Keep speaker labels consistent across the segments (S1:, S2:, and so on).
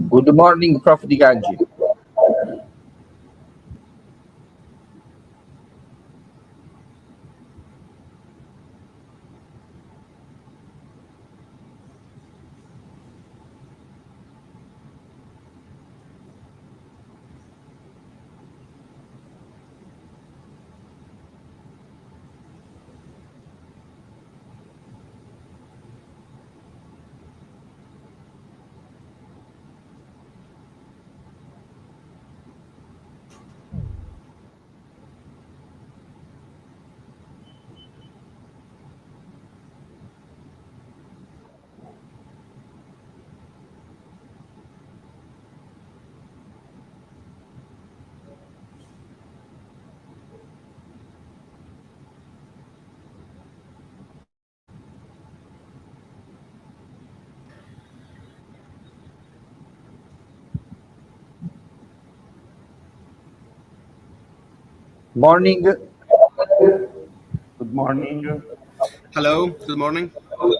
S1: Good morning, Prof. Diganji. Morning. Good morning.
S2: Hello, good morning.
S3: Prof.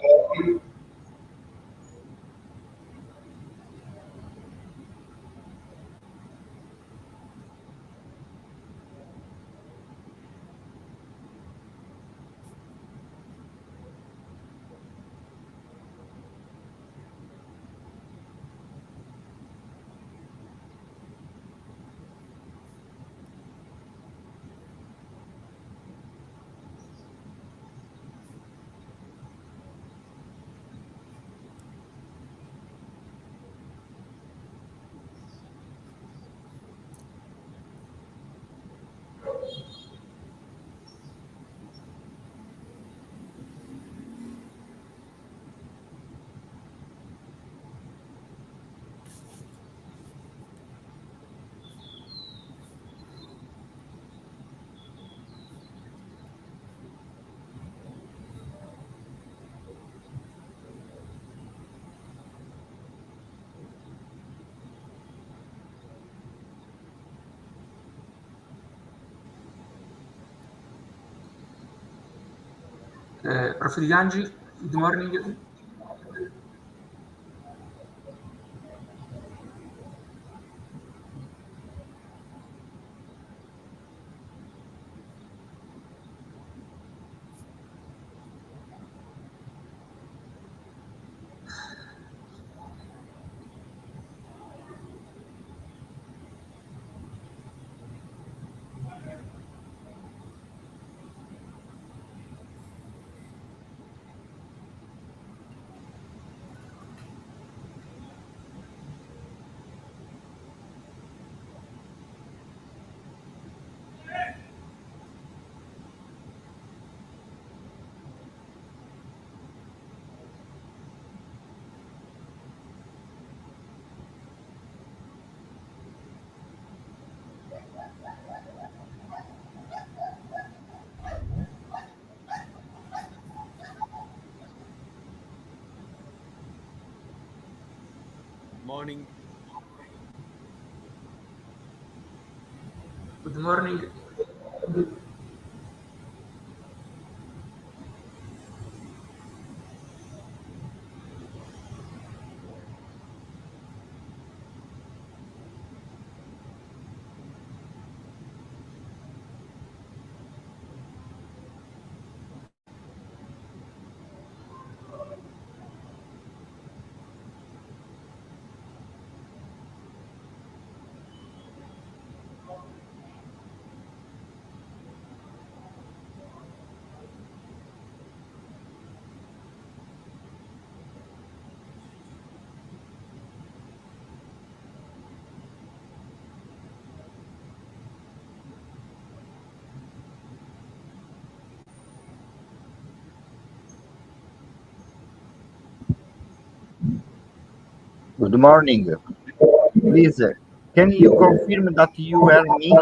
S3: Diganji, good morning.
S4: Morning.
S3: Good morning.
S1: Good morning. Please, can you confirm that you hear me?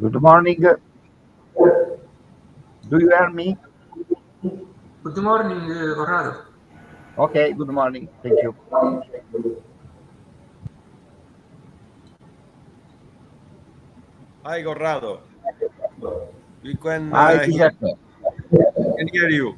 S1: Good morning. Do you hear me?
S3: Good morning, Corrado.
S1: Okay, good morning. Thank you.
S4: Hi, Corrado. We can,
S1: Hi,
S4: hear,
S1: Giuseppe.
S4: can hear you.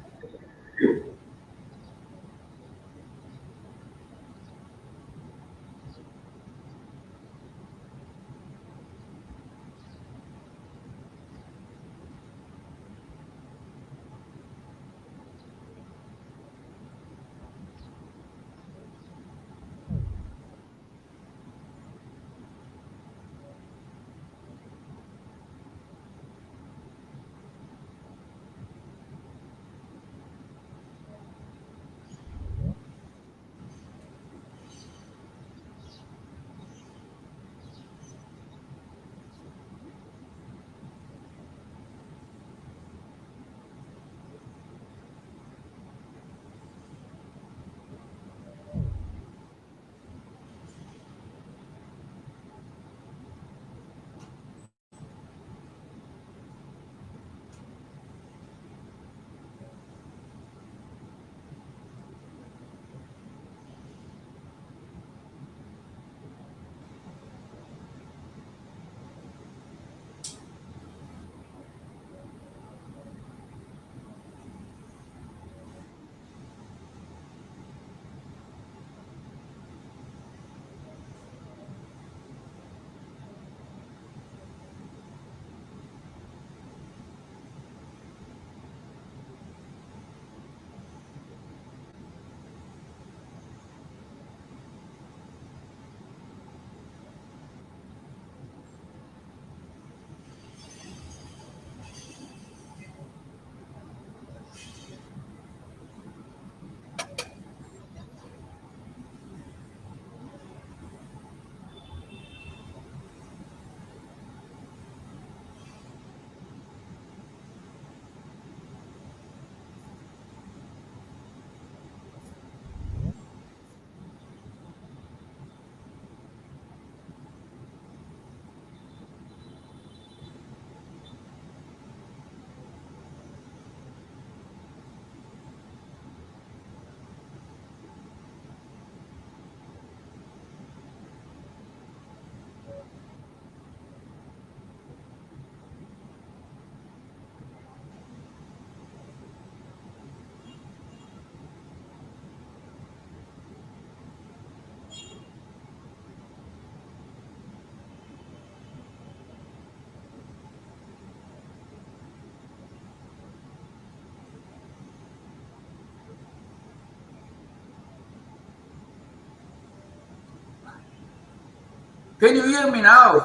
S3: Can you hear me now?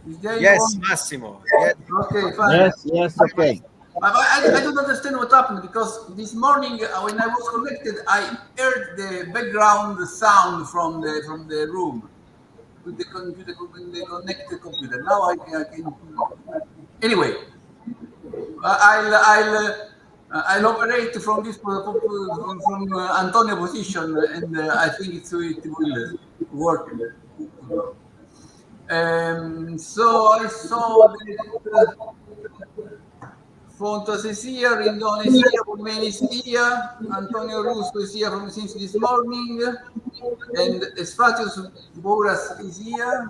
S3: Is there
S4: Yes,
S3: you?
S4: Massimo. Yes.
S3: Okay, fine.
S1: Yes, okay.
S3: I don't understand what happened because this morning when I was connected, I heard the background sound from the room to the connected computer. Now I can. Anyway, I'll operate from this from Antonio position, and I think it will work. So I saw that Fontos is here, Rindon is here, Bulmeni is here, Antonio Russo is here from since this morning, and Esfatius Boras is here.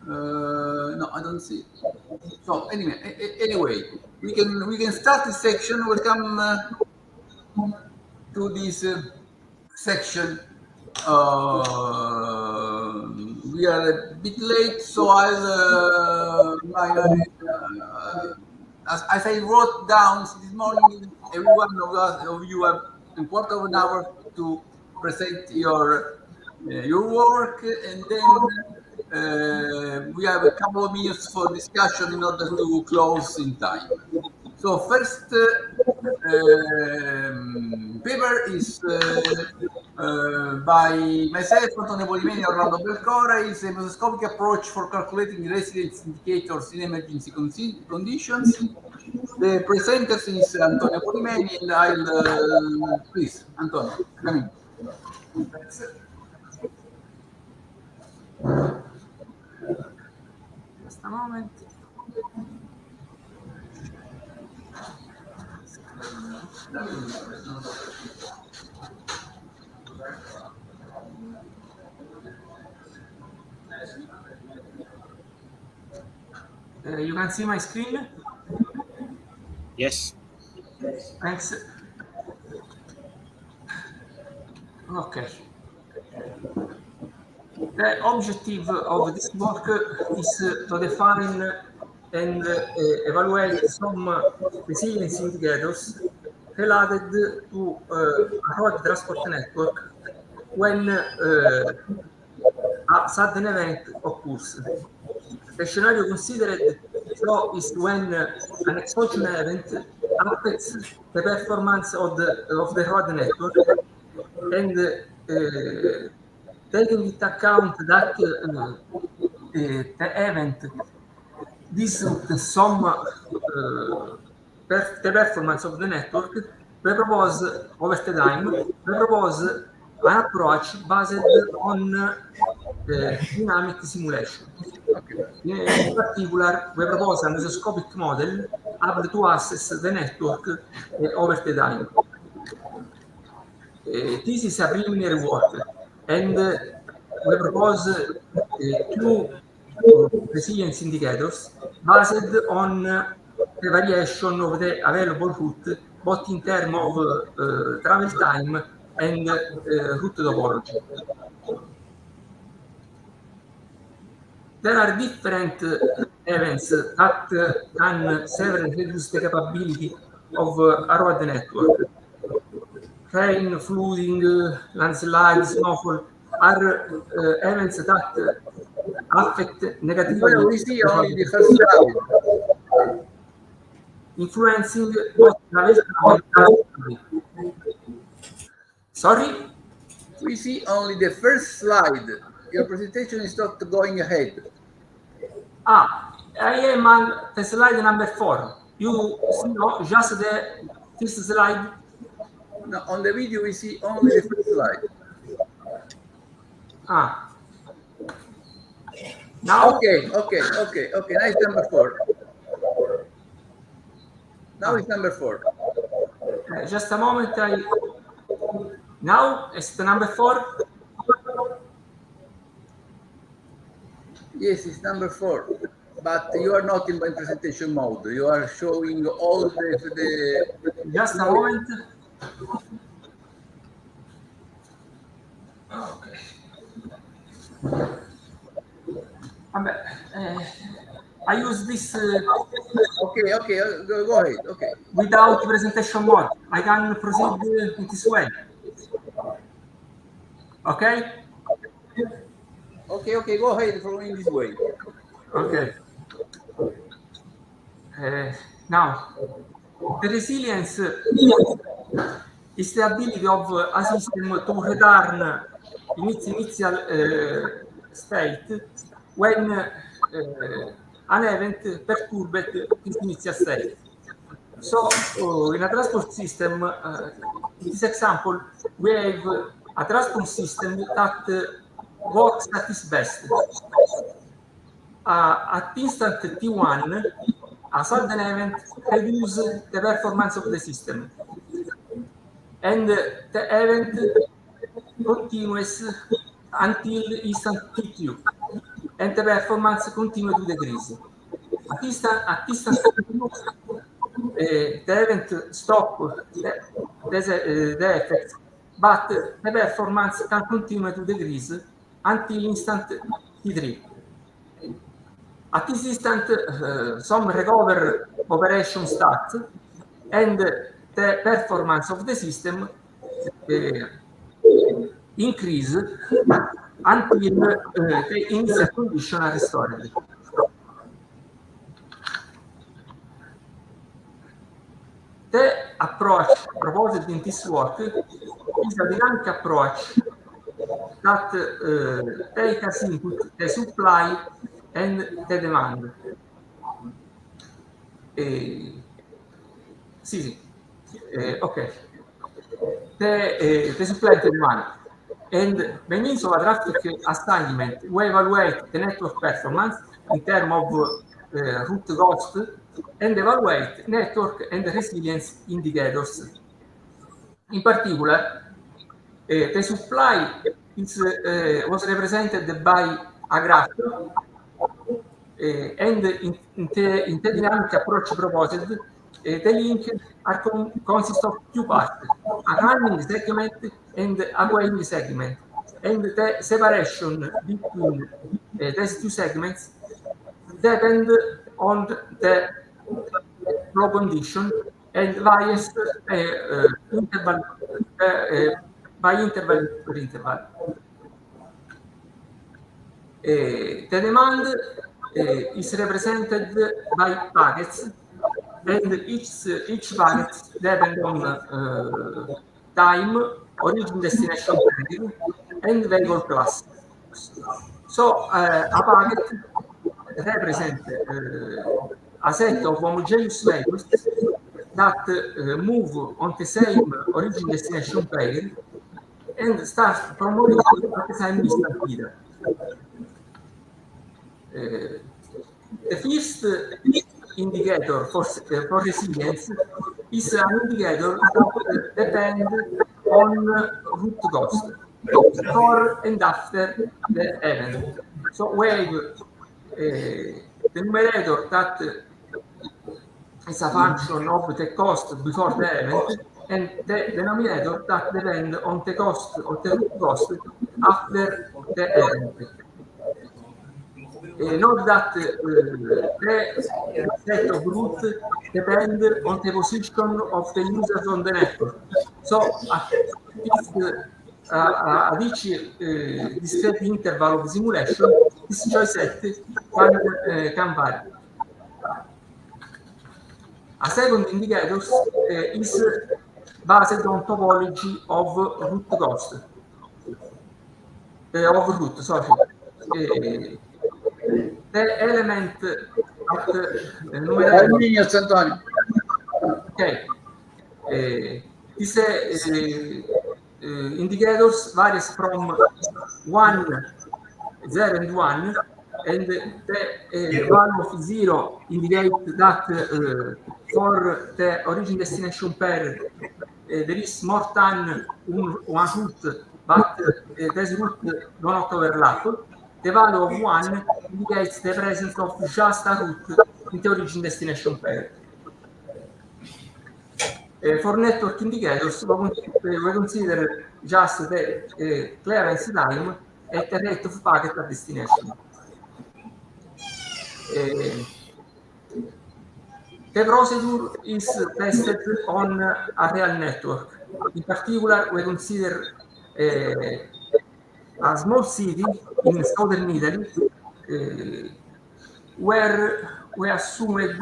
S3: No, I don't see. So anyway, we can start this section. Welcome to this section. We are a bit late, so as I wrote down this morning, every one of you have a quarter of an hour to present your work, and then we have a couple of minutes for discussion in order to close in time. So first paper is by myself, Antonio Polimeni, Orlando Belcora. Is a mesoscopic approach for calculating residence indicators in emergency conditions. The presenter is Antonio Polimeni, and I'll please, Antonio, come in. Just a moment. You can see my screen?
S2: Yes.
S3: Thanks. Okay. The objective of this work is to define and evaluate some resilience indicators related to a road transport network when a sudden event occurs. The scenario considered so is when an exogenous event affects the performance of the road network, and taking into account that the event disrupts some the performance of the network, we propose over the time, we propose an approach based on dynamic simulation.
S2: Okay.
S3: In particular, we propose an isoscopic model able to assess the network over the time. This is a preliminary work, and we propose two resilience indicators based on the variation of the available route, both in terms of travel time and route topology. There are different events that can severely reduce the capability of a road network. Rain, flooding, landslides, snowfall are events that affect negatively.
S5: Well, we see only the first slide.
S3: Influencing both travel time and Sorry?
S5: We see only the first slide. Your presentation is not going ahead.
S3: I am on the slide number 4. You see just the first slide?
S5: No, on the video we see only the first slide.
S3: Now?
S5: Okay. Now it's number 4. Now it's number 4.
S3: Just a moment. Now it's the number 4.
S5: Yes, it's number 4. But you are not in my presentation mode. You are showing all the
S3: Just a moment. Okay. I use this.
S5: Okay. Go ahead. Okay.
S3: Without presentation mode, I can proceed in this way. Okay.
S5: Okay. Go ahead in this way.
S3: Okay. Now, the resilience is the ability of a system to return in its initial state when an event perturbed its initial state. So, in a transport system, in this example, we have a transport system that works at its best. At instant T1, a sudden event reduces the performance of the system, and the event continues until instant T2, and the performance continues to decrease. At instant T2, the event stops the effect, but the performance can continue to decrease until instant T3. At this instant, some recover operation starts, and the performance of the system increase until the initial condition are restored. The approach proposed in this work is a dynamic approach that takes as input the supply and the demand. Okay. The supply and the demand. And by means of a traffic assignment, we evaluate the network performance in terms of root cost and evaluate network and resilience indicators. In particular, the supply was represented by a graph, and in the dynamic approach proposed, the link consists of two parts, a running segment and a going segment. And the separation between these two segments depend on the flow condition and varies interval by interval per interval. The demand is represented by packets, and each packet depends on time, origin destination pair, and vehicle class. So a packet represents a set of homogeneous vehicles that move on the same origin destination pair and start from origin at the same distance either. The first indicator for resilience is an indicator that depends on root cost before and after the event. So we have the numerator that is a function of the cost before the event, and the denominator that depends on the cost of the root cost after the event. Note that the set of root depends on the position of the users on the network. So at each discrete interval of simulation, this choice set can vary. A second indicator is based on topology of root cost. Of root, sorry. The element at the numerator. Okay. These indicators varies from 1, 0, and 1, and the value of 0 indicates that for the origin destination pair there is more than one root, but this root do not overlap. The value of 1 indicates the presence of just a root in the origin destination pair. For network indicators, we consider just the clearance time at the rate of packet at destination. The procedure is tested on a real network. In particular, we consider a small city in southern Italy where we assumed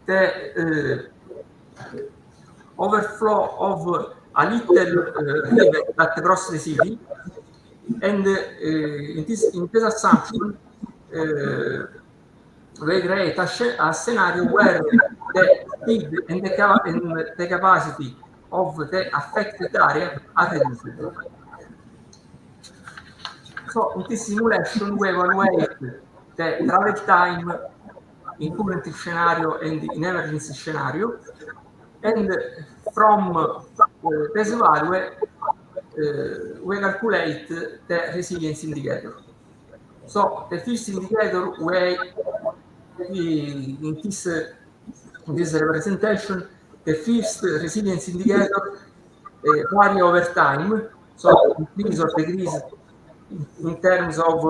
S3: the overflow of a little river that crosses the city, and in this assumption we create a scenario where the speed and the capacity of the affected area are reduced. So in this simulation we evaluate the travel time in current scenario and in emergency scenario, and from this value we calculate the resilience indicator. So the first indicator in this representation, the first resilience indicator vary over time, so increase or decrease in terms of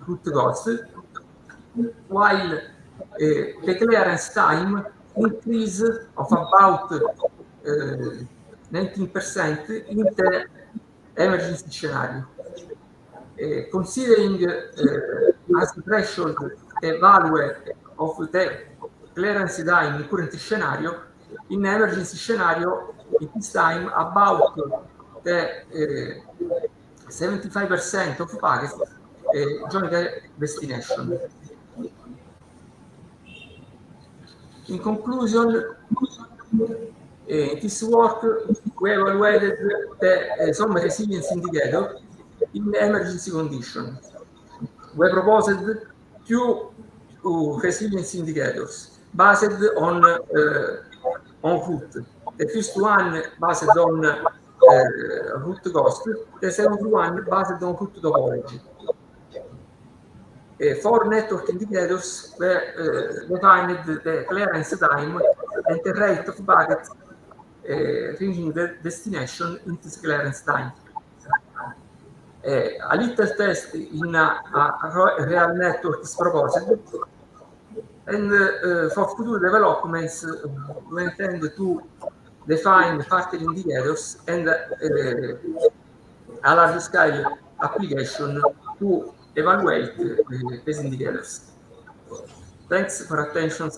S3: root cost, while the clearance time increase of about 19% in the emergency scenario. Considering as the threshold the value of the clearance time in current scenario, in emergency scenario, it is time about the 75% of packets join the destination. In conclusion, this work we evaluated some resilience indicator in emergency condition. We proposed two resilience indicators based on root. The first one based on root cost, the second one based on root topology. Four network indicators were defined the clearance time and the rate of packets reaching the destination in this clearance time. A little test in a real network is proposed, and for future developments, we intend to define factor indicators and a large scale application to evaluate these indicators. Thanks for attention.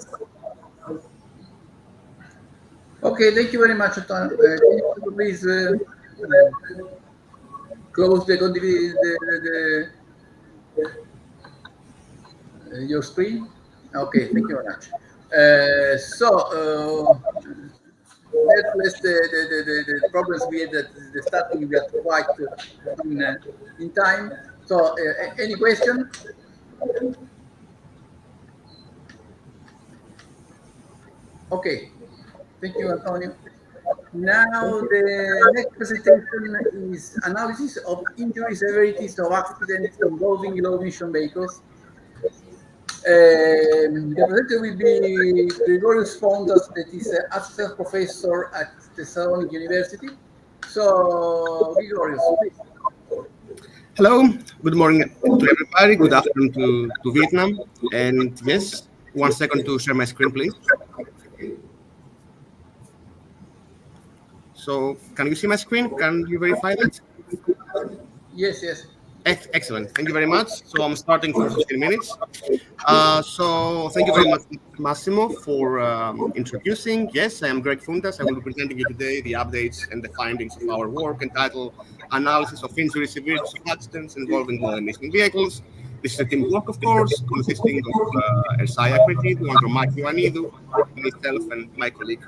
S5: Okay, thank you very much, Antonio. Can you please close your screen? Okay, thank you very much. Let's list the problems we had at the starting. We are quite in time. So, any question? Okay, thank you, Antonio. Now, the next presentation is analysis of injury severities of accidents involving low-emission vehicles. The presenter will be Gregorius Fondas, that is an assistant professor at Thessaloniki University. So, Gregorius, please.
S2: Hello, good morning to everybody. Good afternoon to Vietnam. And yes, 1 second to share my screen, please. So, can you see my screen? Can you verify that?
S5: Yes, yes.
S2: Excellent. Thank you very much. So I'm starting for 15 minutes. So thank you very much, Massimo, for introducing. Yes, I am Greg Fundas. I will be presenting you today the updates and the findings of our work entitled Analysis of Injury Severity of Accidents Involving Low-Emission Vehicles. This is a team work, of course, consisting of Ersaya Cretidu, Andromache Ioannidou, myself, and my colleague,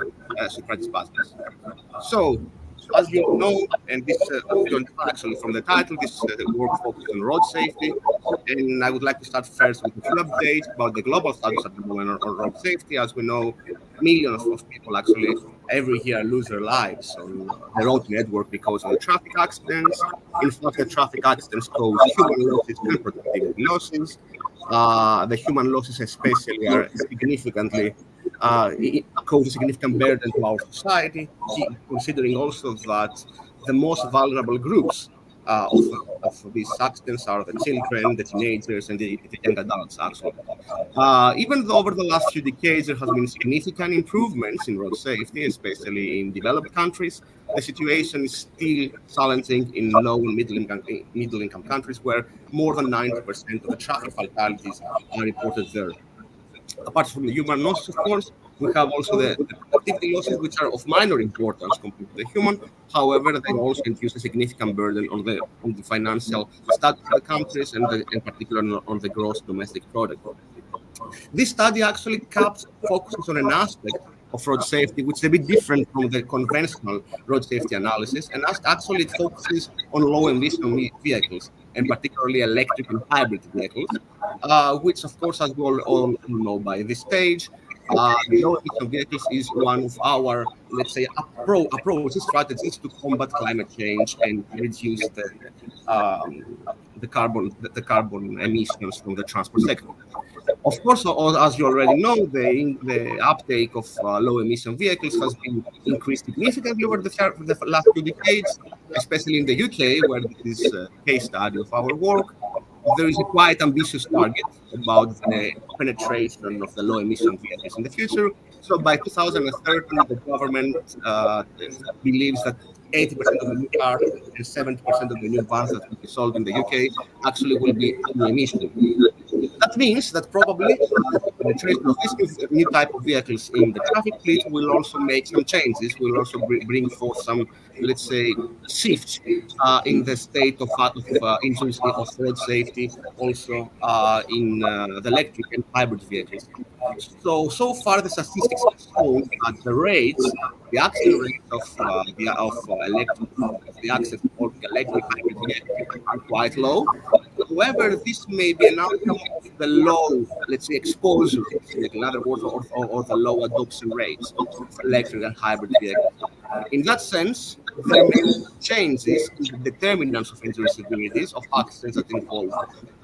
S2: Socrates Bastos. So, as you know, and this actually from the title, this work focuses on road safety. And I would like to start first with a few updates about the global status at the moment on road safety. As we know, millions of people actually every year lose their lives on the road network because of the traffic accidents. In fact, the traffic accidents cause human losses and productivity losses. The human losses especially are significantly it causes a significant burden to our society, considering also that the most vulnerable groups of these accidents are the children, the teenagers, and the young adults, actually. Even though over the last few decades there has been significant improvements in road safety, especially in developed countries, the situation is still challenging in low and middle-income countries, where more than 90% of the traffic fatalities are reported there. Apart from the human losses, of course, we have also the productivity losses, which are of minor importance compared to the human. However, they also introduce a significant burden on the financial status of the countries and in particular on the gross domestic product. This study actually focuses on an aspect of road safety, which is a bit different from the conventional road safety analysis, and actually it focuses on low-emission vehicles, and particularly electric and hybrid vehicles, which, of course, as we all know by this stage, low-emission vehicles is one of our, let's say, approaches, strategies to combat climate change and reduce the carbon emissions from the transport sector. Of course, as you already know, the uptake of low-emission vehicles has been increased significantly over the last 2 decades, especially in the UK, where this is a case study of our work. There is a quite ambitious target about the penetration of the low-emission vehicles in the future. So by 2030, the government believes that 80% of the new cars and 70% of the new vans that will be sold in the UK actually will be low-emission. That means that probably the penetration of this new type of vehicles in the traffic fleet will also make some changes, will also bring forth some, let's say, shifts in the state of injuries of road safety, also in the electric and hybrid vehicles. So far, the statistics show that the accident rates of electric hybrid vehicles are quite low. However, this may be an outcome of the low, let's say, exposure to this vehicle, in other words, or the low adoption rates of electric and hybrid vehicles. In that sense, there may be changes in the determinants of injury severities of accidents that involve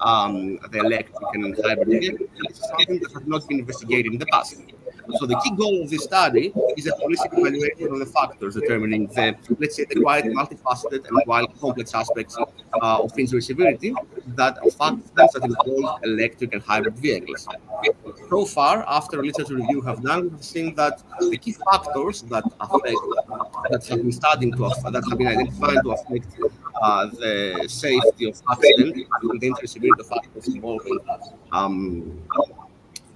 S2: the electric and hybrid vehicles. This is something that has not been investigated in the past. So the key goal of this study is a holistic evaluation of the factors determining the, let's say, the quite multifaceted and quite complex aspects of injury severity that of accidents that involve electric and hybrid vehicles. So far, after a literature review have done, we've seen that the key factors that affect, that have been studying to, that have been identified to affect the safety of accident and the injury severity of factors involving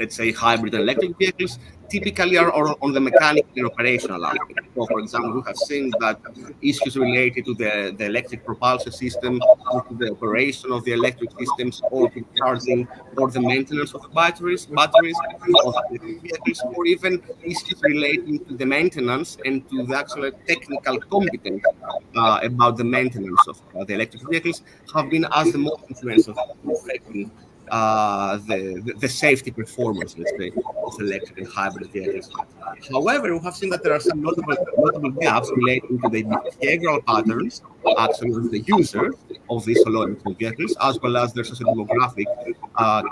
S2: let's say, hybrid and electric vehicles, typically are on the mechanical and operational aspect. So, for example, we have seen that issues related to the electric propulsion system, or to the operation of the electric systems, or to charging, or the maintenance of the batteries of electric vehicles, or even issues relating to the maintenance and to the actual technical competence about the maintenance of the electric vehicles, have been as the most influential affecting the safety performance, let's say, of electric and hybrid vehicles. However, we have seen that there are some notable gaps relating to the behavioral patterns, actually, of the users of these low emission vehicles, as well as their socio-demographic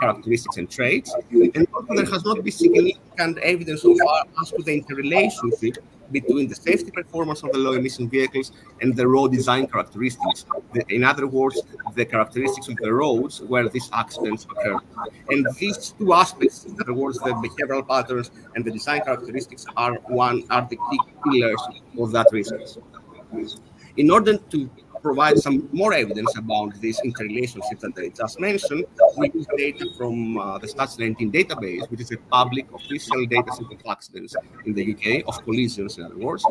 S2: characteristics and traits. And also, there has not been significant evidence so far as to the interrelationship between the safety performance of the low emission vehicles and the road design characteristics. In other words, the characteristics of the roads where these accidents occur. And these two aspects, in other words, the behavioral patterns and the design characteristics, are the key pillars of that research. In order to provide some more evidence about this interrelationship that I just mentioned, we use data from the Stats 19 database, which is a public official data set of accidents in the UK, of collisions, in other words.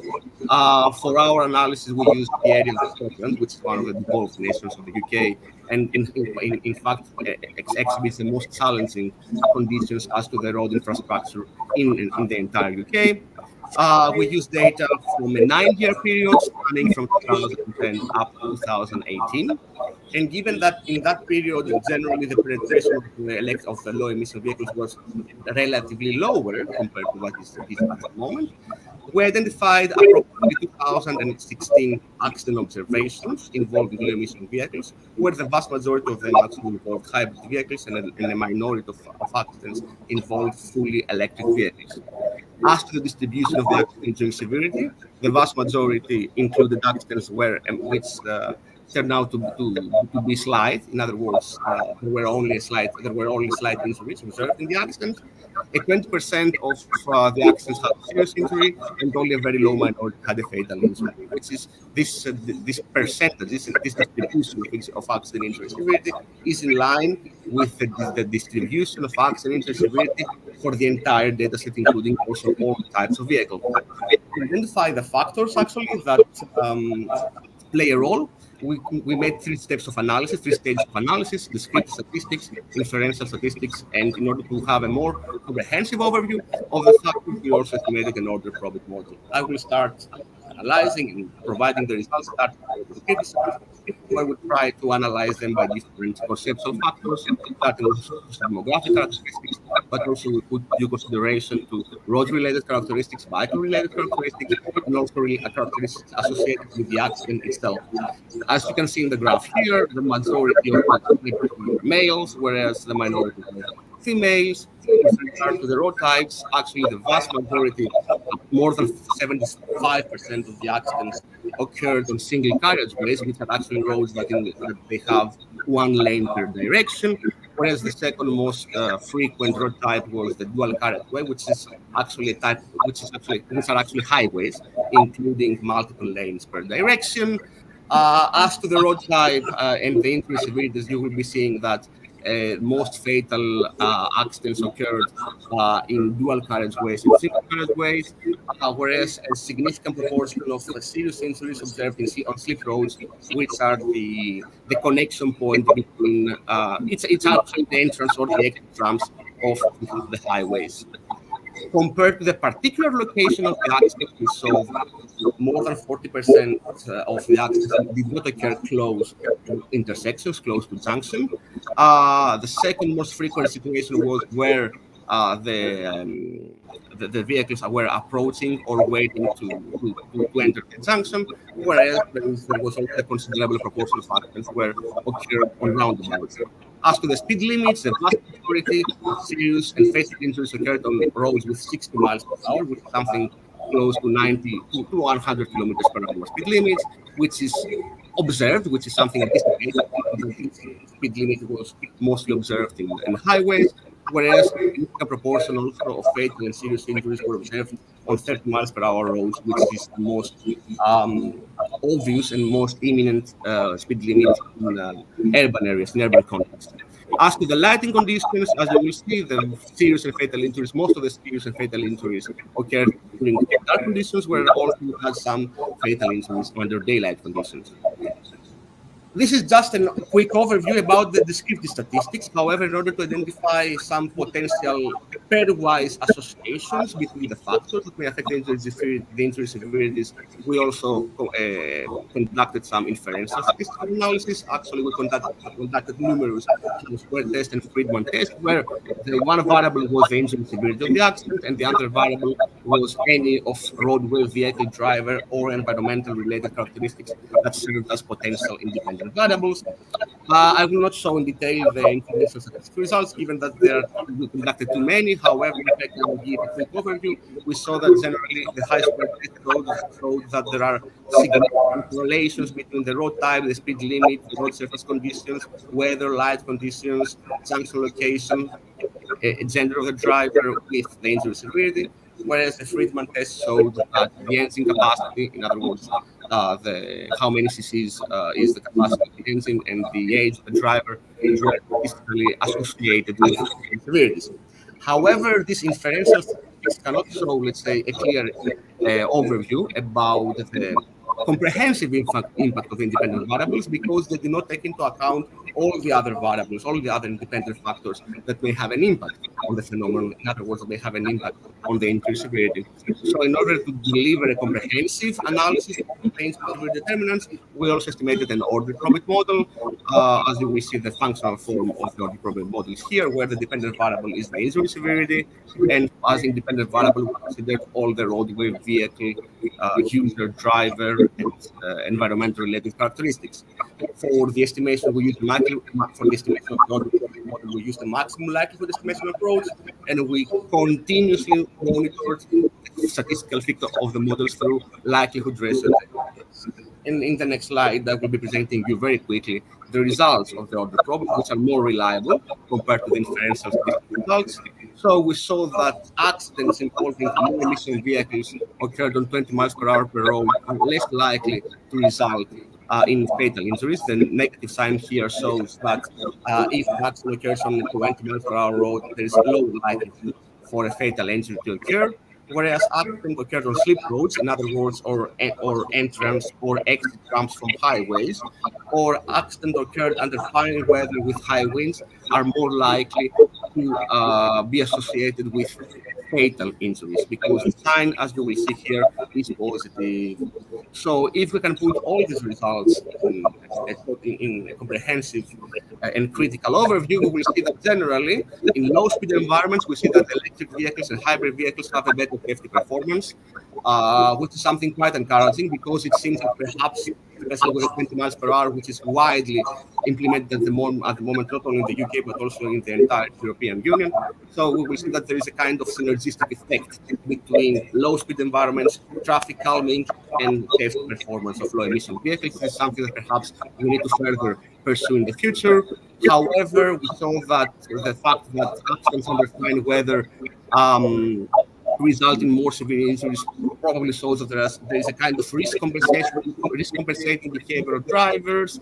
S2: For our analysis, we use the area of Scotland, which is one of the devolved nations of the UK, and in fact exhibits the most challenging conditions as to the road infrastructure in the entire UK. We use data from a 9-year period spanning from 2010 up to 2018. And given that in that period, generally the penetration of the low emission vehicles was relatively lower compared to what it is at the moment, we identified approximately 2016 accident observations involving low emission vehicles, where the vast majority of them actually involved hybrid vehicles, and a minority of accidents involved fully electric vehicles. As to the distribution of the accident injury severity, the vast majority included accidents which turned out to be slight. In other words, there were only slight injuries observed in the accidents. 20% of the accidents had serious injury, and only a very low minority had a fatal injury. Which is this percentage, this distribution of accident injury severity is in line with the distribution of accident injury severity for the entire data set, including also all types of vehicles. To identify the factors actually that play a role, we made 3 steps of analysis, 3 stages of analysis: descriptive statistics, inferential statistics, and in order to have a more comprehensive overview of the factors, we also estimated an order probit model. I will start analyzing and providing the results, starting with the descriptive statistics, where we try to analyze them by different conceptual factors, starting with demographic characteristics, but also we put due consideration to road-related characteristics, vehicle-related characteristics, and also characteristics associated with the accident itself. As you can see in the graph here, the majority of participants were males, whereas the minority were females. With regard to the road types, actually the vast majority, more than 75% of the accidents occurred on single carriageways, which are actually roads that they have one lane per direction, whereas the second most frequent road type was the dual carriageway, which are actually highways, including multiple lanes per direction. As to the road type and the injury severities, you will be seeing that most fatal accidents occurred in dual carriageways and single carriageways, whereas a significant proportion of serious injuries observed on slip roads, which are the connection point between it's actually the entrance or the exit ramps of the highways. compared to the particular location of the accident, we saw that more than 40% of the accidents did not occur close to intersections, close to junction. The second most frequent situation was where the vehicles were approaching or waiting to enter the junction, whereas there was also a considerable proportion of accidents where occurred on roundabouts. As to the speed limits, the vast majority of serious and fatal injuries occurred on roads with 60 miles per hour, which is something close to 90 to 100 kilometers per hour speed limits, which is observed, which is something anticipated. This speed limit was mostly observed in highways, whereas a proportion also of fatal and serious injuries were observed on 30 miles per hour roads, which is the most obvious and most imminent speed limit in urban areas, in urban context. As to the lighting conditions, as you will see, the serious and fatal injuries, most of the serious and fatal injuries occurred during dark conditions, where also you had some fatal injuries under daylight conditions. This is just a quick overview about the descriptive statistics. However, in order to identify some potential pairwise associations between the factors that may affect the injury severities, we also conducted some inferential statistical analysis. Actually, we conducted numerous square tests and Friedman tests, where the one variable was the injury severity of the accident, and the other variable was any of roadway, vehicle, driver, or environmental related characteristics that served as potential independent variables. I will not show in detail the inferential statistical results, given that we conducted too many. However, if I can give a quick overview, we saw that generally the high square test showed that there are significant correlations between the road type, the speed limit, the road surface conditions, weather, light conditions, junction location, gender of the driver with the injury severity, whereas the Friedman test showed that the engine capacity, in other words, how many cc's is the capacity of the engine, and the age of the driver were statistically associated with severities. However, these inferential statistics cannot show, let's say, a clear overview about the comprehensive impact of independent variables, because they do not take into account all the other variables, all the other independent factors that may have an impact on the phenomenon. In other words, that may have an impact on the injury severity. So in order to deliver a comprehensive analysis of the injury severity determinants, we also estimated an ordered probability model. As you will see, the functional form of the ordered probability model is here, where the dependent variable is the injury severity, and as independent variable, we considered all the roadway, vehicle, user, driver, and environmental related characteristics. For the estimation, we use for the estimation of the ordered probability model, we use the maximum likelihood estimation approach, and we continuously monitored the statistical fit of the models through likelihood ratio. In the next slide, I will be presenting you very quickly the results of the ordered probability, which are more reliable compared to the inferential statistical results. So we saw that accidents involving low-emission vehicles occurred on 20 miles per hour per road are less likely to result in fatal injuries. The negative sign here shows that if an accident occurs on a 20 miles per hour road, there is low likelihood for a fatal injury to occur. Whereas accident occurred on slip roads, in other words, or entrance or exit ramps from highways, or accident occurred under fine weather with high winds, are more likely to be associated with fatal injuries, because the sign, as you will see here, is positive. So if we can put all these results in a comprehensive and critical overview, we will see that generally in low speed environments, we see that electric vehicles and hybrid vehicles have a better safety performance, which is something quite encouraging, because it seems that perhaps, especially with 20 miles per hour, which is widely implemented at the moment, not only in the UK, but also in the entire European Union. So we will see that there is a kind of synergistic effect between low speed environments, traffic calming, and safety performance of low emission vehicles. This is something that perhaps we need to further pursue in the future. However, we saw that the fact that accidents under fine weather result in more severe injuries probably shows that there is a kind of risk compensating behavior of drivers,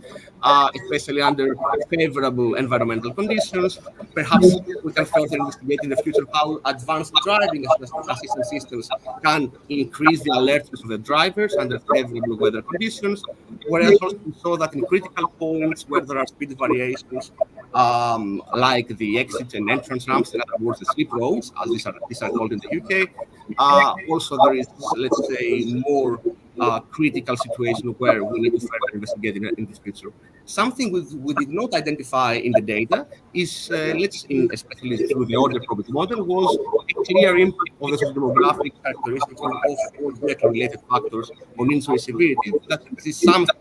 S2: especially under favorable environmental conditions. Perhaps we can further investigate in the future how advanced driving assistance systems can increase the alertness of the drivers under favorable weather conditions. Whereas also we saw that in critical points where there are speed variations, like the exit and entrance ramps, in other words, the slip roads, as these are called in the UK. Also, there is, let's say, more critical situation where we need to further investigate in this future. Something we did not identify in the data is, especially through the order probit model, was a clear impact of the socio-demographic characteristics of all vehicle-related factors on injury severity. That is something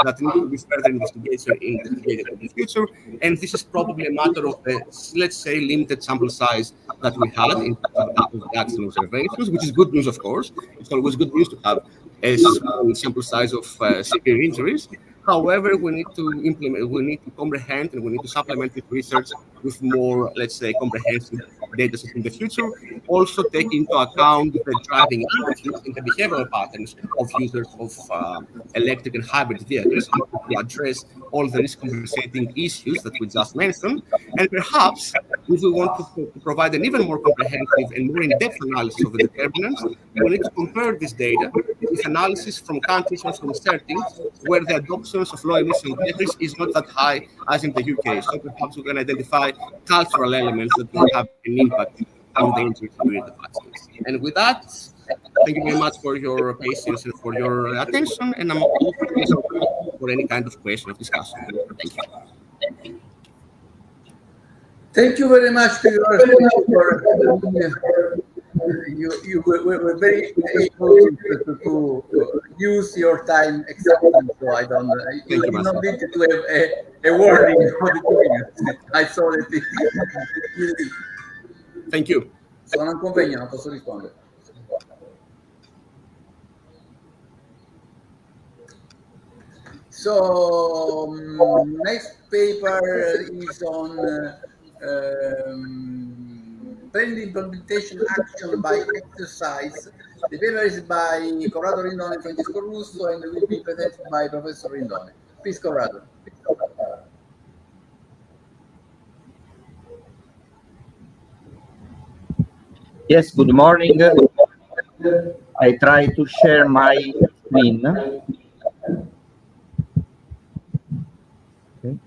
S2: that needs to be further investigated in the future, and this is probably a matter of the, let's say, limited sample size that we had in terms of the accident observations, which is good news, of course. It's always good news to have a small sample size of severe injuries. However, we need to comprehend, and we need to supplement this research with more, let's say, comprehensive data sets in the future. Also take into account the driving attitudes and the behavioral patterns of users of electric and hybrid vehicles to address all the risk compensating issues that we just mentioned. And perhaps if we want to provide an even more comprehensive and more in-depth analysis of the determinants, we need to compare this data with analysis from countries and from settings where the adoption of low emission vehicles is not that high as in the UK. So perhaps we can identify cultural elements that will have an impact on the injury severity of accidents. And with that, thank you very much for your patience and for your attention. And I'm open for any kind of question or discussion. Thank you.
S5: Thank you very much for your you were very able to use your time exactly. So I don't. You don't need to have a warning for the 2 minutes. I saw that.
S2: Thank you.
S5: Sono in convegno, non posso rispondere. So next paper is on trend implementation action by exercise. The paper is by Corrado Rindone and Francesco Russo, and will be presented by Professor Rindone. Please, Corrado.
S1: Yes, good morning. I try to share my screen. Okay.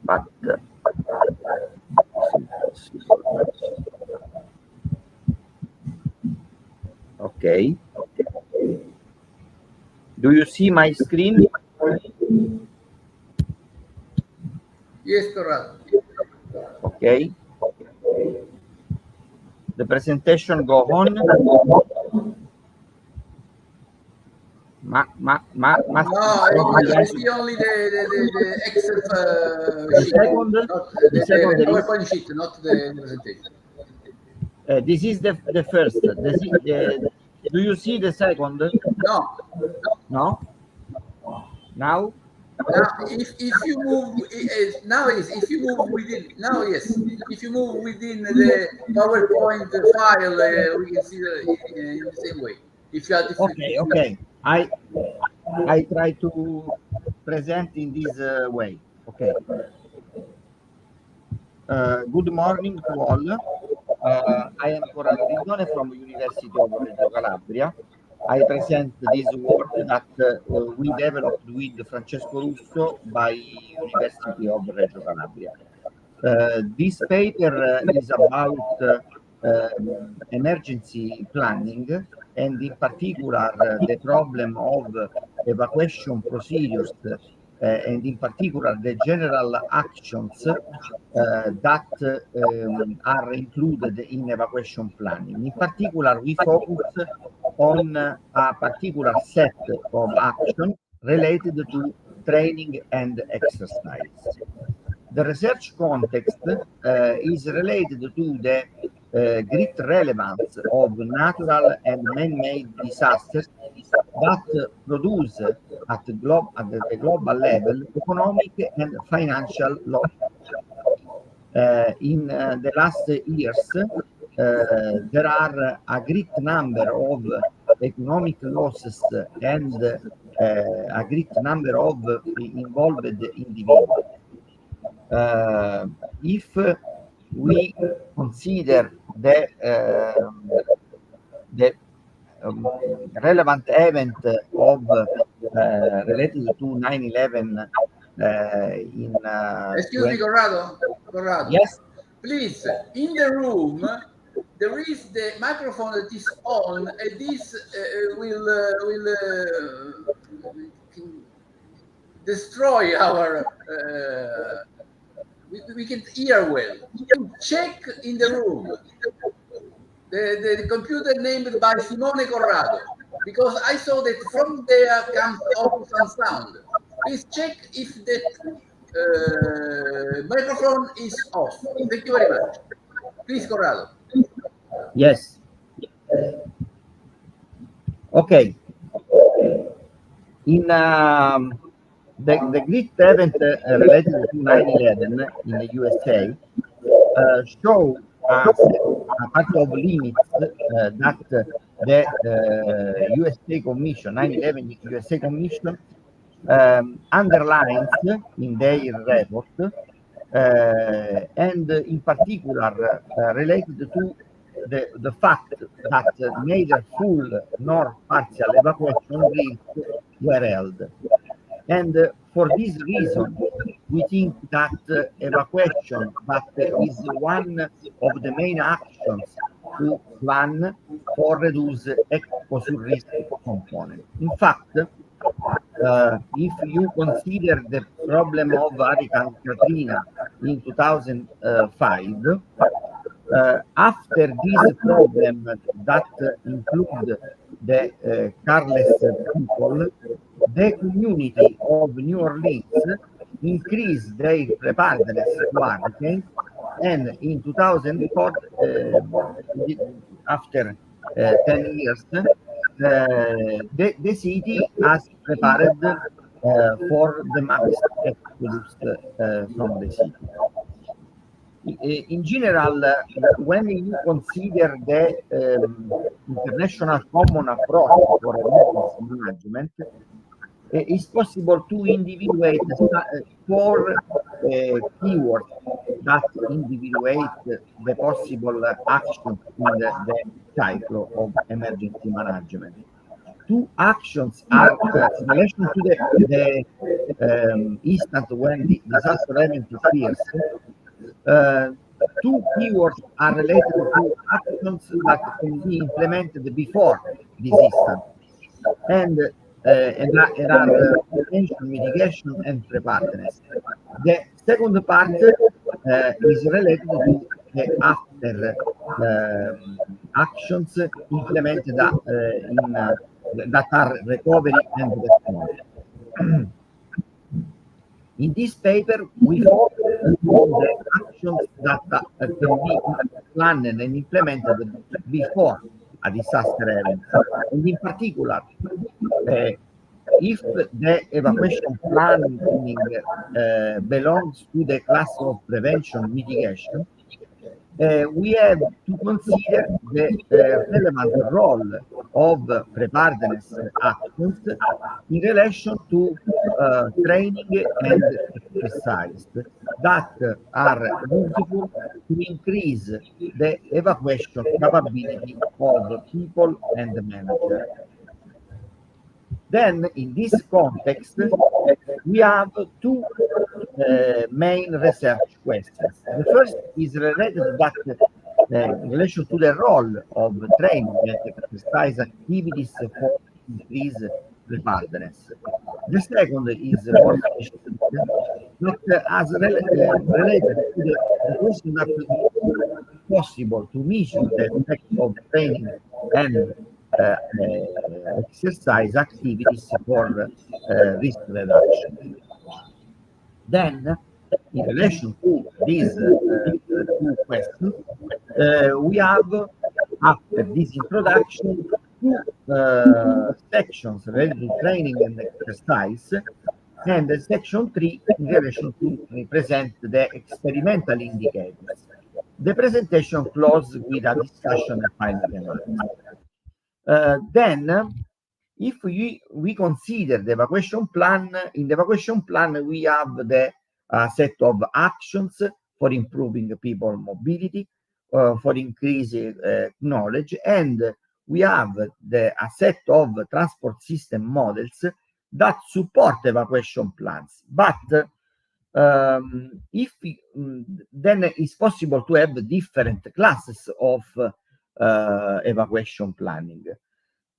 S1: But okay. Do you see my screen?
S5: Yes, Corrado.
S1: Okay. The presentation go on.
S5: No, I see only the Excel sheet, the PowerPoint sheet, not the presentation.
S1: This is the first. Do you see the second?
S5: No.
S1: No. Now.
S5: Now, if you move if you move within if you move within the PowerPoint file, we can see in the same way. If you are
S1: okay. I try to present in this way. Okay. Good morning to all. I am Corrado Rindone from University of Reggio Calabria. I present this work that we developed with Francesco Russo by University of Reggio Calabria. This paper is about emergency planning, and in particular the problem of evacuation procedures, and in particular the general actions that are included in evacuation planning. In particular, we focus on a particular set of actions related to training and exercise. The research context is related to the great relevance of natural and man-made disasters that produce at the global level economic and financial loss. In the last years, there are a great number of economic losses and a great number of involved individuals. If we consider the relevant event of related to 9/11 in
S5: Excuse me, Corrado.
S1: Yes.
S5: Please, in the room, there is the microphone that is on, and this will destroy our. We can hear well. Check in the room. The computer named by Simone Corrado, because I saw that from there comes also some sound. Please check if the microphone is off. Thank you very much. Please, Corrado.
S1: Yes. Okay. In the great event related to 9/11 in the USA show us a couple of limits that the USA Commission, 9/11 USA Commission, underlines in their report, and in particular related to the fact that neither full nor partial evacuation drills were held. And for this reason, we think that evacuation that is one of the main actions to plan for reduce exposure risk component. In fact, if you consider the problem of Hurricane Katrina in 2005, after this problem that include the careless people, the community of New Orleans increased their preparedness to hurricanes, and in 2004, after 10 years, the city has prepared for the mass exodus from the city. In general, when you consider the international common approach for emergency management, it's possible to individuate 4 keywords that individuate the possible actions in the cycle of emergency management. 2 actions are in relation to the instant when the disaster event appears. 2 keywords are related to actions that can be implemented before this instant, and are prevention, mitigation, and preparedness. The second part is related to the after actions implemented that are recovery and response. In this paper, we focus on the actions that can be planned and implemented before a disaster event. And in particular, if the evacuation planning belongs to the class of prevention mitigation, we have to consider the relevant role of preparedness actions in relation to training and exercise that are useful to increase the evacuation capability of people and managers. Then, in this context, we have 2 main research questions. The first is related that in relation to the role of training and exercise activities for increased preparedness. The second is more specific, but as related to the question that it's possible to measure the effect of training and exercise activities for risk reduction. Then, in relation to these 2 questions, we have, after this introduction, 2 sections related to training and exercise, and section 3 in relation to present the experimental indicators. The presentation closes with a discussion and final analysis. Then, if we consider the evacuation plan, in the evacuation plan we have the set of actions for improving people mobility, for increasing knowledge, and we have a set of transport system models that support evacuation plans. But then it's possible to have different classes of evacuation planning.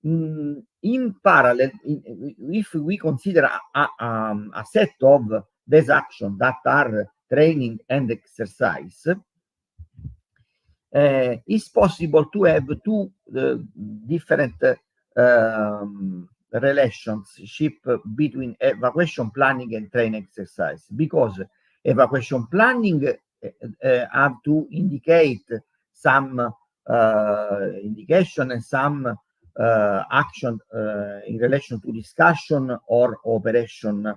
S1: In parallel, if we consider a set of these actions that are training and exercise, it's possible to have two different relationship between evacuation planning and training exercise, because evacuation planning have to indicate some indication and some action in relation to discussion or operation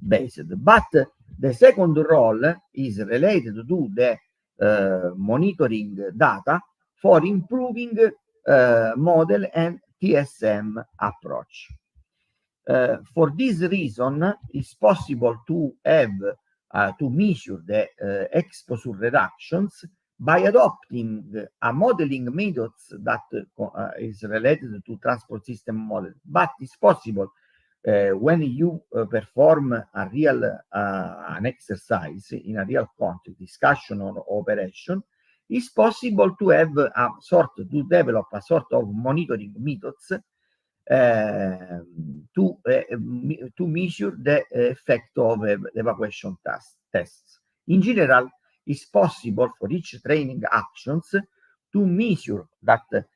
S1: based. But the second role is related to the monitoring data for improving model and TSM approach. For this reason, it's possible to have to measure the exposure reductions by adopting a modeling methods that is related to transport system model. But it's possible when you perform a real an exercise in a real context, discussion or operation, it's possible to have to develop a sort of monitoring methods to measure the effect of evacuation tests. In general, it's possible for each training actions to measure that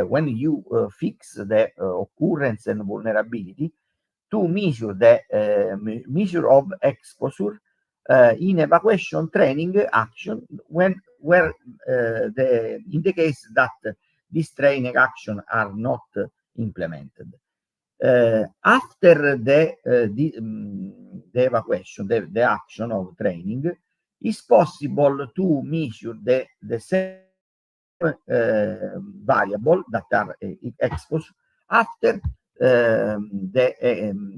S1: when you fix the occurrence and vulnerability, to measure the measure of exposure in evacuation training action in the case that these training action are not implemented. After the evacuation, the action of training, is possible to measure the same variable that are exposed after the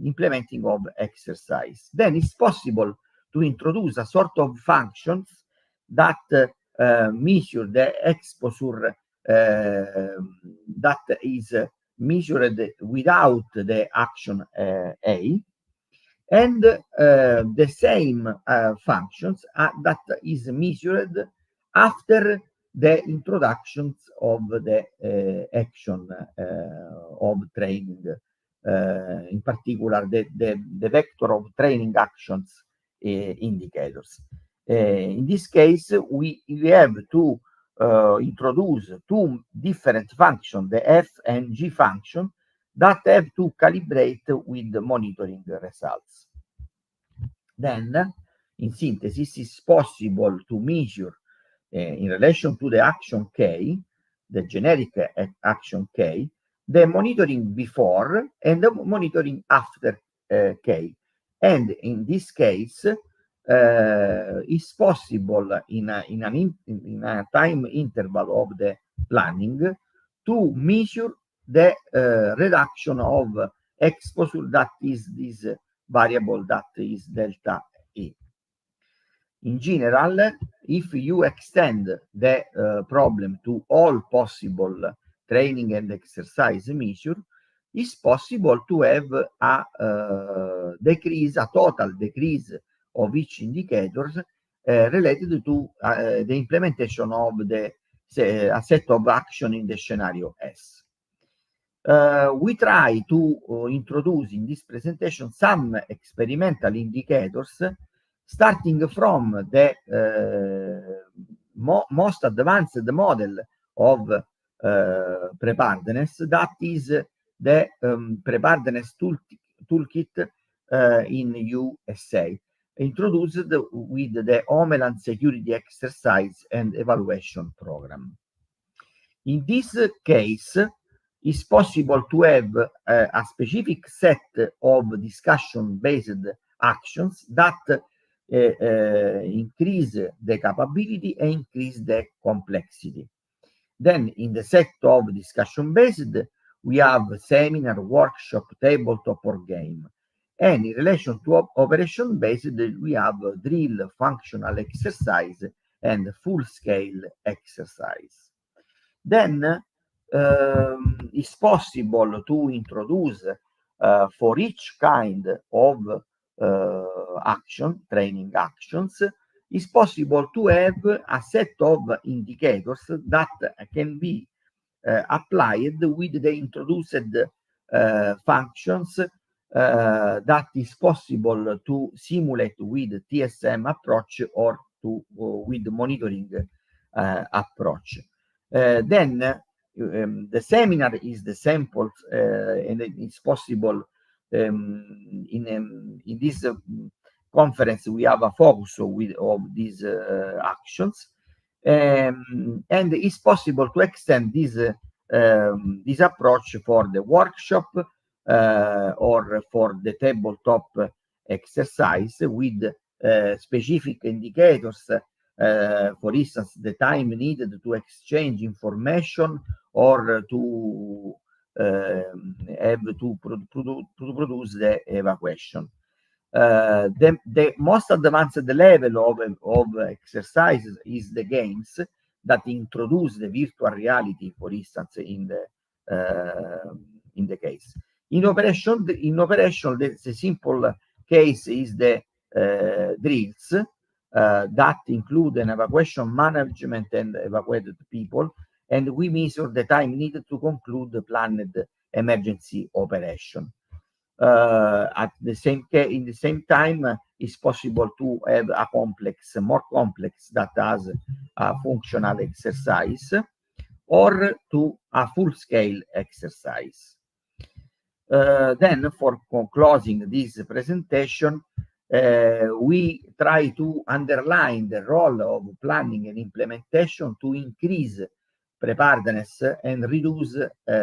S1: implementing of exercise. Then it's possible to introduce a sort of functions that measure the exposure that is measured without the action A, and the same functions that is measured after the introductions of the action of training, in particular the vector of training actions indicators. In this case, we have to introduce two different functions, the F and G function, that have to calibrate with the monitoring results. Then, in synthesis, it's possible to measure in relation to the action K, the generic action K, the monitoring before and the monitoring after K. And in this case, it's possible in a time interval of the planning to measure the reduction of exposure that is this variable that is delta E. In general, if you extend the problem to all possible training and exercise measure, it's possible to have a total decrease of each indicator related to the implementation of a set of action in the scenario S. We try to introduce in this presentation some experimental indicators, starting from the most advanced model of preparedness, that is the preparedness toolkit in USA, introduced with the Homeland Security Exercise and Evaluation Program. In this case, it's possible to have a specific set of discussion-based actions that increase the capability and increase the complexity. Then in the set of discussion-based, we have seminar, workshop, tabletop, or game. And in relation to operation-based, we have drill, functional exercise, and full-scale exercise. Then it's possible to introduce for each kind of training actions, it's possible to have a set of indicators that can be applied with the introduced functions that is possible to simulate with TSM approach or with monitoring approch. Then the seminar is the samples, and it's possible in this conference we have a focus of these actions, and it's possible to extend this approach for the workshop or for the tabletop exercise with specific indicators, for instance, the time needed to exchange information or to have to produce the evacuation. The most advanced level of exercises is the games that introduce the virtual reality, for instance, in the case. In operation, the simple case is the drills that include an evacuation management and evacuated people, and we measure the time needed to conclude the planned emergency operation. In the same time, it's possible to have a more complex that has a functional exercise or to a full-scale exercise. Then, for closing this presentation, we try to underline the role of planning and implementation to increase preparedness and reduce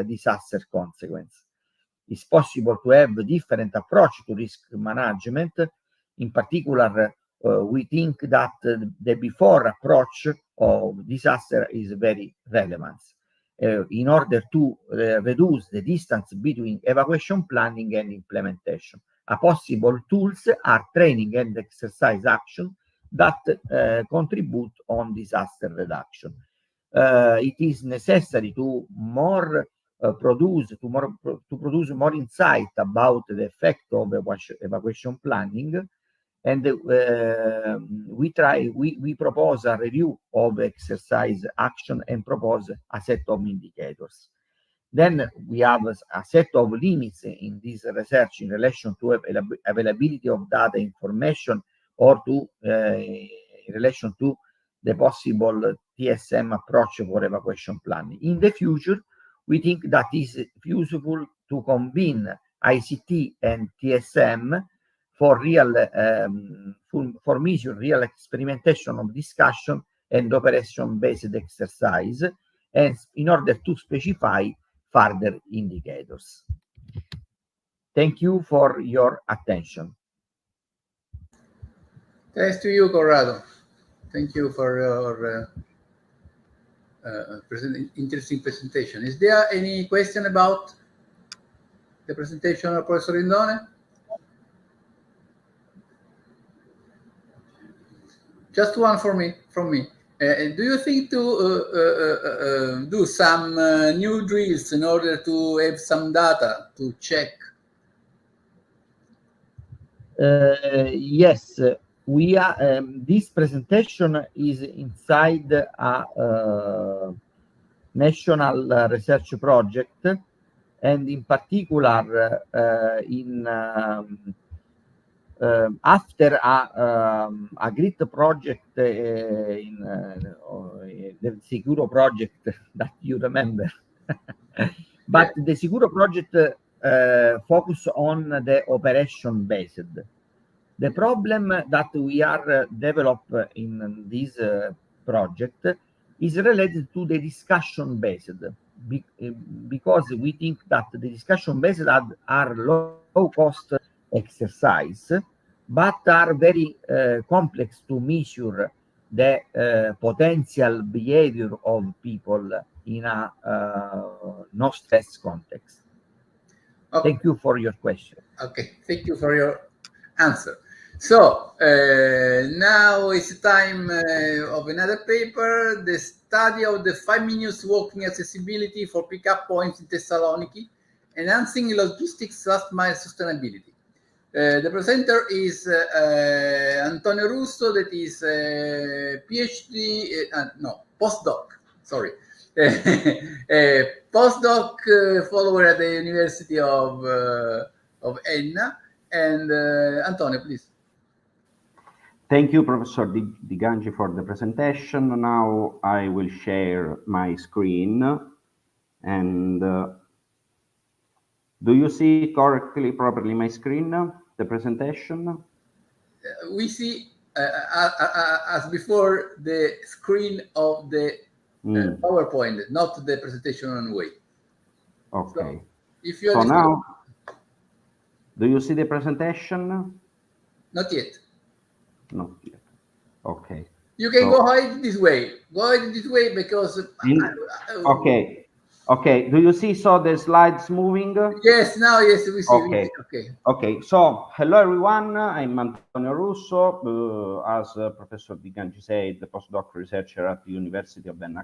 S1: disaster consequences. It's possible to have a different approach to risk management. In particular, we think that the before approach of disaster is very relevant in order to reduce the distance between evacuation planning and implementation. A possible tools are training and exercise action that contribute on disaster reduction. It is necessary to produce more insight about the effect of evacuation planning, and we propose a review of exercise action and propose a set of indicators. Then we have a set of limits in this research in relation to availability of data information or to in relation to the possible TSM approach for evacuation planning. In the future, we think that it is useful to combine ICT and TSM for measure real experimentation of discussion and operation-based exercise, and in order to specify further indicators. Thank you for your attention.
S5: Thanks to you, Corrado. Thank you for your interesting presentation. Is there any question about the presentation of Professor Rindone? Just one from me. Do you think to do some new drills in order to have some data to check?
S1: Yes, we are. This presentation is inside a national research project, and in particular, after a great project in the Sicuro project that you remember, but the Sicuro project focus on the operation based. The problem that we are develop in this project is related to the discussion based, because we think that the discussion based are low cost exercise, but are very complex to measure the potential behavior of people in a no stress context. Okay. Thank you for your question.
S5: Okay, thank you for your answer. So now it's time of another paper, the study of the 5 minutes walking accessibility for pickup points in Thessaloniki, enhancing logistics last mile sustainability. The presenter is Antonio Russo, that is PhD, no, postdoc, sorry. Postdoc follower at the University of Enna. And Antonio, please.
S6: Thank you, Professor Di Gangi, for the presentation. Now I will share my screen. And do you see properly my screen, the presentation?
S5: We see, as before, the screen of the PowerPoint, not the presentation on way.
S6: Okay.
S5: So, if you
S6: so now, do you see the presentation?
S5: Not yet.
S6: Not yet. Okay.
S5: You can go ahead this way. Go ahead this way because.
S6: Okay. Okay. Do you see the slides moving?
S5: Yes. Now, yes, we see.
S6: Okay.
S5: Okay.
S6: Okay. So, hello everyone. I'm Antonio Russo, as Professor Di Gangi said, the postdoc researcher at the University of Enna.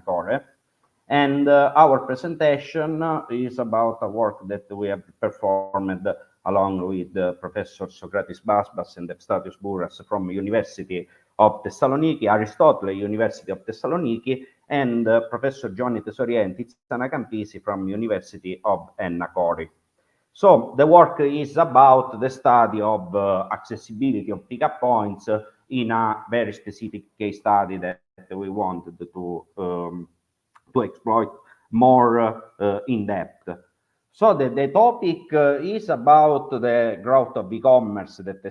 S6: And our presentation is about a work that we have performed along with Professor Socrates Basbas and Evstatios Bouras from University of Thessaloniki, Aristotle University of Thessaloniki, and Professor Giovanni Tesorienti Campisi from University of Enna. So the work is about the study of accessibility of pickup points in a very specific case study that we wanted to exploit more in depth. So the topic is about the growth of e-commerce that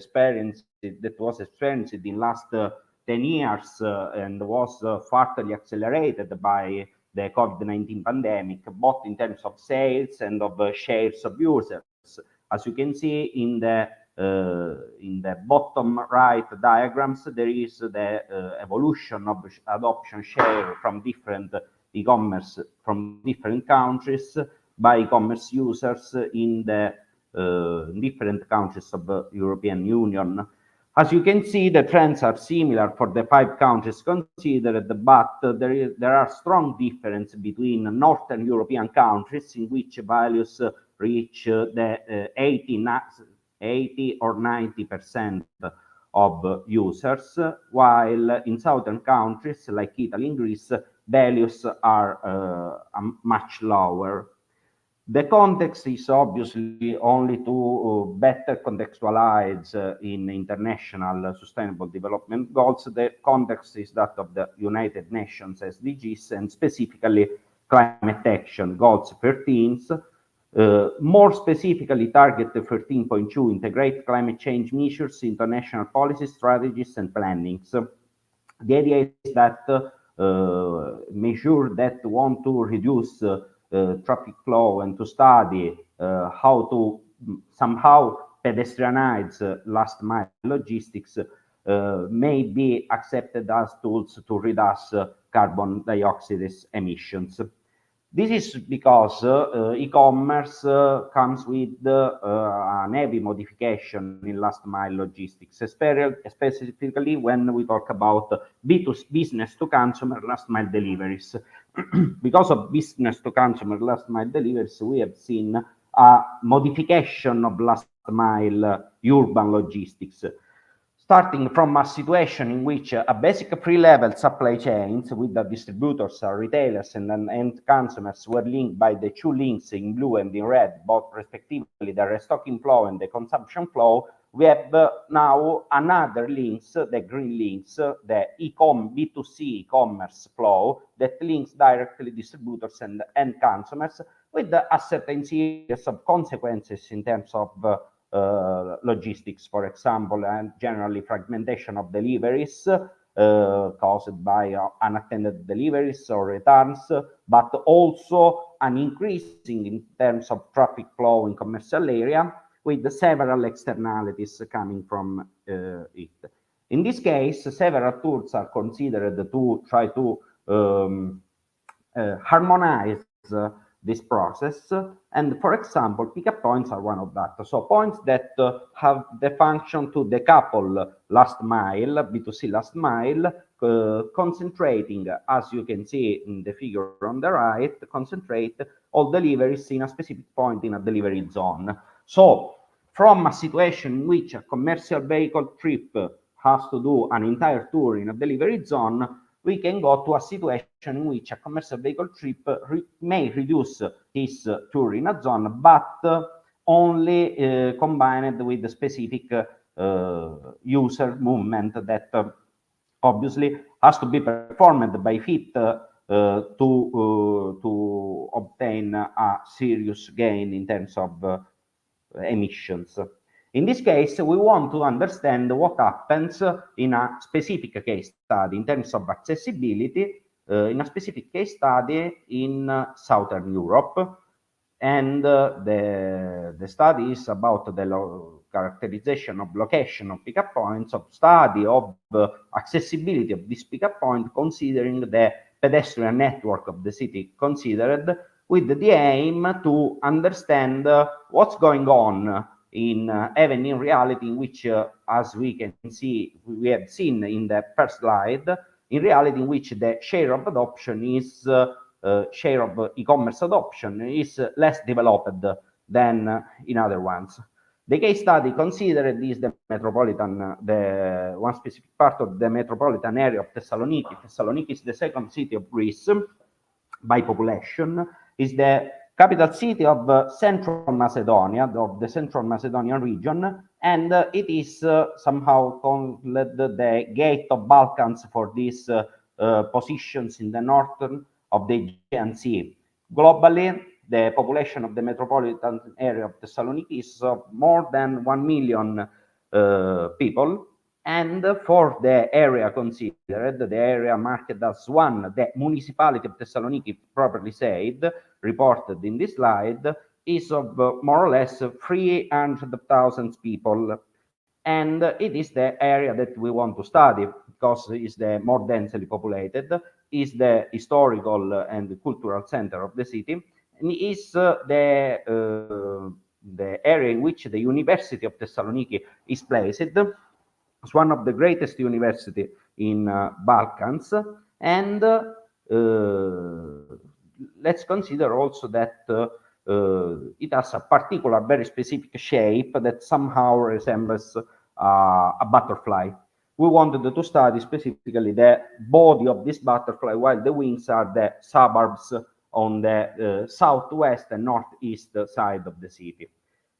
S6: was experienced in last 10 years and was farther accelerated by the COVID-19 pandemic, both in terms of sales and of shares of users. As you can see in the bottom right diagrams, there is the evolution of adoption share from different e-commerce from different countries by e-commerce users in the different countries of the European Union. As you can see, the trends are similar for the 5 countries considered, but there are strong differences between Northern European countries in which values reach the 80 or 90% of users, while in southern countries like Italy and Greece, values are much lower. The context is obviously only to better contextualize in international sustainable development goals. The context is that of the United Nations SDGs and specifically climate action goals 13. More specifically, target 13.2 integrate climate change measures into national policies, strategies, and plannings. The idea is that measures that want to reduce traffic flow and to study how to somehow pedestrianize last mile logistics may be accepted as tools to reduce carbon dioxide emissions. This is because e-commerce comes with an heavy modification in last mile logistics, specifically when we talk about business to consumer last mile deliveries. Because of business to consumer last mile deliveries, we have seen a modification of last mile urban logistics. Starting from a situation in which a basic three-level supply chains with the distributors, retailers, and end consumers were linked by the 2 links in blue and in red, both respectively the restocking flow and the consumption flow, we have now another links, the green links, the B2C e-commerce flow that links directly distributors and end consumers with a certain series of consequences in terms of logistics, for example, and generally fragmentation of deliveries caused by unattended deliveries or returns, but also an increasing in terms of traffic flow in commercial area with several externalities coming from it. In this case, several tools are considered to try to harmonize this process. And for example, pickup points are one of that. So points that have the function to decouple last mile, B2C last mile, concentrating, as you can see in the figure on the right, concentrate all deliveries in a specific point in a delivery zone. So from a situation in which a commercial vehicle trip has to do an entire tour in a delivery zone, we can go to a situation in which a commercial vehicle trip may reduce his tour in a zone, but only combined with the specific user movement that obviously has to be performed by feet to obtain a serious gain in terms of emissions. In this case, we want to understand what happens in a specific case study in terms of accessibility, in a specific case study in Southern Europe. And the study is about the characterization of location of pickup points, of study of accessibility of this pickup point, considering the pedestrian network of the city considered, with the aim to understand what's going on in even in reality, in which, as we can see, we have seen in the first slide, in reality in which the share of adoption is share of e-commerce adoption is less developed than in other ones. The case study considered is the metropolitan, the one specific part of the metropolitan area of Thessaloniki. Thessaloniki is the second city of Greece by population, is the capital city of Central Macedonia, of the Central Macedonian region, and it is somehow called the gate of Balkans for these positions in the northern of the Aegean Sea. Globally, the population of the metropolitan area of Thessaloniki is more than 1 million people. And for the area considered, the area marked as one, the municipality of Thessaloniki, properly said, reported in this slide, is of more or less 300,000 people. And it is the area that we want to study because it is the more densely populated, is the historical and cultural center of the city, and is the area in which the University of Thessaloniki is placed. It's one of the greatest university in Balkans, and let's consider also that it has a particular, very specific shape that somehow resembles a butterfly. We wanted to study specifically the body of this butterfly, while the wings are the suburbs on the southwest and northeast side of the city.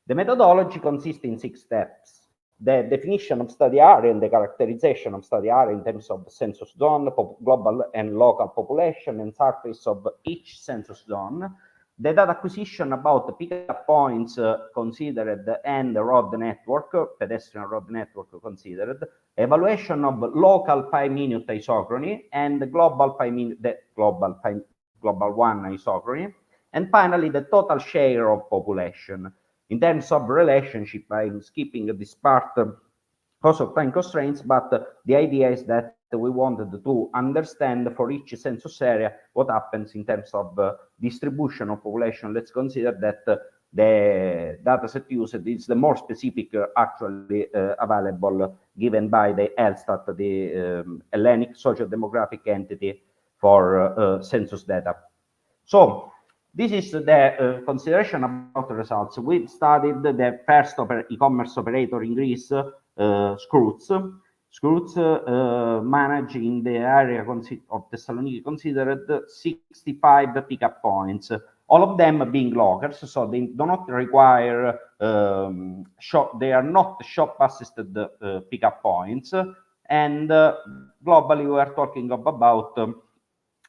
S6: The methodology consists in 6 steps. The definition of study area and the characterization of study area in terms of census zone, global and local population, and surface of each census zone. The data acquisition about the pickup points considered and the road network, pedestrian road network considered, evaluation of local pi-minute isochrony and the global pi-minute, the global one isochrony, and finally the total share of population. In terms of relationship, I'm skipping this part because of time constraints, but the idea is that we wanted to understand for each census area what happens in terms of distribution of population. Let's consider that the dataset used is the more specific actually available given by the Elstat, the Hellenic socio-demographic entity for census data. So this is the consideration about the results. We studied the first e-commerce operator in Greece, Scroots. Scroots manage in the area of Thessaloniki considered 65 pickup points, all of them being lockers, so they do not require they are not shop assisted pickup points, and globally we are talking about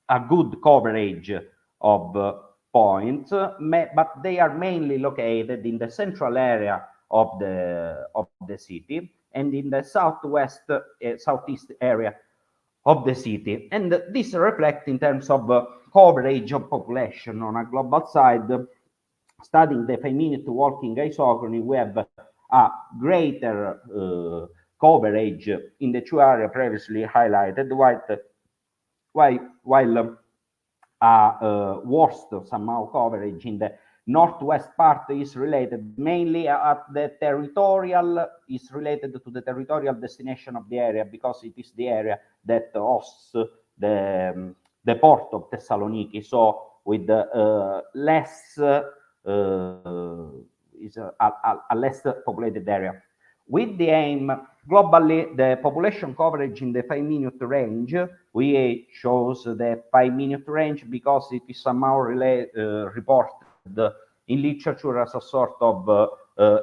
S6: a good coverage of points, but they are mainly located in the central area of the city and in the southwest, southeast area of the city. And this reflects in terms of coverage of population on a global side. Studying the 5-minute walking isochrony, we have a greater coverage in the 2 areas previously highlighted, while a worst somehow coverage in the northwest part is related mainly at the territorial, is related to the territorial destination of the area, because it is the area that hosts the port of Thessaloniki, so with less is a less populated area. With the aim, globally, the population coverage in the 5-minute range, we chose the 5-minute range because it is somehow reported in literature as a sort of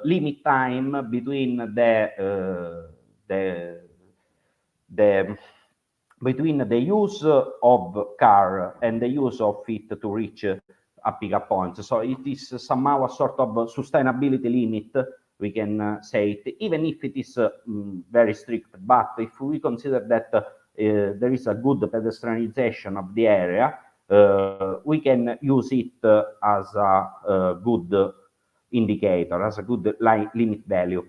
S6: limit time between between the use of car and the use of it to reach a pickup point. So it is somehow a sort of sustainability limit, we can say it, even if it is very strict. But if we consider that there is a good pedestrianization of the area, we can use it as a good indicator, as a good limit value.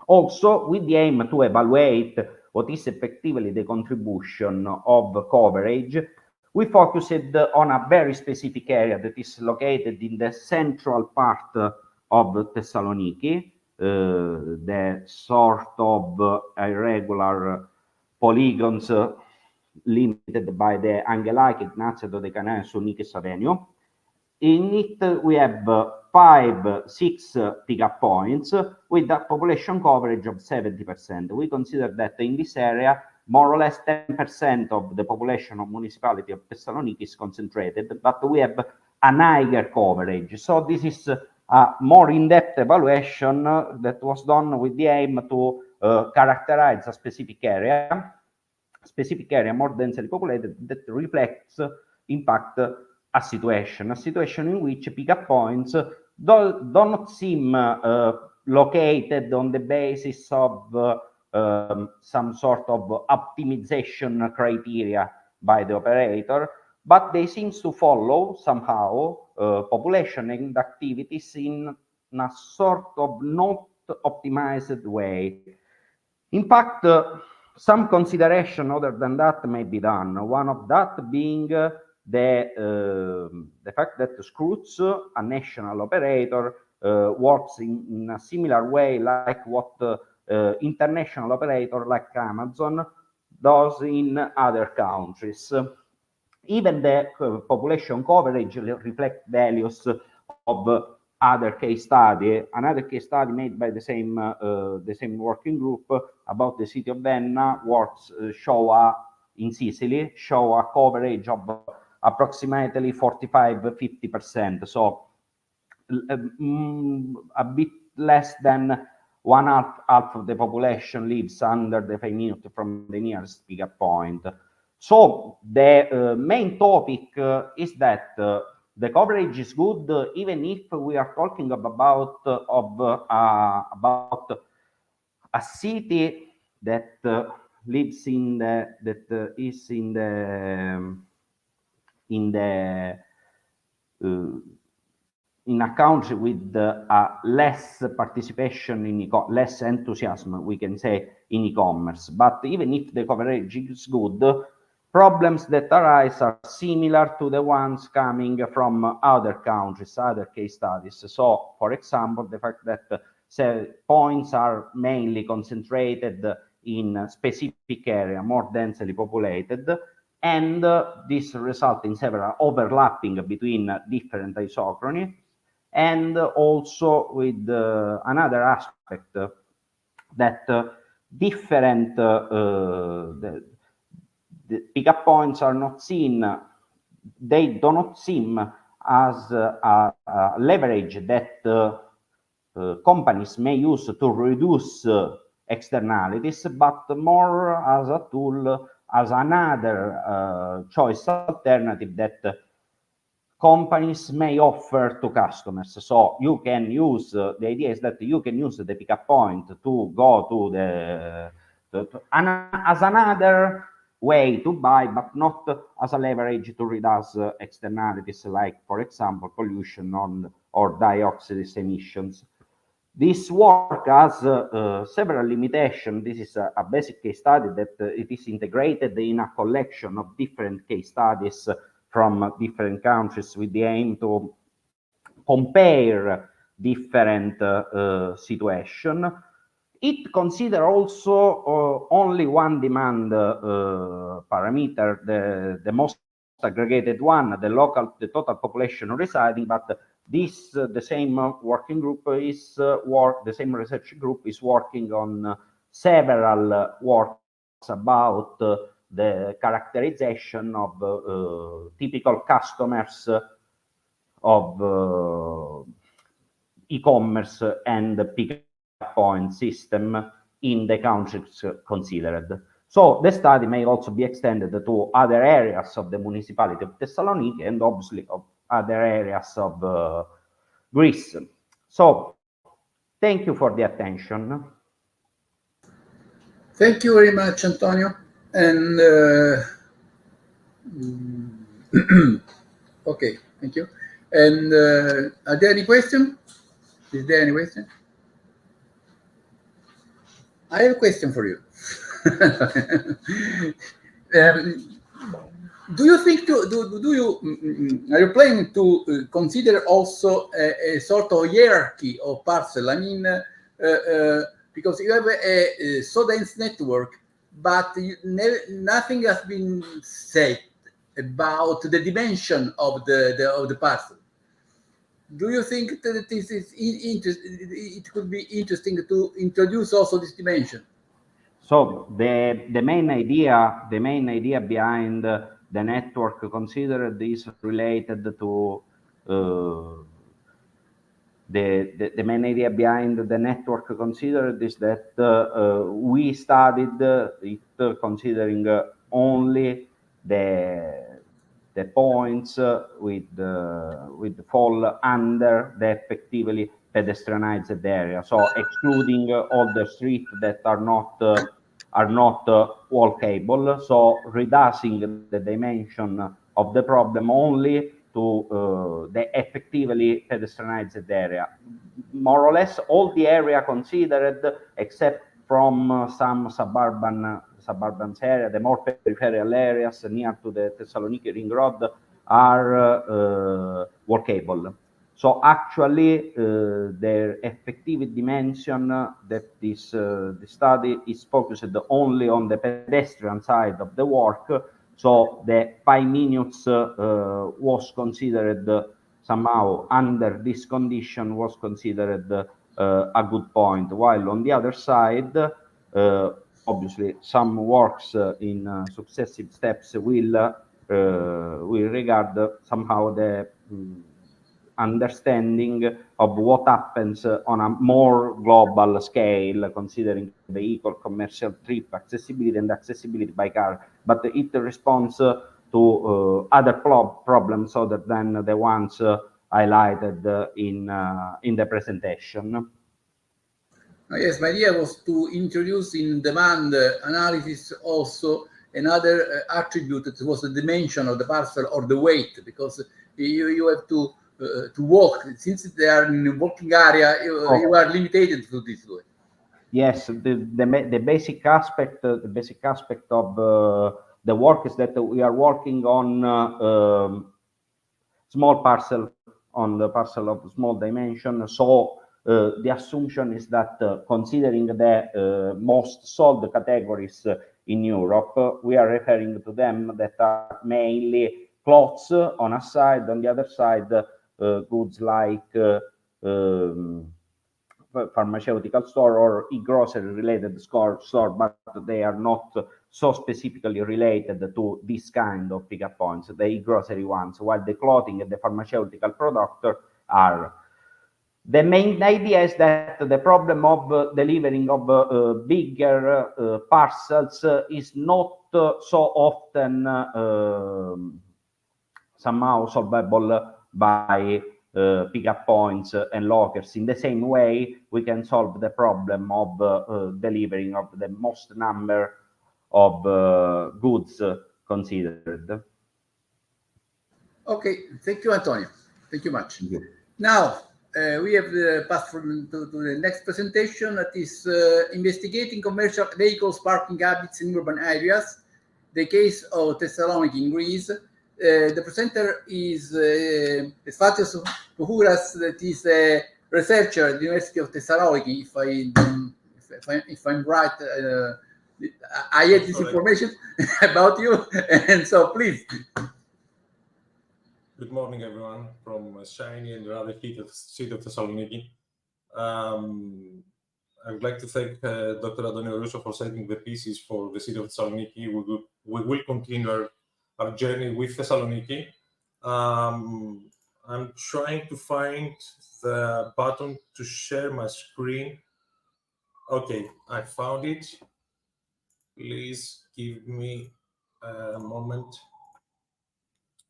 S6: Also, with the aim to evaluate what is effectively the contribution of coverage, we focused on a very specific area that is located in the central part of Thessaloniki, the sort of irregular polygons limited by the Angelike, Ignazio Dodecanae, Sunnikis Avenue. In it, we have 6 pickup points with a population coverage of 70%. We consider that in this area, more or less 10% of the population of municipality of Thessaloniki is concentrated, but we have a higher coverage. So this is a more in-depth evaluation that was done with the aim to characterize a specific area more densely populated that reflects, in fact, a situation in which pickup points do not seem located on the basis of some sort of optimization criteria by the operator, but they seem to follow somehow population and activities in a sort of not optimized way. In fact, some consideration other than that may be done. One of that being the fact that Scroots, a national operator, works in a similar way like what international operator like Amazon does in other countries. Even the population coverage reflect values of other case study. Another case study made by the same working group about the city of Vienna in Sicily show a coverage of approximately 45-50%. So a bit less than half of the population lives under the 5 minutes from the nearest pickup point. So the main topic is that the coverage is good, even if we are talking about a city that lives in a country with less participation less enthusiasm, we can say, in e-commerce. But even if the coverage is good, problems that arise are similar to the ones coming from other countries, other case studies. So, for example, the fact that points are mainly concentrated in a specific area, more densely populated, and this results in several overlapping between different isochronies, and also with another aspect that different the pickup points are not seen, they do not seem as a leverage that companies may use to reduce externalities, but more as a tool, as another choice alternative that companies may offer to customers. So you can use, the idea is that you can use the pickup point to go to as another way to buy, but not as a leverage to reduce externalities like, for example, pollution or dioxide emissions. This work has several limitations. This is a basic case study that it is integrated in a collection of different case studies from different countries with the aim to compare different situation. It consider also only one demand parameter, the most aggregated one, the total population residing, but this the same working group is the same research group is working on several works about the characterization of typical customers of e-commerce and pickup point system in the countries considered. So the study may also be extended to other areas of the municipality of Thessaloniki and obviously of other areas of Greece. So thank you for the attention.
S5: Thank you very much, Antonio. And okay, thank you. And are there any questions? Is there any question? I have a question for you. Do you think are you planning to consider also a sort of hierarchy of parcel? I mean, because you have a so dense network, but nothing has been said about the dimension of the parcel. Do you think that this is it could be interesting to introduce also this dimension?
S6: So the main idea behind the network considered is related to the main idea behind the network considered is that we studied it considering only the points with fall under the effectively pedestrianized area, so excluding all the streets that are not walkable, so reducing the dimension of the problem only to the effectively pedestrianized area. More or less all the area considered, except from some suburban area, the more peripheral areas near to the Thessaloniki ring road are workable. So actually, the effective dimension that this study is focused only on the pedestrian side of the work. So the 5 minutes was considered somehow under this condition was considered a good point. While on the other side, obviously, some works in successive steps will regard somehow the understanding of what happens on a more global scale, considering the equal commercial trip accessibility and accessibility by car, but it responds to other problems other than the ones highlighted in the presentation.
S5: Yes, my idea was to introduce in demand analysis also another attribute that was the dimension of the parcel or the weight, because you have to walk. Since they are in a walking area, you are limited to this way.
S6: Yes, the basic aspect of the work is that we are working on small parcel, on the parcel of small dimension. So the assumption is that considering the most sold categories in Europe, we are referring to them that are mainly clothes on a side, on the other side goods like pharmaceutical store or e-grocery related store, but they are not so specifically related to this kind of pickup points, the e-grocery ones, while the clothing and the pharmaceutical product are. The main idea is that the problem of delivering of bigger parcels is not so often somehow solvable by pickup points and lockers. In the same way, we can solve the problem of delivering of the most number of goods considered.
S5: Okay, thank you, Antonio. Thank you much. Thank you. Now, we have passed to the next presentation, that is investigating commercial vehicles parking habits in urban areas, the case of Thessaloniki in Greece. The presenter is Sfatios Pouras, that is a researcher at the University of Thessaloniki. If I'm right, I had this information about you, and so please.
S7: Good morning, everyone, from shiny and rather heated city of Thessaloniki. I would like to thank Dr. Antonio Russo for sending the pieces for the city of Thessaloniki. We will continue our journey with Thessaloniki. I'm trying to find the button to share my screen. Okay, I found it. Please give me a moment.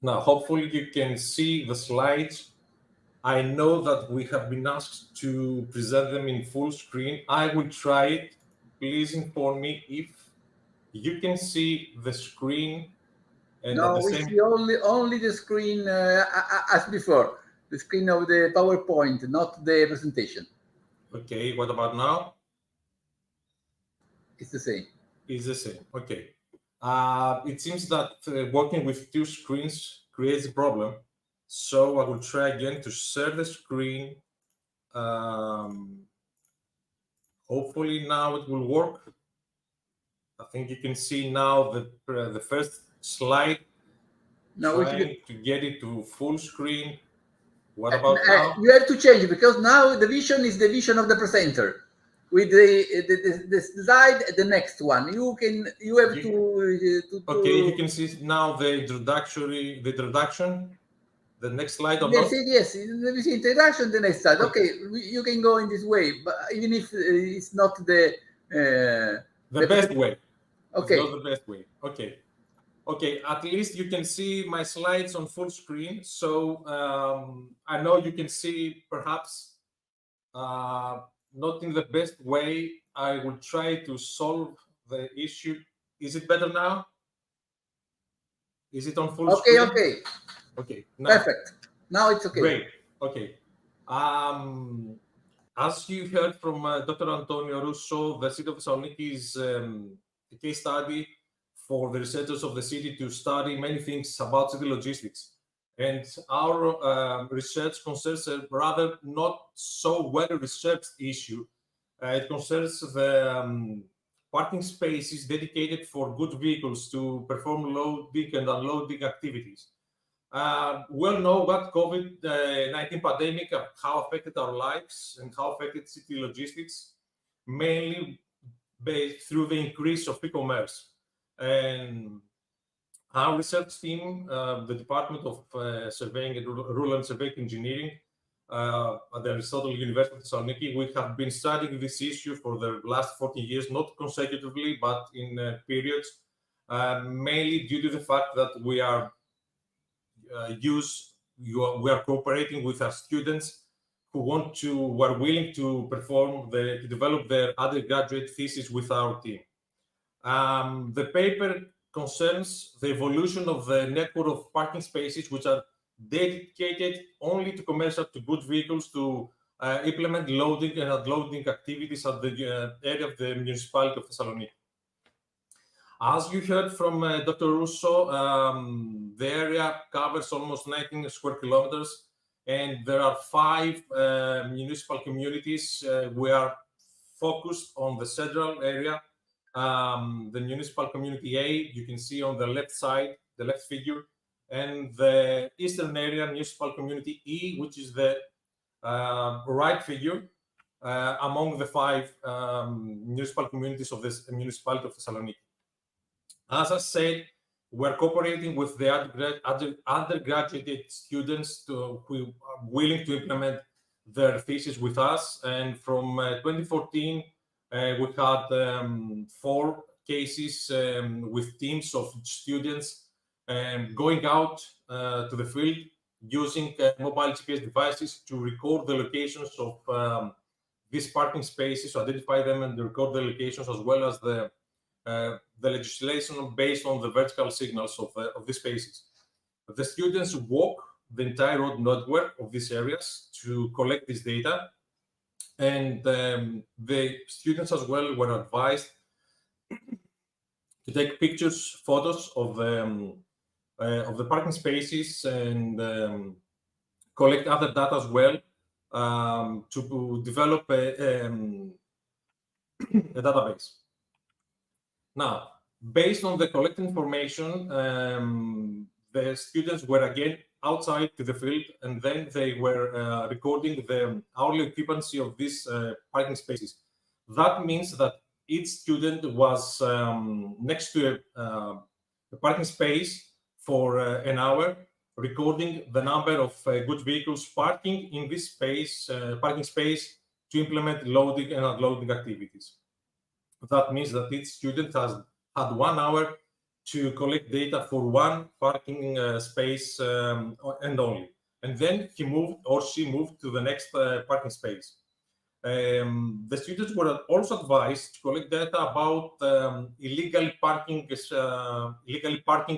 S7: Now, hopefully you can see the slides. I know that we have been asked to present them in full screen. I will try it. Please inform me if you can see the screen. And
S5: no, we see only the screen as before, the screen of the PowerPoint, not the presentation.
S7: Okay, what about now?
S5: It's the same.
S7: It's the same, okay. It seems that working with two screens creates a problem. So I will try again to share the screen. Hopefully now it will work. I think you can see now the first slide.
S5: Now
S7: trying to get it to full screen. What about now?
S5: You have to change, because now the vision is the vision of the presenter, with the slide, the next one. You have to.
S7: Okay, you can see now the introduction. The next slide or
S5: yes,
S7: not?
S5: Yes, there is introduction, the next slide. Okay, you can go in this way, but even if it's not the
S7: best way.
S5: Okay.
S7: It's not the best way. Okay. Okay, at least you can see my slides on full screen. So I know you can see perhaps not in the best way. I will try to solve the issue. Is it better now? Is it on full screen?
S5: Okay.
S7: Okay. Now,
S5: perfect. Now it's okay.
S7: Great. Okay. As you heard from Dr. Antonio Russo, the city of Thessaloniki is a case study for the researchers of the city to study many things about city logistics. And our research concerns a rather not so well-researched issue. It concerns the parking spaces dedicated for good vehicles to perform loading and unloading activities. We all know what COVID-19 pandemic, how affected our lives and how affected city logistics, mainly through the increase of e-commerce. And our research team, the Department of Surveying and Rural and Surveying Engineering at the Aristotle University of Thessaloniki, we have been studying this issue for the last 40 years, not consecutively, but in periods, mainly due to the fact that we are cooperating with our students who are willing to to develop their undergraduate thesis with our team. The paper concerns the evolution of the network of parking spaces, which are dedicated only to commercial, to good vehicles, to implement loading and unloading activities at the area of the municipality of Thessaloniki. As you heard from Dr. Russo, the area covers almost 19 square kilometers, and there are 5 municipal communities. We are focused on the central area, the municipal community A, you can see on the left side, the left figure, and the eastern area, municipal community E, which is the right figure among the 5 municipal communities of this municipality of Thessaloniki. As I said, we're cooperating with the undergraduate students who are willing to implement their thesis with us. And from 2014, we had 4 cases with teams of students going out to the field using mobile GPS devices to record the locations of these parking spaces, to identify them and record the locations, as well as the legislation based on the vertical signals of these spaces. The students walk the entire road network of these areas to collect this data, and the students as well were advised to take pictures, photos of the parking spaces and collect other data as well to develop a database. Now, based on the collected information, the students were again outside to the field, and then they were recording the hourly occupancy of these parking spaces. That means that each student was next to a parking space for an hour, recording the number of good vehicles parking in this space, parking space, to implement loading and unloading activities. That means that each student has had 1 hour to collect data for one parking space and only. And then he moved or she moved to the next parking space. The students were also advised to collect data about illegal parking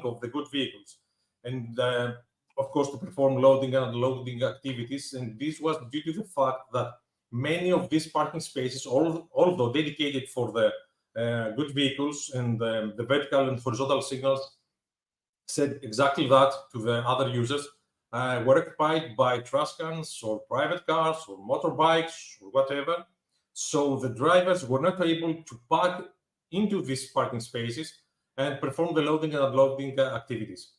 S7: of the good vehicles, and of course to perform loading and unloading activities. And this was due to the fact that many of these parking spaces, although dedicated for the good vehicles and the vertical and horizontal signals said exactly that to the other users, were occupied by trash cans or private cars or motorbikes or whatever. So the drivers were not able to park into these parking spaces and perform the loading and unloading activities.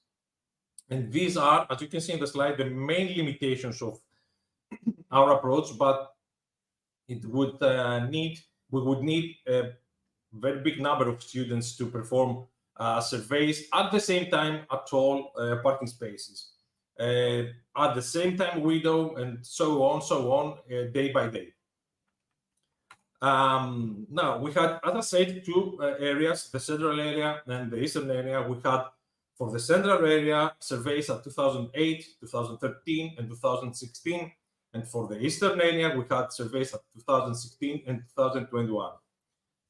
S7: And these are, as you can see in the slide, the main limitations of our approach, but it would we would need a very big number of students to perform surveys at the same time at all parking spaces. At the same time window, and so on, day by day. Now, we had, as I said, two areas, the central area and the eastern area. We had, for the central area, surveys at 2008, 2013, and 2016. And for the eastern area, we had surveys at 2016 and 2021.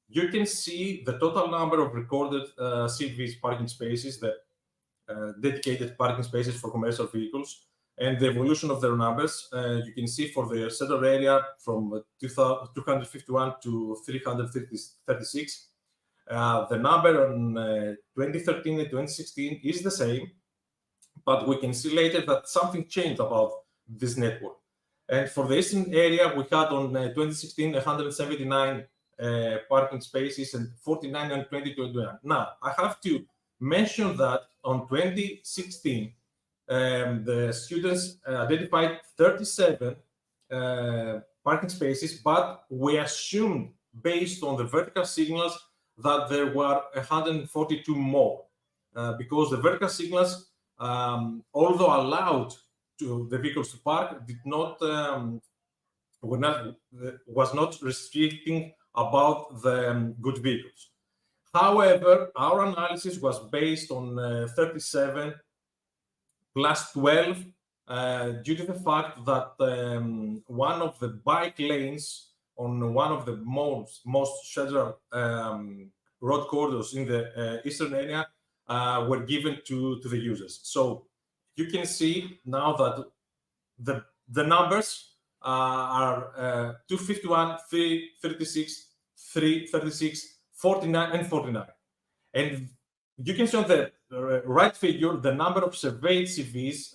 S7: You can see the total number of recorded CVs parking spaces, the dedicated parking spaces for commercial vehicles, and the evolution of their numbers. You can see for the central area from 251 to 336. The number on 2013 and 2016 is the same, but we can see later that something changed about this network. And for the eastern area, we had on 2016 179 parking spaces and 49 and 2021. Now, I have to mention that on 2016, the students identified 37 parking spaces, but we assumed, based on the vertical signals, that there were 142 more, because the vertical signals, although allowed to the vehicles to park, did not was not restricting about the good vehicles. However, our analysis was based on 37 plus 12 due to the fact that one of the bike lanes on one of the most scheduled road corridors in the eastern area were given to the users. So you can see now that the numbers are 251, 336, 336, 49, and 49. And you can see on the right figure the number of surveyed CVs,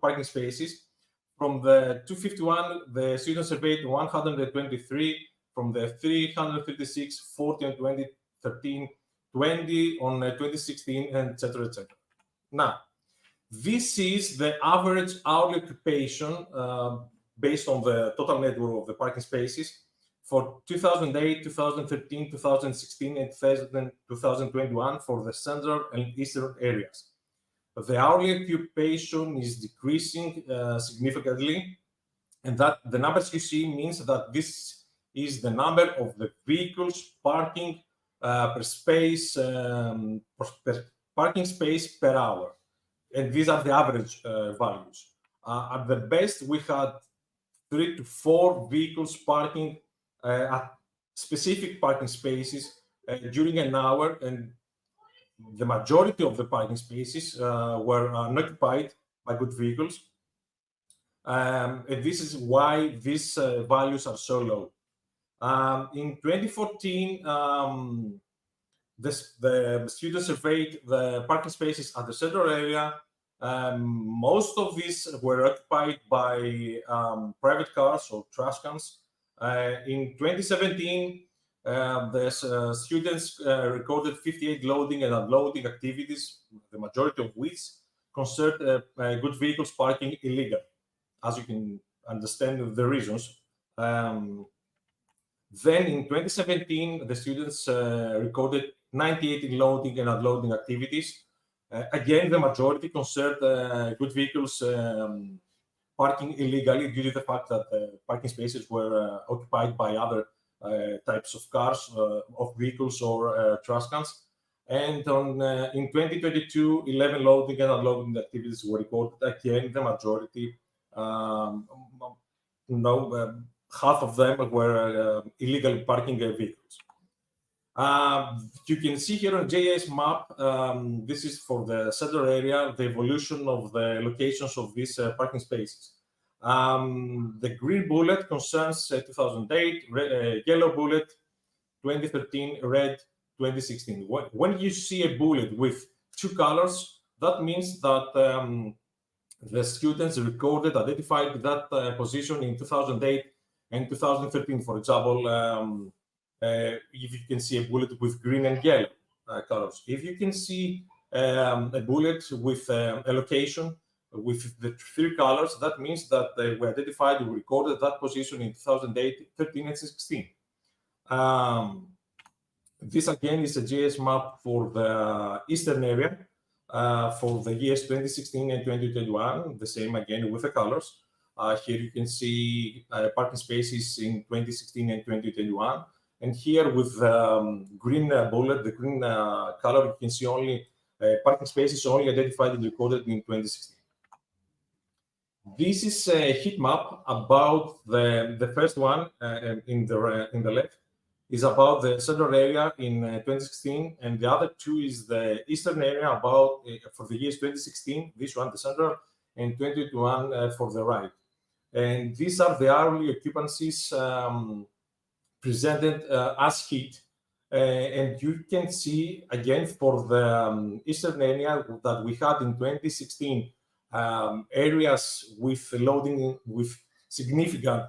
S7: parking spaces. From the 251, the students surveyed 123. From the 356, 40 on 2013, 20 on 2016, and etc. etc. Now, this is the average hourly occupation based on the total network of the parking spaces for 2008, 2013, 2016, and 2021 for the central and eastern areas. The hourly occupation is decreasing significantly, and that the numbers you see means that this is the number of the vehicles parking per space, per parking space per hour. And these are the average values. At the best, we had 3 to 4 vehicles parking at specific parking spaces during an hour, and the majority of the parking spaces were unoccupied by good vehicles. And this is why these values are so low. In 2014, the students surveyed the parking spaces at the central area. Most of these were occupied by private cars or trash cans. In 2017, the students recorded 58 loading and unloading activities, the majority of which concerned good vehicles parking illegal. As you can understand the reasons. Then in 2017, the students recorded 98 loading and unloading activities. Again, the majority concerned good vehicles parking illegally due to the fact that parking spaces were occupied by other types of cars, of vehicles or trash cans. And in 2022, 11 loading and unloading activities were recorded. Again, the majority, half of them were illegal parking vehicles. You can see here on JS map, this is for the central area, the evolution of the locations of these parking spaces. The green bullet concerns 2008, yellow bullet 2013, red 2016. When you see a bullet with two colors, that means that the students recorded, identified that position in 2008 and 2013. For example, if you can see a bullet with green and yellow colors. If you can see a bullet with a location with the three colors, that means that they were identified and recorded that position in 2008, 13, and 16. This again is a GIS map for the eastern area for the years 2016 and 2021, the same again with the colors. Here you can see parking spaces in 2016 and 2021. And here with green bullet, the green color, you can see only parking spaces only identified and recorded in 2016. This is a heat map about the first one in the left is about the central area in 2016, and the other two is the eastern area about for the years 2016, this one the central, and 2021 for the right. And these are the hourly occupancies presented as heat. And you can see again for the eastern area that we had in 2016 areas with loading with significant,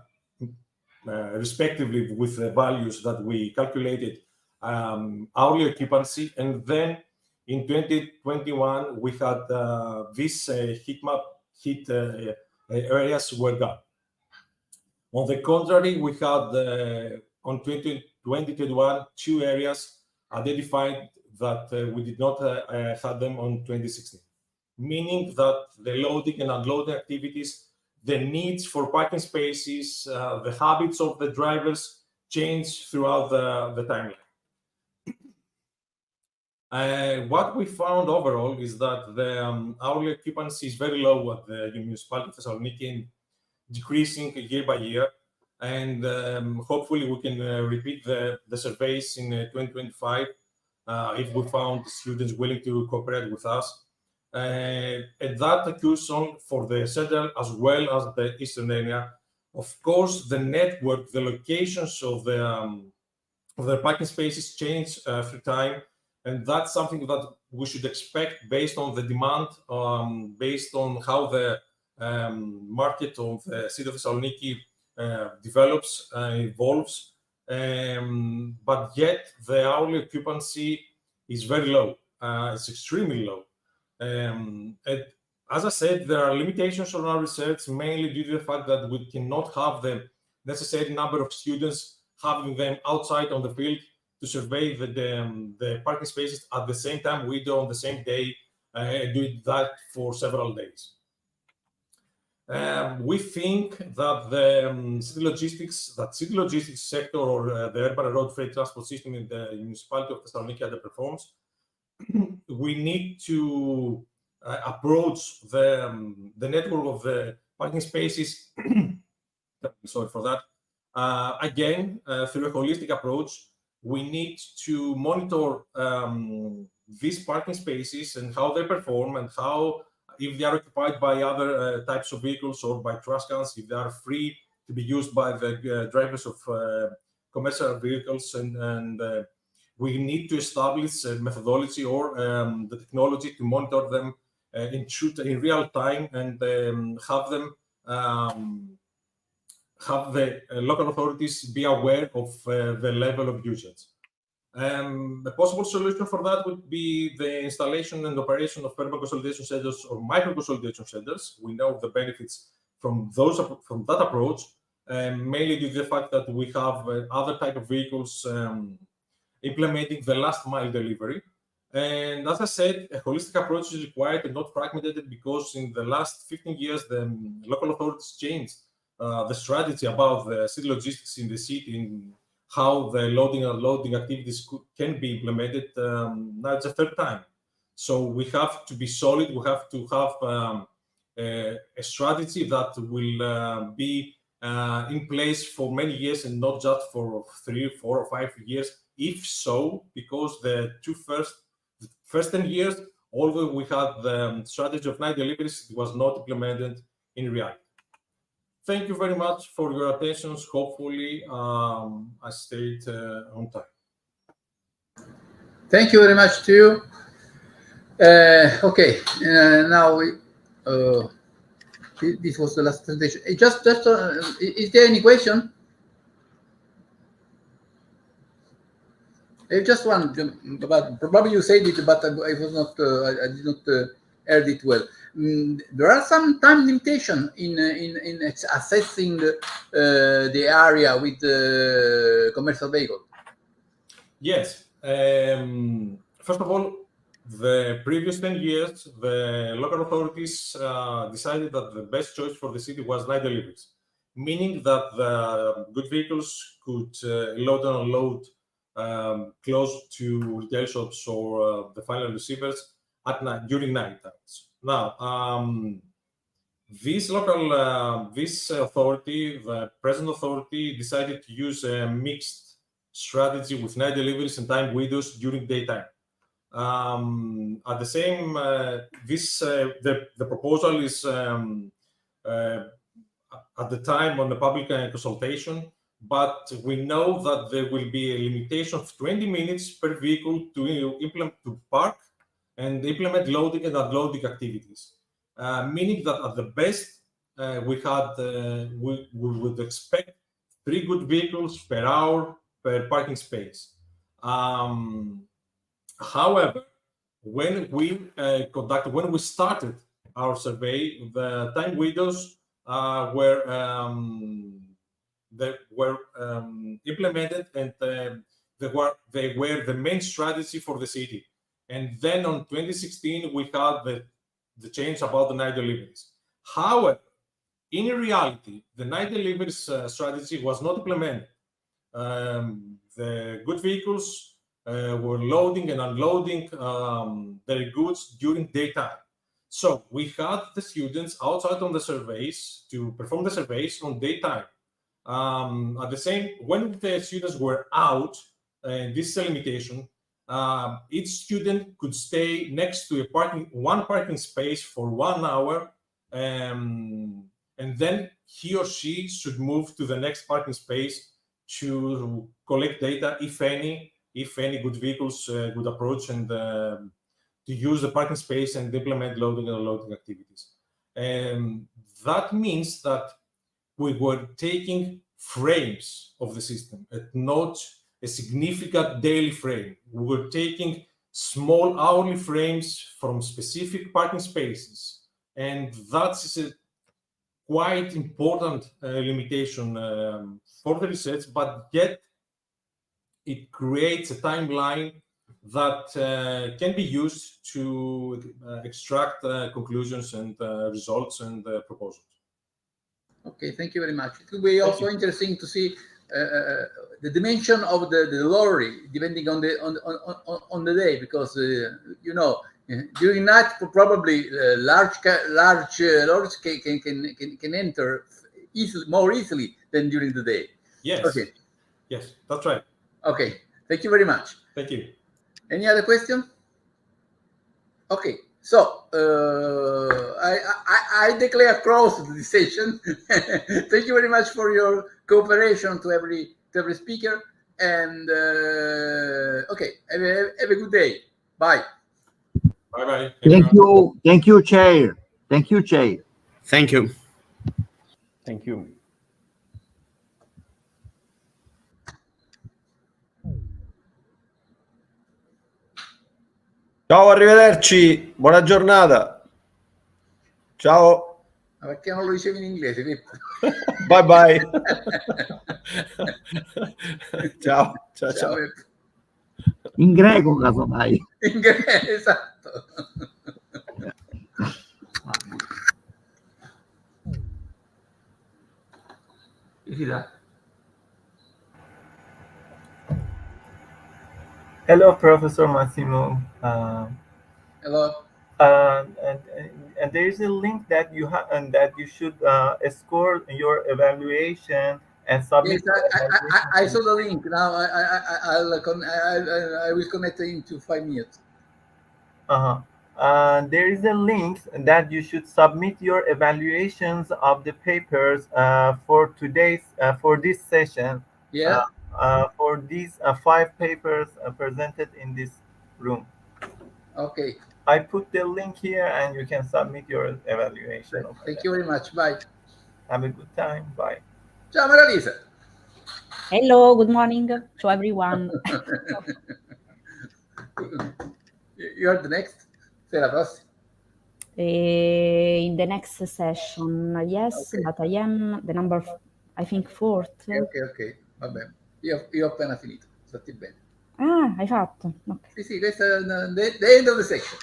S7: respectively, with the values that we calculated hourly occupancy. And then in 2021, we had this heat areas were gone. On the contrary, we had on 2021 two areas identified that we did not have them on 2016, meaning that the loading and unloading activities, the needs for parking spaces, the habits of the drivers change throughout the timeline. What we found overall is that the hourly occupancy is very low at the municipality of Thessaloniki, decreasing year by year. And hopefully we can repeat the surveys in 2025 if we found students willing to cooperate with us. And that occurs on for the central as well as the eastern area. Of course, the network, the locations of the parking spaces change through time, and that's something that we should expect based on the demand, based on how the market of the city of Thessaloniki develops, evolves, but yet the hourly occupancy is very low. It's extremely low. As I said, there are limitations on our research, mainly due to the fact that we cannot have the necessary number of students having them outside on the field to survey the parking spaces at the same time we do on the same day, do that for several days. We think that the city logistics sector or the urban road freight transport system in the municipality of Thessaloniki underperforms. We need to approach the network of the parking spaces. Sorry for that. Again, through a holistic approach, we need to monitor these parking spaces and how they perform and how, if they are occupied by other types of vehicles or by trash cans, if they are free to be used by the drivers of commercial vehicles, and we need to establish a methodology or the technology to monitor them in real time and have them have the local authorities be aware of the level of usage. A possible solution for that would be the installation and operation of perma consolidation centers or micro consolidation centers. We know the benefits from that approach, mainly due to the fact that we have other type of vehicles implementing the last mile delivery. And as I said, a holistic approach is required and not fragmented, because in the last 15 years, the local authorities changed the strategy about the city logistics in the city, and how the loading and unloading activities can be implemented. Now it's the third time. So we have to be solid. We have to have a strategy that will be in place for many years and not just for 3, 4, or 5 years. If so, because the first 10 years, although we had the strategy of night deliveries, it was not implemented in reality. Thank you very much for your attention. Hopefully, I stayed on time.
S5: Thank you very much to you. Okay, now this was the last presentation. Is there any question? Just one, but probably you said it, but I was not. I did not heard it well. There are some time limitation in assessing the area with the commercial vehicle.
S7: Yes. First of all, the previous 10 years, the local authorities decided that the best choice for the city was night deliveries, meaning that the good vehicles could load and unload close to retail shops or the final receivers at night, during night times. Now, this authority, the present authority, decided to use a mixed strategy with night deliveries and time windows during daytime. At the same, the proposal is at the time on the public consultation, but we know that there will be a limitation of 20 minutes per vehicle to park and implement loading and unloading activities, meaning that at the best we would expect 3 good vehicles per hour per parking space. However, when we started our survey, the time windows were implemented, and they were the main strategy for the city. And then on 2016, we had the change about the night deliveries. However, in reality, the night deliveries strategy was not implemented. The good vehicles were loading and unloading their goods during daytime. So we had the students outside on the surveys to perform the surveys on daytime. At the same, when the students were out, and this is a limitation, each student could stay next to one parking space for 1 hour, and then he or she should move to the next parking space to collect data, if any good vehicles would approach and to use the parking space and implement loading and unloading activities. That means that we were taking frames of the system and not a significant daily frame. We were taking small hourly frames from specific parking spaces, and that's a quite important limitation for the research, but yet it creates a timeline that can be used to extract conclusions and results and proposals.
S5: Okay, thank you very much. It will be also interesting to see the dimension of the lorry depending on the day, because you know, during night probably large lorries can enter more easily than during the day.
S7: Yes.
S5: Okay.
S7: Yes, that's right.
S5: Okay. Thank you very much.
S7: Thank you.
S5: Any other question? Okay. So I declare closed the session. Thank you very much for your cooperation to every speaker, And okay, have a good day. Bye.
S7: Bye bye.
S1: Thank you, Chair. Thank you, Chair.
S2: Thank you.
S6: Thank you.
S4: Ciao, arrivederci. Buona giornata. Ciao.
S5: Ma perché non lo dicevi in inglese, Pippo?
S4: Bye bye. Ciao, ciao,
S5: Ciao,
S4: ciao.
S5: Pippo.
S1: In greco, casomai.
S5: Esatto.
S8: Hello, Professor Massimo.
S5: Hello.
S8: And there is a link that you have and that you should score your evaluation and submit.
S5: Yes, I saw the link. Now I will connect in to 5 minutes.
S8: Uh-huh. There is a link that you should submit your evaluations of the papers for this session.
S5: Yeah.
S8: For these 5 papers presented in this room.
S5: Okay.
S8: I put the link here, and you can submit your evaluation.
S5: Thank you very much. Bye.
S8: Have a good time. Bye.
S5: Ciao, Maria Lisa.
S9: Hello, good morning to everyone.
S5: You are the next. Sei la prossima.
S9: In the next session, yes, but I am the number, I think, 4th.
S5: Ok. Vabbè. Io ho appena finito. Stati bene.
S9: Ah, hai fatto? Okay.
S5: Sì, questo è the end of the section.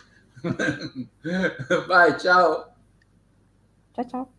S5: Bye, ciao.
S9: Ciao, ciao.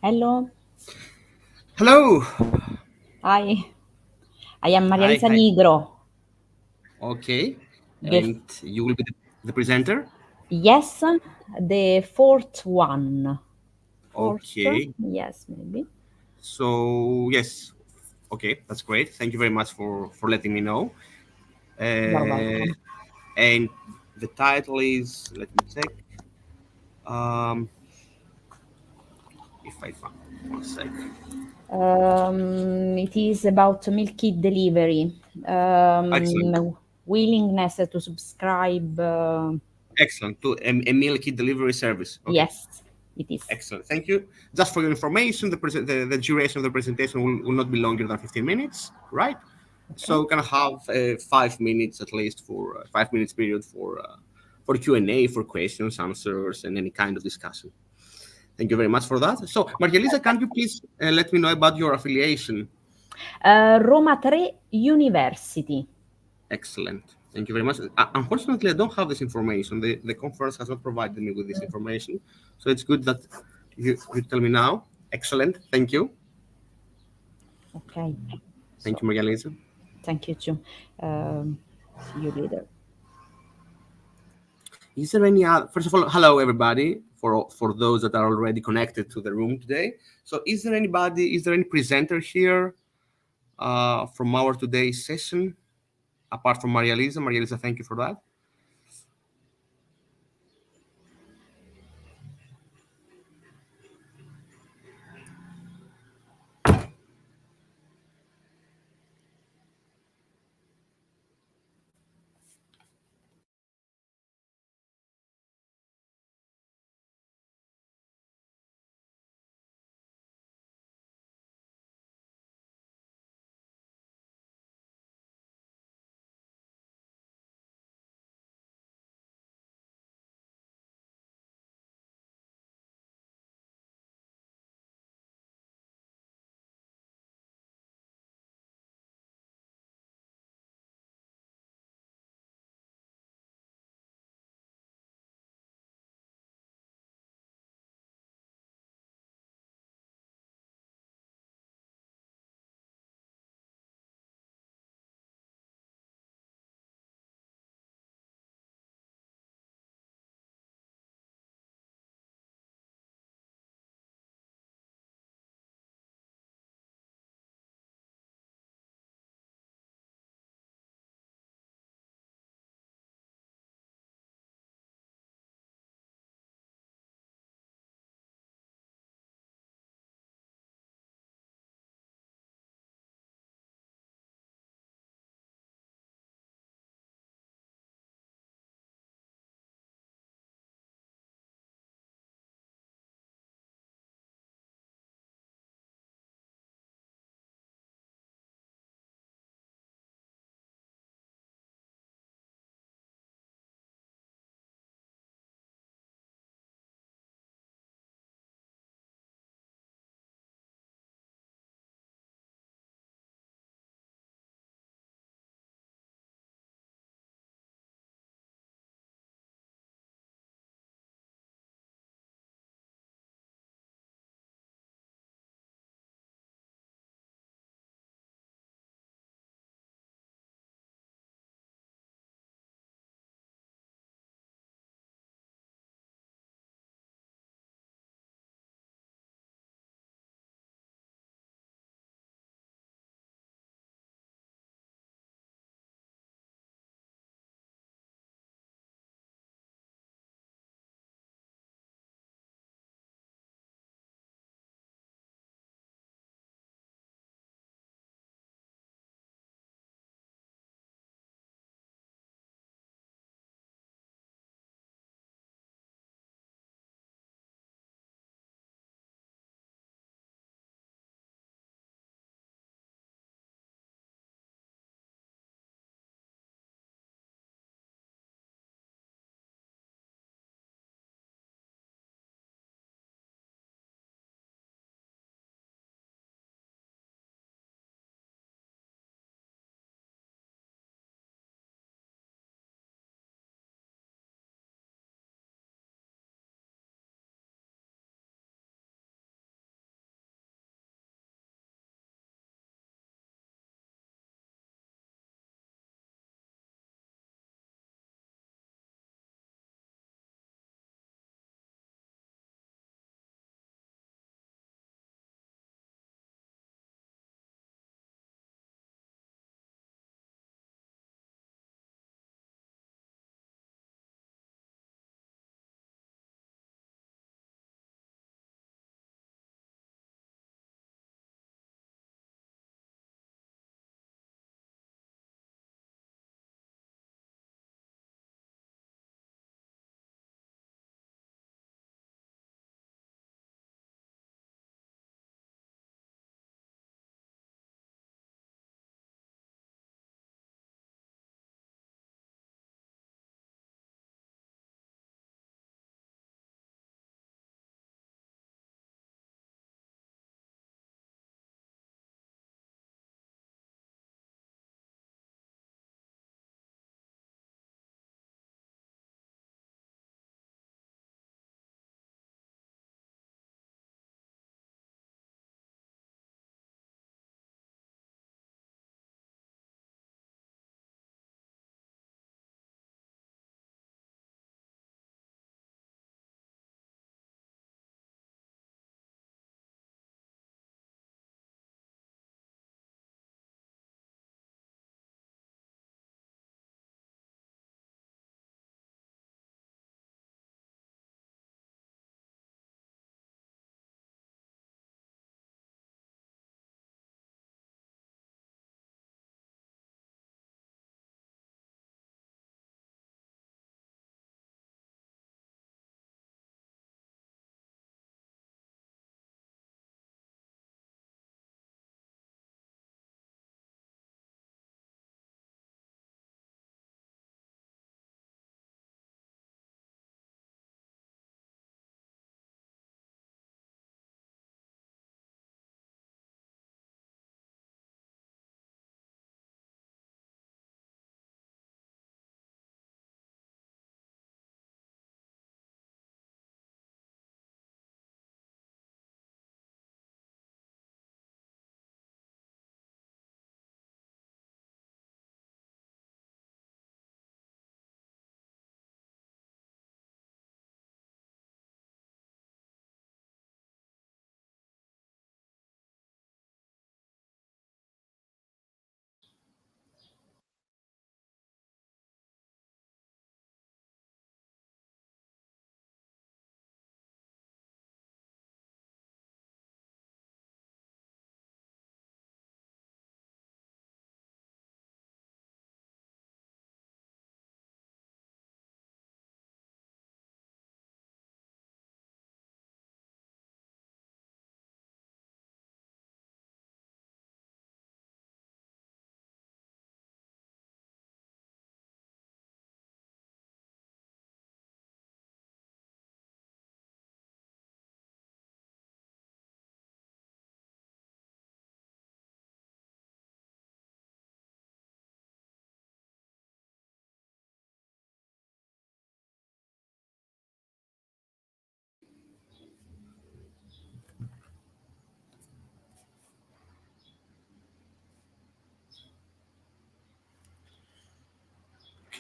S9: Hello.
S2: Hello.
S9: Hi. I am Maria
S2: Hi.
S9: Lisa
S2: Hi.
S9: Nigro.
S2: Okay.
S9: The
S2: And you will be the presenter?
S9: yes, the fourth one. Fourth?
S2: Okay.
S9: Yes, maybe.
S2: So, yes. Okay, that's great. Thank you very much for letting me know.
S9: You're
S2: Uh,
S9: welcome.
S2: and the title is, let me check. Um, if I find one sec.
S9: It is about milky delivery.
S2: Excellent.
S9: Willingness to subscribe.
S2: Excellent. To a meal kit delivery service. Okay.
S9: Yes, it is.
S2: Excellent. Thank you. Just for your information, the duration of the presentation will not be longer than 15 minutes, right?
S9: Okay.
S2: So we can have 5 minutes at least for 5 minutes period for Q&A, for questions, answers, and any kind of discussion. Thank you very much for that. So, Maria Lisa, can you please let me know about your affiliation?
S9: Roma 3 University.
S2: Excellent. Thank you very much. Unfortunately, I don't have this information. The conference has not provided me with this information. So it's good that you tell me now. Excellent. Thank you.
S9: Okay.
S2: Thank
S9: So,
S2: you, Maria Lisa.
S9: thank you too. See you later.
S2: Is there any other? First of all, hello everybody. For those that are already connected to the room today. So, is there anybody? Is there any presenter here from our today's session apart from Maria Lisa? Maria Lisa, thank you for that.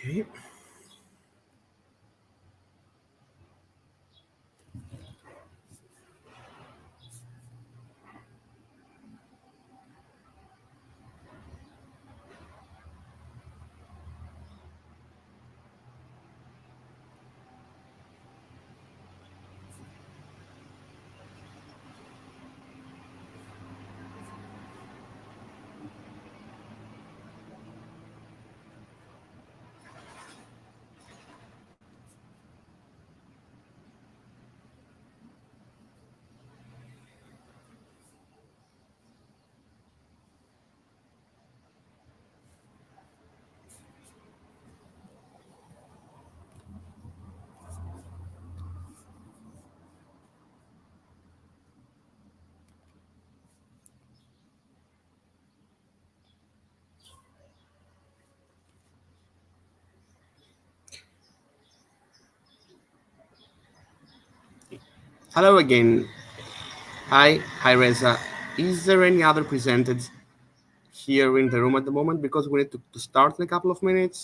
S2: Okay. Hello again. Hi, Reza. Is there any other presented here in the room at the moment? Because we need to start in a couple of minutes.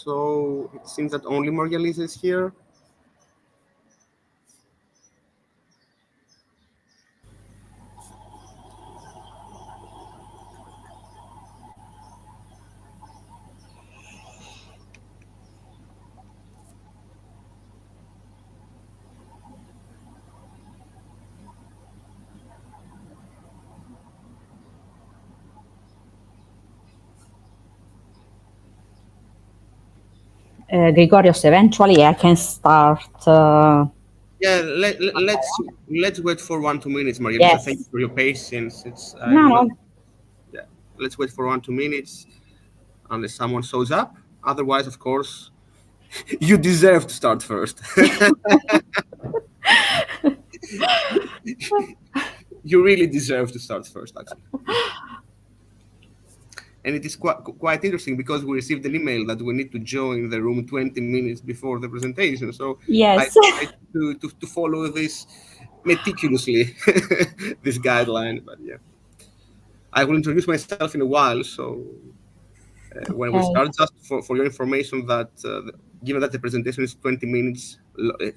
S2: So it seems that only Maria Lisa is here.
S9: Gregorios, eventually I can start.
S2: Yeah, let's wait for 1-2 minutes, Maria
S9: Yes.
S2: Lisa. Thank you for your patience.
S9: No.
S2: Yeah, let's wait for 1-2 minutes unless someone shows up. Otherwise, of course, you deserve to start first. You really deserve to start first, actually. And it is quite interesting because we received an email that we need to join the room 20 minutes before the presentation. So
S9: Yes.
S2: I tried to follow this meticulously, this guideline. But yeah, I will introduce myself in a while. So when we start, just for your information, that given that the presentation is 20 minutes,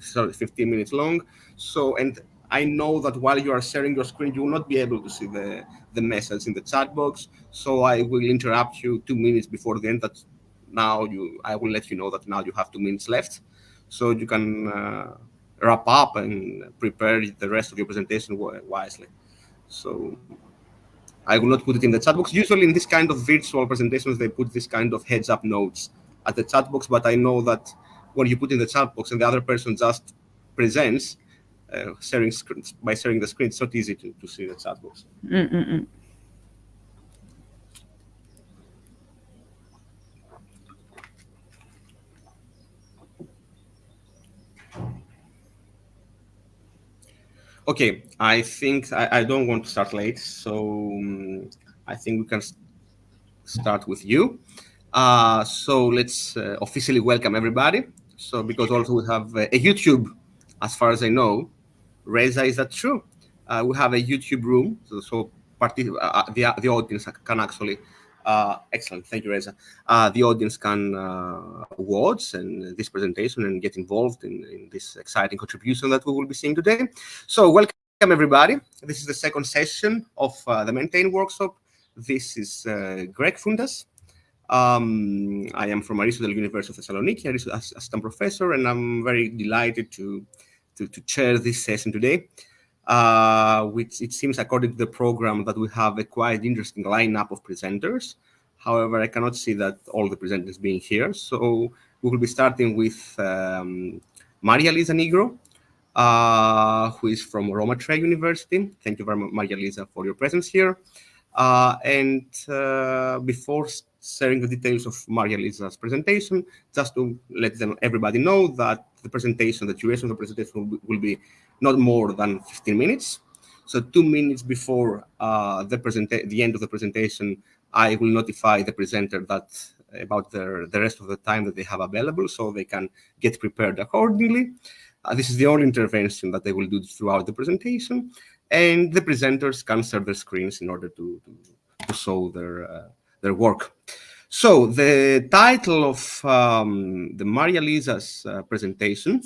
S2: 15 minutes long. So, and I know that while you are sharing your screen, you will not be able to see the message in the chat box. So I will interrupt you 2 minutes before the end. That now I will let you know that now you have 2 minutes left, so you can wrap up and prepare the rest of your presentation wisely. So I will not put it in the chat box. Usually in this kind of virtual presentations, they put this kind of heads up notes at the chat box, but I know that when you put in the chat box and the other person just presents, by sharing the screen, it's not easy to see the chat box. Okay, I think I don't want to start late, so I think we can start with you. So let's officially welcome everybody. So because also we have a YouTube, as far as I know. Reza, is that true? We have a YouTube room, so the audience can actually. Excellent, thank you, Reza. The audience can watch and this presentation and get involved in this exciting contribution that we will be seeing today. So welcome everybody. This is the second session of the Maintain workshop. This is Greg Fundas. I am from Aristotle University of Thessaloniki, assistant professor, and I'm very delighted to chair this session today, which it seems, according to the program, that we have a quite interesting lineup of presenters. However, I cannot see that all the presenters being here. So we will be starting with Maria Lisa Nigro, who is from Roma Tre University. Thank you very much, Maria Lisa, for your presence here. And before sharing the details of Maria Lisa's presentation, just to let everybody know that the duration of the presentation will be not more than 15 minutes. So 2 minutes before the end of the presentation, I will notify the presenter about the rest of the time that they have available, so they can get prepared accordingly. This is the only intervention that they will do throughout the presentation, and the presenters can share their screens in order to show their work. So the title of the Maria Lisa's presentation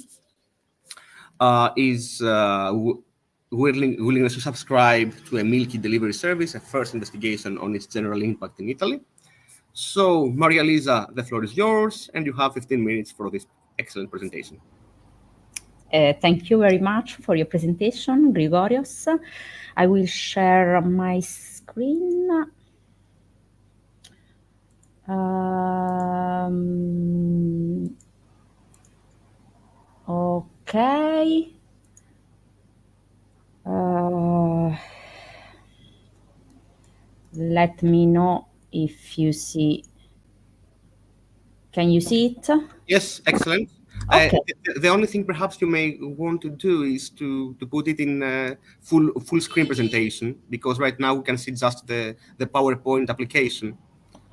S2: is willingness to subscribe to a milk delivery service, a first investigation on its general impact in Italy. So, Maria Lisa, the floor is yours, and you have 15 minutes for this excellent presentation.
S9: Thank you very much for your presentation, Grigorios. I will share my screen. Okay. Let me know if you see. Can you see it?
S2: Yes, excellent.
S9: Okay.
S2: The only thing perhaps you may want to do is to put it in full screen presentation, because right now we can see just the PowerPoint application.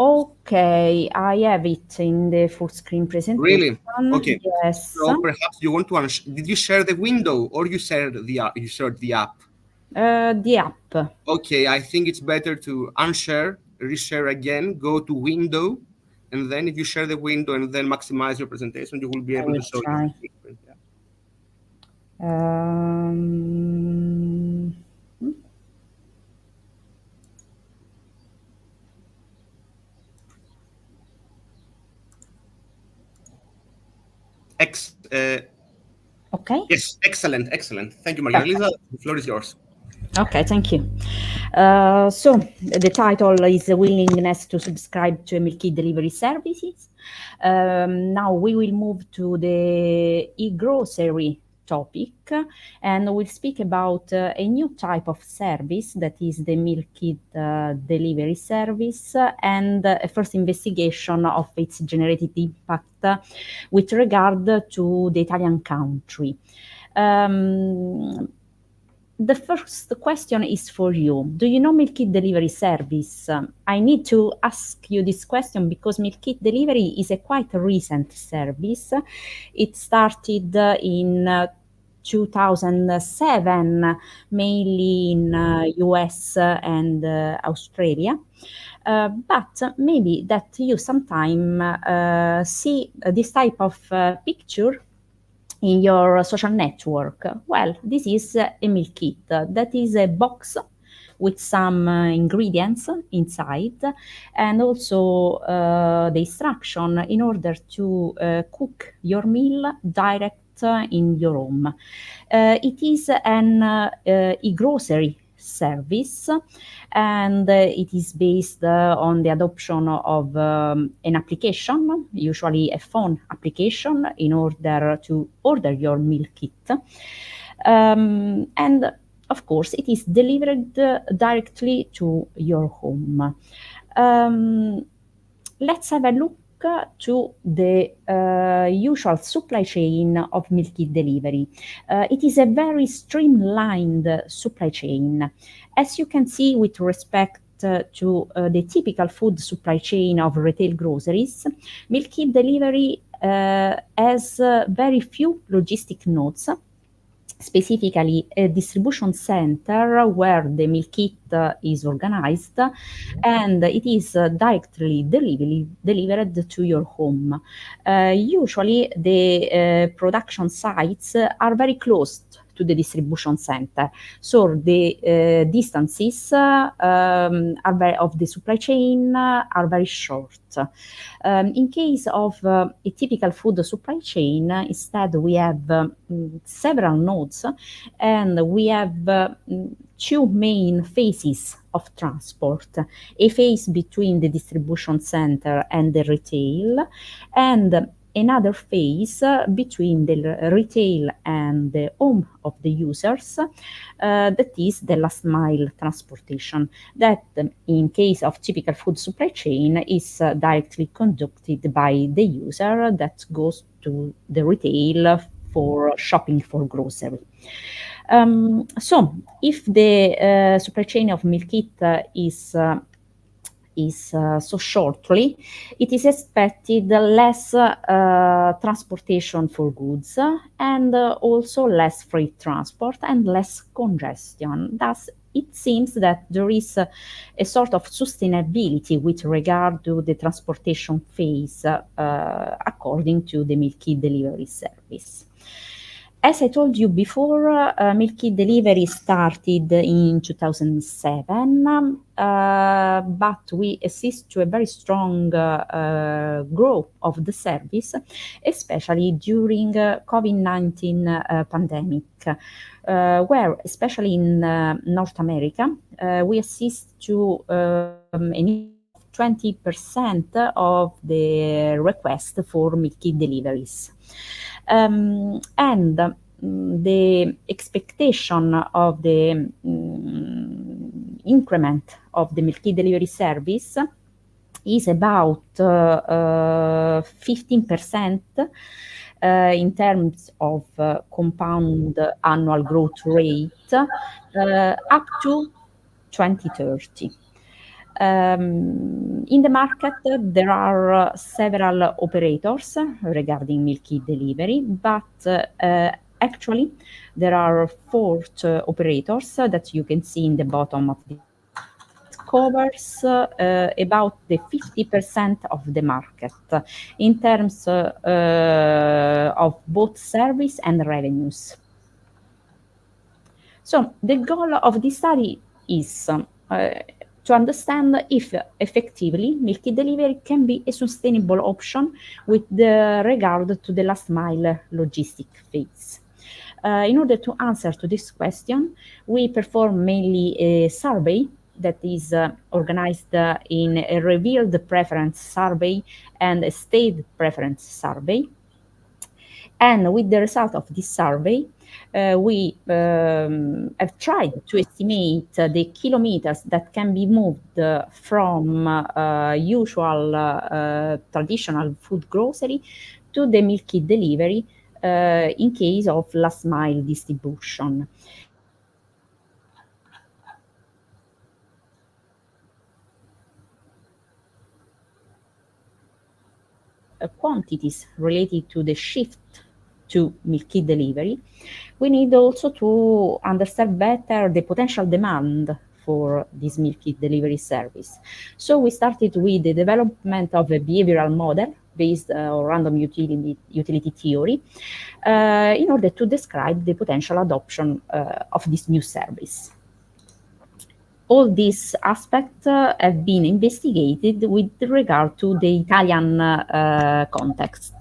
S9: Okay, I have it in the full screen presentation.
S2: Really? Okay.
S9: Yes.
S2: So perhaps you want to did you share the window or you shared the app?
S9: The app.
S2: Okay, I think it's better to unshare, reshare again, go to window, and then if you share the window and then maximize your presentation, you will be able to show
S9: try. Okay.
S2: Yes, excellent. Thank you, Maria Lisa. The floor is yours.
S9: Okay, thank you. So the title is Willingness to Subscribe to Milk Delivery Services. Now we will move to the e-grocery topic, and we'll speak about a new type of service, that is the milk delivery service, and a first investigation of its generated impact with regard to the Italian country. The first question is for you. Do you know Meal Kit Delivery Service? I need to ask you this question because Meal Kit Delivery is a quite recent service. It started in 2007, mainly in US and Australia. But maybe that you sometime see this type of picture in your social network. Well, this is a meal kit. That is a box with some ingredients inside, and also the instruction in order to cook your meal direct in your home. It is an e-grocery service, and it is based on the adoption of an application, usually a phone application, in order to order your meal kit. And of course, it is delivered directly to your home. Let's have a look to the usual supply chain of meal kit delivery. It is a very streamlined supply chain. As you can see, with respect to the typical food supply chain of retail groceries, meal kit delivery has very few logistic nodes, specifically a distribution center where the meal kit is organized, and it is directly delivered to your home. Usually the production sites are very close to the distribution center, so the distances of the supply chain are very short. In case of a typical food supply chain, instead we have several nodes, and we have two main phases of transport: a phase between the distribution center and the retail, and another phase between the retail and the home of the users, that is the last mile transportation, that in case of typical food supply chain is directly conducted by the user that goes to the retail for shopping for grocery. So if the supply chain of meal kit is so shortly, it is expected less transportation for goods, and also less freight transport and less congestion. Thus, it seems that there is a sort of sustainability with regard to the transportation phase according to the meal kit delivery service. As I told you before, meal kit delivery started in 2007, but we assist to a very strong growth of the service, especially during COVID-19 pandemic, where, especially in North America, we assist to an 20% of the request for meal kit deliveries. And the expectation of the increment of the meal kit delivery service is about 15% in terms of compound annual growth rate up to 2030. In the market, there are several operators regarding meal kit delivery, but actually, there are 4 operators that you can see in the bottom of the covers about the 50% of the market in terms of both service and revenues. So the goal of this study is to understand if effectively meal kit delivery can be a sustainable option with regard to the last mile logistic phase. In order to answer to this question, we perform mainly a survey that is organized in a revealed preference survey and a state preference survey. And with the result of this survey, we have tried to estimate the kilometers that can be moved from usual traditional food grocery to the meal kit delivery in case of last mile distribution. Quantities related to the shift to meal kit delivery, we need also to understand better the potential demand for this meal kit delivery service. So we started with the development of a behavioral model based on random utility theory in order to describe the potential adoption of this new service. All these aspects have been investigated with regard to the Italian context.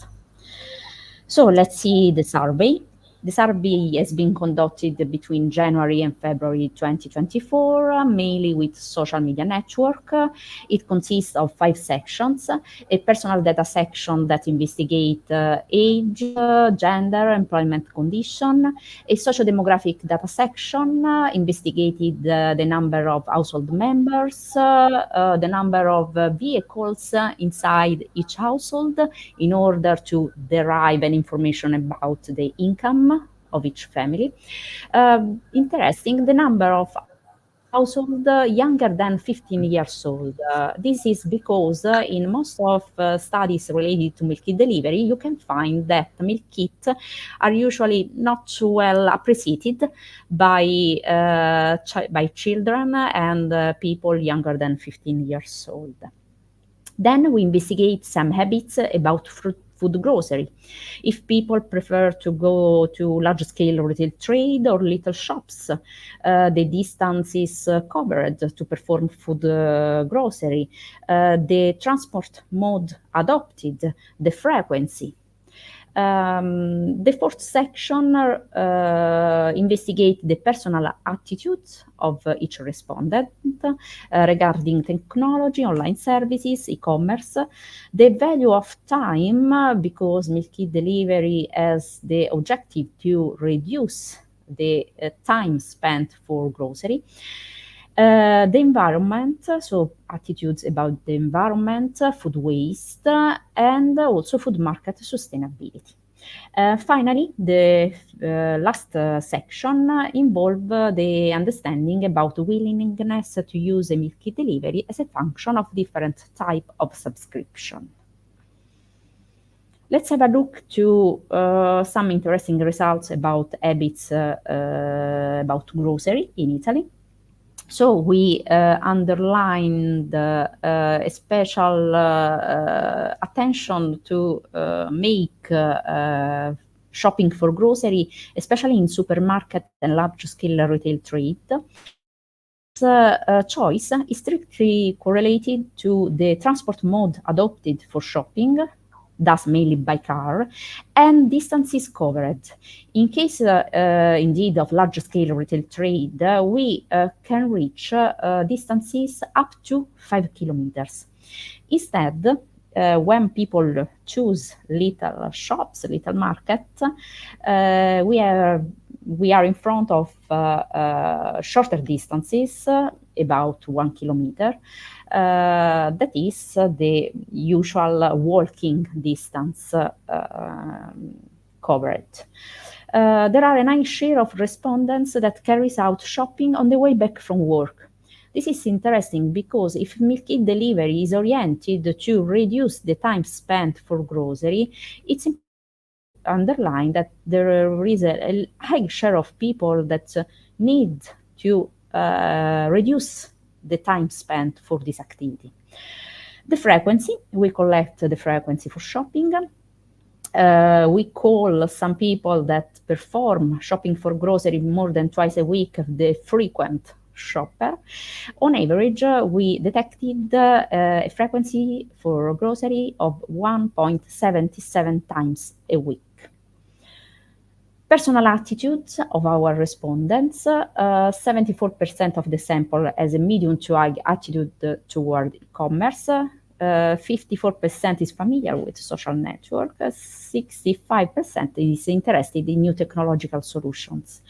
S9: So let's see the survey. The survey has been conducted between January and February 2024, mainly with social media network. It consists of 5 sections: a personal data section that investigates age, gender, employment condition; a socio-demographic data section investigated the number of household members, the number of vehicles inside each household in order to derive an information about the income of each family. Interesting, the number of household younger than 15 years old. This is because in most of studies related to meal kit delivery, you can find that meal kits are usually not well appreciated by children and people younger than 15 years old. Then we investigate some habits about food grocery. If people prefer to go to large-scale retail trade or little shops, the distances covered to perform food grocery, the transport mode adopted, the frequency. The 4th section investigate the personal attitudes of each respondent regarding technology, online services, e-commerce, the value of time, because meal kit delivery has the objective to reduce the time spent for grocery. The environment, so attitudes about the environment, food waste, and also food market sustainability. Finally, the last section involves the understanding about willingness to use a meal kit delivery as a function of different type of subscription. Let's have a look to some interesting results about habits about grocery in Italy. So we underlined a special attention to make shopping for grocery, especially in supermarket and large-scale retail trade. Choice is strictly correlated to the transport mode adopted for shopping, thus mainly by car, and distances covered. In case, indeed, of large-scale retail trade, we can reach distances up to 5 kilometers. Instead, when people choose little shops, little markets, we are in front of shorter distances, about 1 kilometer. That is the usual walking distance covered. There are a high share of respondents that carries out shopping on the way back from work. This is interesting because if meal kit delivery is oriented to reduce the time spent for grocery, it's important to underline that there is a high share of people that need to reduce the time spent for this activity. The frequency, we collect the frequency for shopping. We call some people that perform shopping for grocery more than twice a week the frequent shopper. On average, we detected a frequency for grocery of 1.77 times a week. Personal attitudes of our respondents, 74% of the sample has a medium to high attitude toward e-commerce, 54% is familiar with social network, 65% is interested in new technological solutions.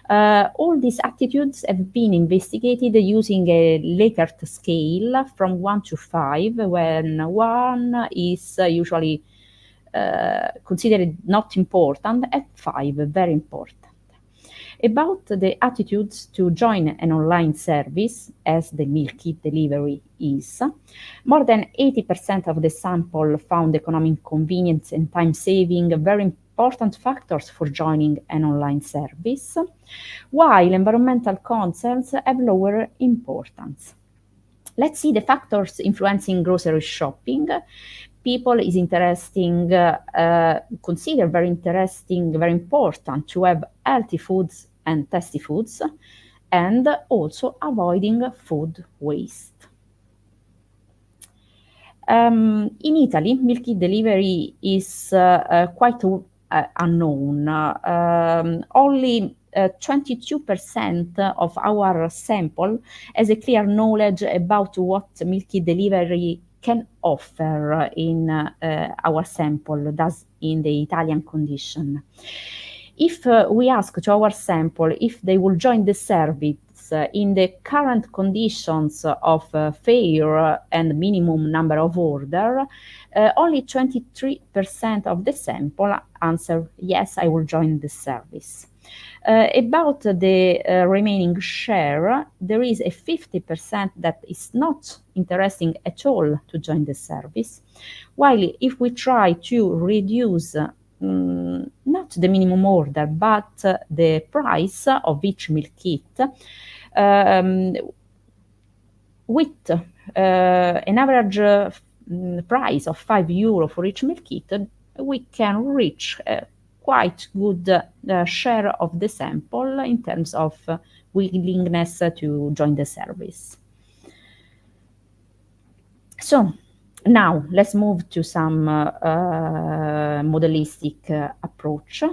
S9: All these attitudes have been investigated using a Likert scale from 1 to 5, when 1 is usually considered not important, and 5 very important. About the attitudes to join an online service, as the meal kit delivery is, more than 80% of the sample found economic convenience and time saving very important factors for joining an online service, while environmental concerns have lower importance. Let's see the factors influencing grocery shopping. People is interesting, consider very interesting, very important to have healthy foods and tasty foods, and also avoiding food waste. In Italy, meal kit delivery is quite unknown. Only 22% of our sample has a clear knowledge about what meal kit delivery can offer in our sample, thus in the Italian condition. If we ask to our sample if they will join the service in the current conditions of fair and minimum number of order, only 23% of the sample answer, yes, I will join the service. About the remaining share, there is a 50% that is not interesting at all to join the service, while if we try to reduce not the minimum order, but the price of each meal kit, with an average price of €5 for each meal kit, we can reach quite good share of the sample in terms of willingness to join the service. So now let's move to some modelistic approach.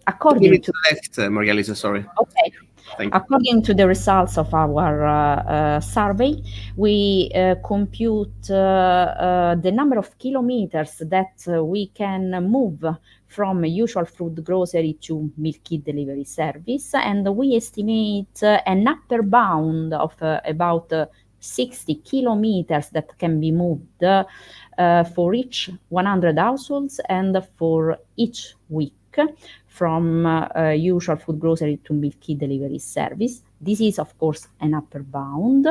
S9: According to
S2: left, Maria Lisa, sorry.
S9: Okay.
S2: Thank you.
S9: According to the results of our survey, we compute the number of kilometers that we can move from usual food grocery to meal kit delivery service, and we estimate an upper bound of about 60 kilometers that can be moved for each 100 households and for each week from usual food grocery to meal kit delivery service. This is, of course, an upper bound.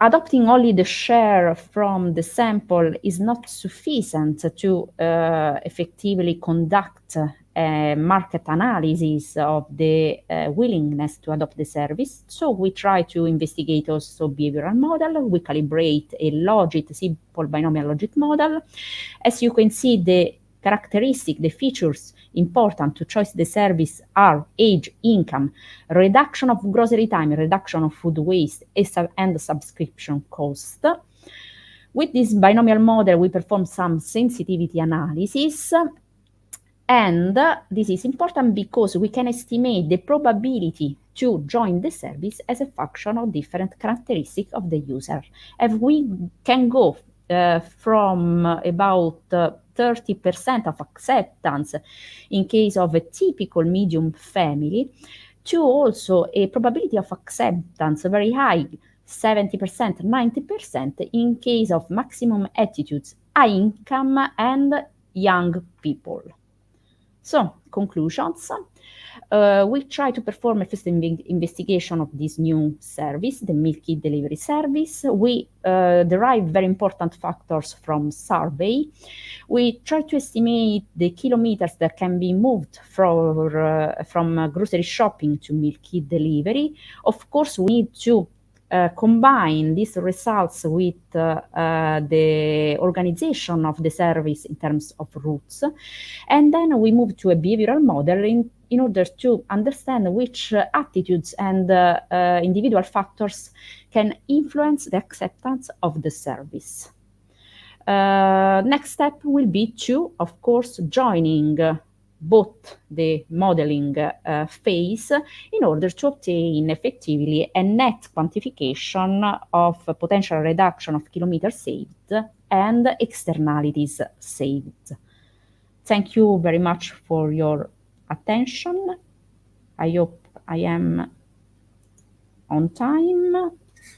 S9: Adopting only the share from the sample is not sufficient to effectively conduct a market analysis of the willingness to adopt the service. So we try to investigate also behavioral model. We calibrate a logit, simple binomial logit model. As you can see, the characteristic, the features important to choose the service are age, income, reduction of grocery time, reduction of food waste, and subscription cost. With this binomial model, we perform some sensitivity analysis. And this is important because we can estimate the probability to join the service as a function of different characteristics of the user. And we can go from about 30% of acceptance in case of a typical medium family to also a probability of acceptance very high, 70%, 90% in case of maximum attitudes, high income and young people. So, conclusions. We try to perform a first investigation of this new service, the meal kit delivery service. We derive very important factors from survey. We try to estimate the kilometers that can be moved from grocery shopping to meal kit delivery. Of course, we need to combine these results with the organization of the service in terms of routes. And then we move to a behavioral model in order to understand which attitudes and individual factors can influence the acceptance of the service. Next step will be to, of course, joining both the modeling phase in order to obtain effectively a net quantification of potential reduction of kilometers saved and externalities saved. Thank you very much for your attention. I hope I am on time.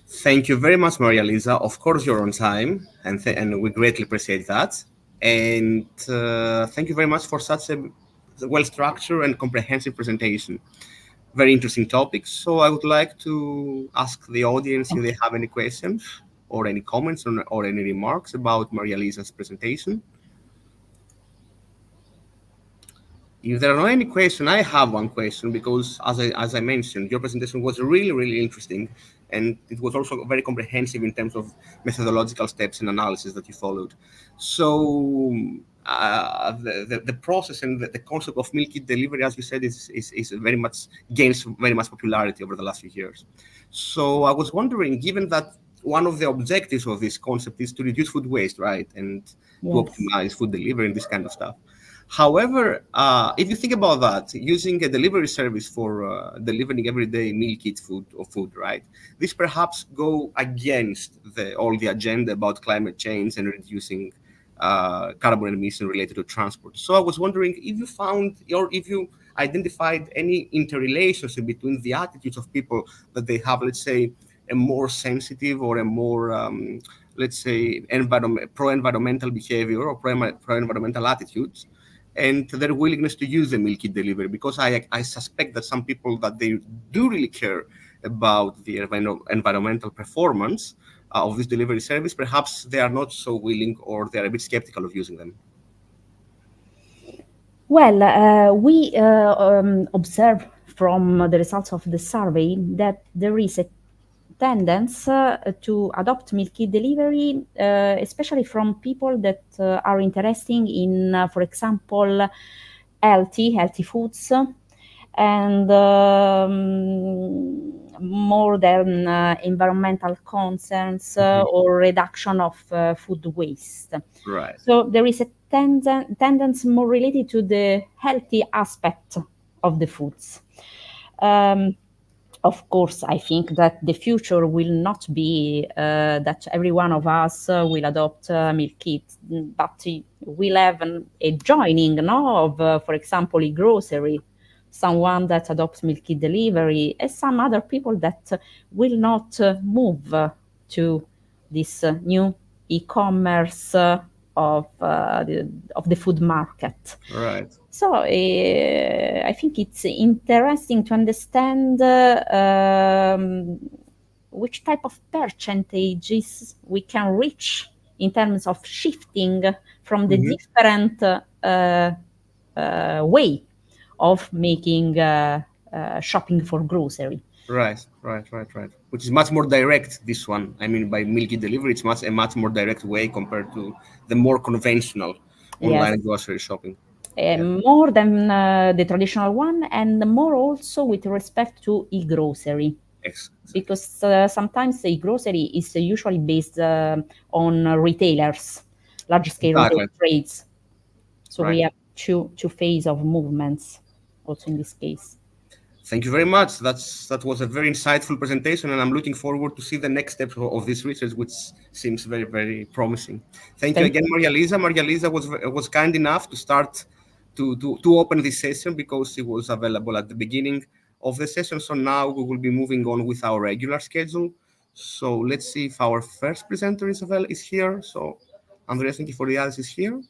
S2: Thank you very much, Maria Lisa. Of course, you're on time, and we greatly appreciate that. And thank you very much for such a well-structured and comprehensive presentation. Very interesting topics. So I would like to ask the audience if they have any questions or any comments or any remarks about Maria Lisa's presentation. If there are not any questions, I have one question because, as I mentioned, your presentation was really, really interesting, and it was also very comprehensive in terms of methodological steps and analysis that you followed. So the process and the concept of meal kit delivery, as you said, is very much gains very much popularity over the last few years. So I was wondering, given that one of the objectives of this concept is to reduce food waste, right, and to optimize food delivery and this kind of stuff. However, if you think about that, using a delivery service for delivering everyday meal kit food, right? This perhaps go against all the agenda about climate change and reducing carbon emission related to transport. So I was wondering if you found or if you identified any interrelationship between the attitudes of people that they have, let's say, a more sensitive or a more, let's say, pro-environmental behavior or pro-environmental attitudes, and their willingness to use the meal kit delivery, because I suspect that some people that they do really care about the environmental performance of this delivery service, perhaps they are not so willing or they are a bit skeptical of using them.
S9: Well, we observe from the results of the survey that there is a tendency to adopt meal kit delivery, especially from people that are interested in, for example, healthy foods and more than environmental concerns or reduction of food waste.
S2: Right.
S9: So there is a tendency more related to the healthy aspect of the foods. Of course, I think that the future will not be that every one of us will adopt meal kit, but we'll have a joining of, for example, a grocery, someone that adopts meal kit delivery, and some other people that will not move to this new e-commerce of the food market.
S2: Right.
S9: So I think it's interesting to understand which type of percentages we can reach in terms of shifting from the different way of making shopping for grocery.
S2: Right. Which is much more direct, this one. I mean, by Milky Delivery, it's a much more direct way compared to the more conventional online grocery shopping.
S9: More than the traditional one, and more also with respect to e-grocery.
S2: Exactly.
S9: Because sometimes the e-grocery is usually based on retailers, large-scale retail trades. So we have two phases of movements also in this case.
S2: Thank you very much. That was a very insightful presentation, and I'm looking forward to see the next steps of this research, which seems very, very promising. Thank you again, Maria Lisa. Maria Lisa was kind enough to start to open this session because she was available at the beginning of the session. So now we will be moving on with our regular schedule. So let's see if our first presenter is here. So Andrea, thank you for the others is here.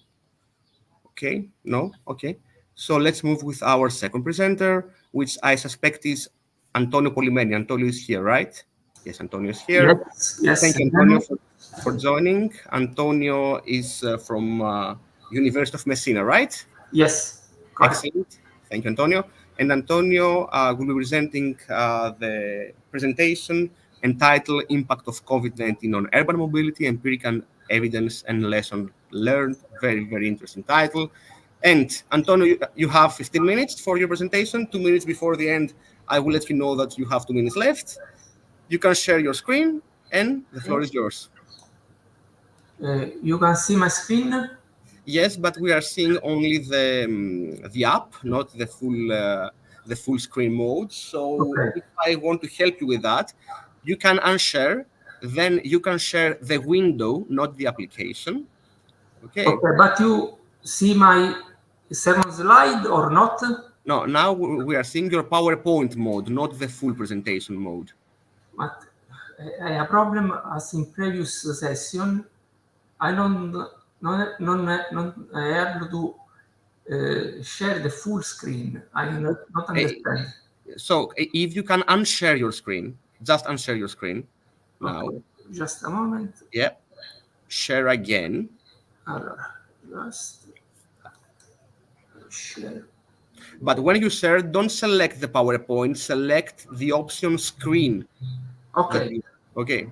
S2: Okay, no, okay. So let's move with our second presenter, which I suspect is Antonio Polimeni. Antonio is here, right? Yes, Antonio is here.
S10: Yes.
S2: Thank you, Antonio, for joining. Antonio is from University of Messina, right?
S10: Yes.
S2: Excellent. Thank you, Antonio. And Antonio will be presenting the presentation entitled Impact of COVID-19 on Urban Mobility, Empirical Evidence and Lesson Learned. Very, very interesting title. And Antonio, you have 15 minutes for your presentation. 2 minutes before the end, I will let you know that you have 2 minutes left. You can share your screen, and the floor is yours.
S10: You can see my screen?
S2: Yes, but we are seeing only the app, not the full screen mode. So if I want to help you with that, you can unshare. Then you can share the window, not the application. Okay.
S10: Okay, but you see my second slide or not?
S2: No, now we are seeing your PowerPoint mode, not the full presentation mode.
S10: But I have a problem as in previous session. I don't able to share the full screen. I not understand.
S2: So if you can unshare your screen, just unshare your screen now.
S10: Okay, just a moment.
S2: Yeah. Share again.
S10: Just share.
S2: But when you share, don't select the PowerPoint, select the option screen.
S10: Okay.
S2: Okay.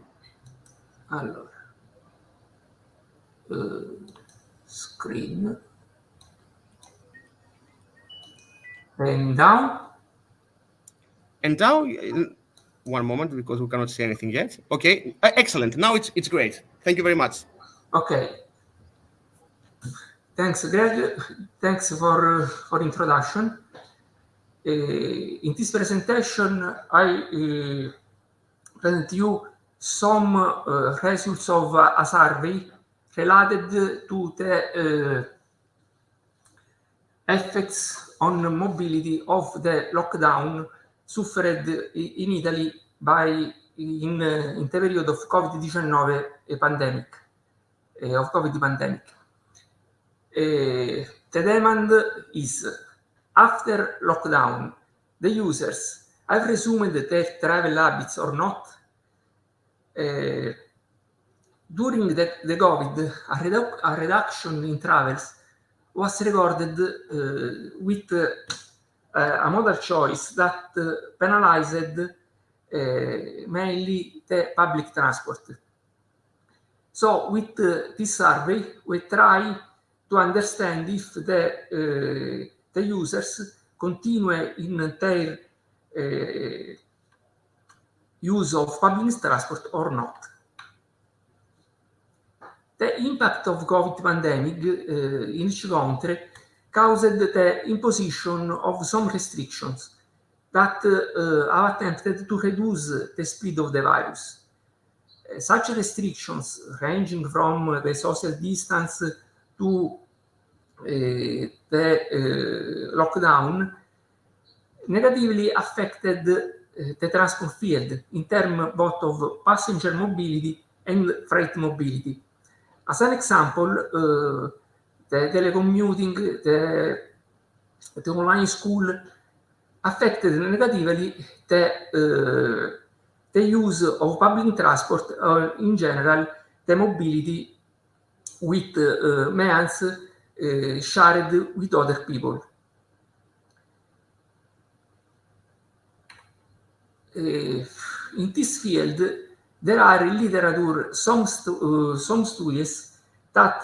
S10: Allora. Screen. And down.
S2: And now, one moment, because we cannot see anything yet. Okay, excellent. Now it's great. Thank you very much.
S10: Okay. Thanks, Greg. Thanks for introduction. In this presentation, I present you some results of a survey related to the effects on mobility of the lockdown suffered in Italy in the period of COVID-19 pandemic. The demand is, after lockdown, the users have resumed their travel habits or not. During the COVID, a reduction in travels was recorded with a model choice that penalized mainly the public transport. So with this survey, we try to understand if the users continue in their use of public transport or not. The impact of COVID pandemic in each country caused the imposition of some restrictions that have attempted to reduce the spread of the virus. Such restrictions, ranging from the social distance to the lockdown, negatively affected the transport field in terms both of passenger mobility and freight mobility. As an example, the telecommuting, the online school affected negatively the use of public transport, or in general, the mobility with means shared with other people. In this field, there are in literature some studies that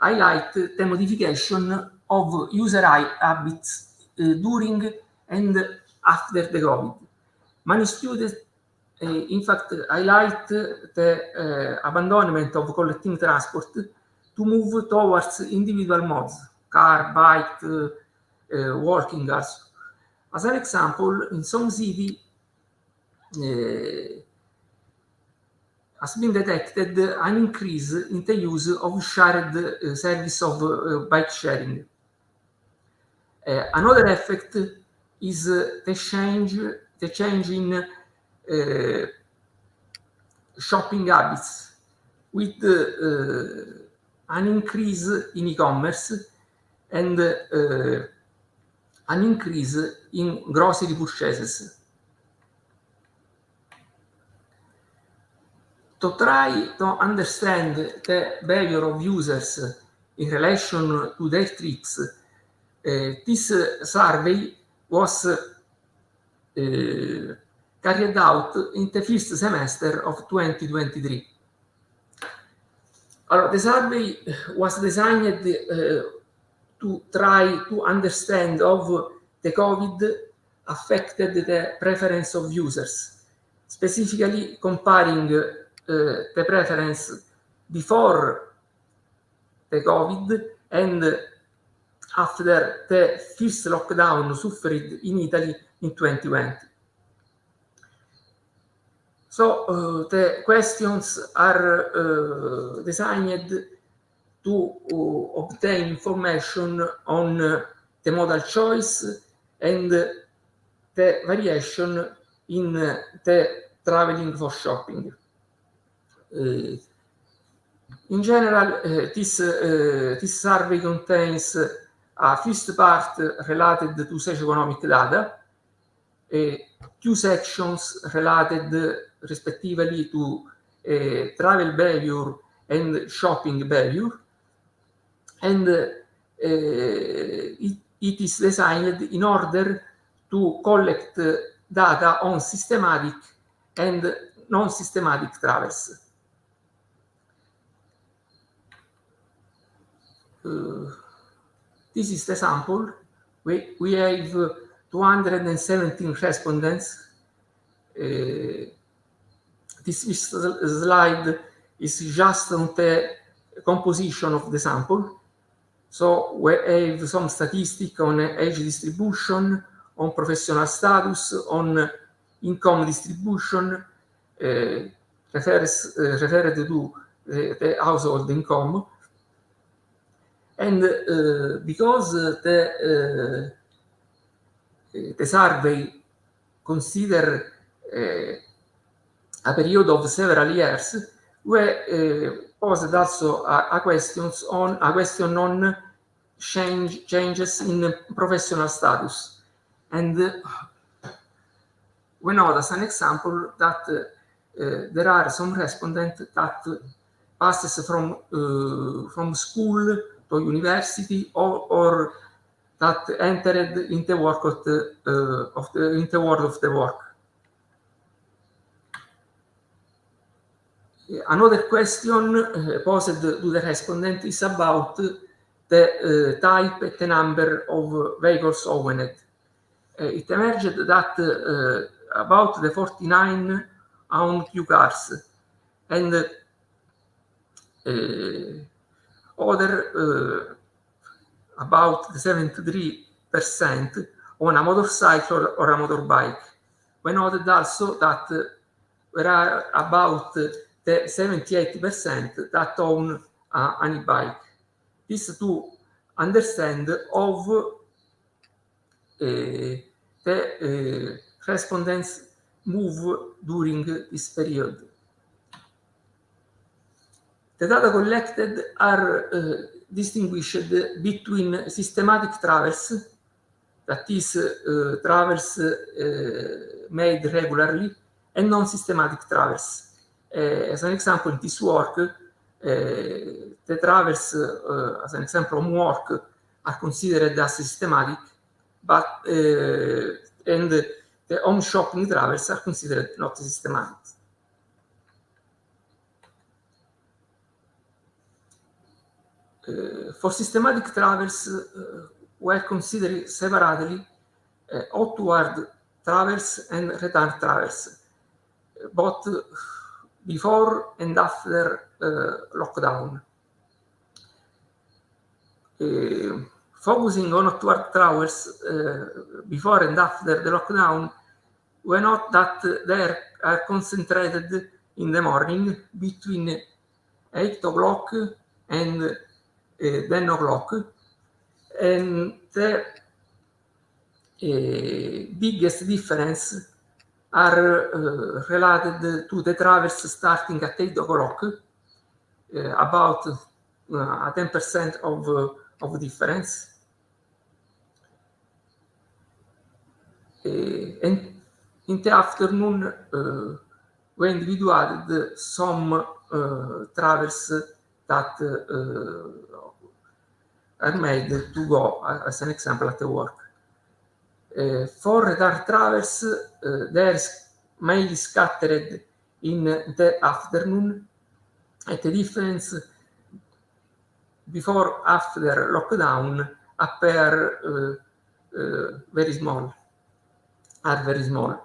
S10: highlight the modification of user habits during and after the COVID. Many students, in fact, highlight the abandonment of collective transport to move towards individual modes, car, bike, walking also. As an example, in some cities, has been detected an increase in the use of shared service of bike sharing. Another effect is the change in shopping habits, with an increase in e-commerce and an increase in grocery purchases. To try to understand the behavior of users in relation to their trips, this survey was carried out in the first semester of 2023. The survey was designed to try to understand how the COVID affected the preference of users, specifically comparing the preference before the COVID and after the first lockdown suffered in Italy in 2020. So the questions are designed to obtain information on the modal choice and the variation in the traveling for shopping. In general, this survey contains a first part related to socioeconomic data, two sections related respectively to travel behavior and shopping behavior, and it is designed in order to collect data on systematic and non-systematic travels. This is the sample. We have 217 respondents. This slide is just on the composition of the sample. So we have some statistics on age distribution, on professional status, on income distribution, referred to the household income. And because the survey consider a period of several years, we posed also a question on changes in professional status. And we note as an example that there are some respondents that passes from school to university or that entered in the work of the world of the work. Another question posed to the respondent is about the type and the number of vehicles owned. It emerged that about the 49 own few cars and other about 73% on a motorcycle or a motorbike. We noted also that there are about the 78% that own an e-bike. This to understand of the respondents move during this period. The data collected are distinguished between systematic travels, that is, travels made regularly, and non-systematic travels. As an example, in this work, the travels, as an example, homework are considered as systematic, but and the home shopping travels are considered not systematic. For systematic travels, we're considering separately outward travels and return travels, both before and after lockdown. Focusing on outward travels before and after the lockdown, we note that they are concentrated in the morning between 8 o'clock and 10 o'clock, and the biggest difference are related to the travels starting at 8 o'clock, about 10% of difference. And in the afternoon, we individuated some travels that are made to go, as an example, at the work. For return travels, they're mainly scattered in the afternoon, and the difference before after lockdown appear very small, are very small.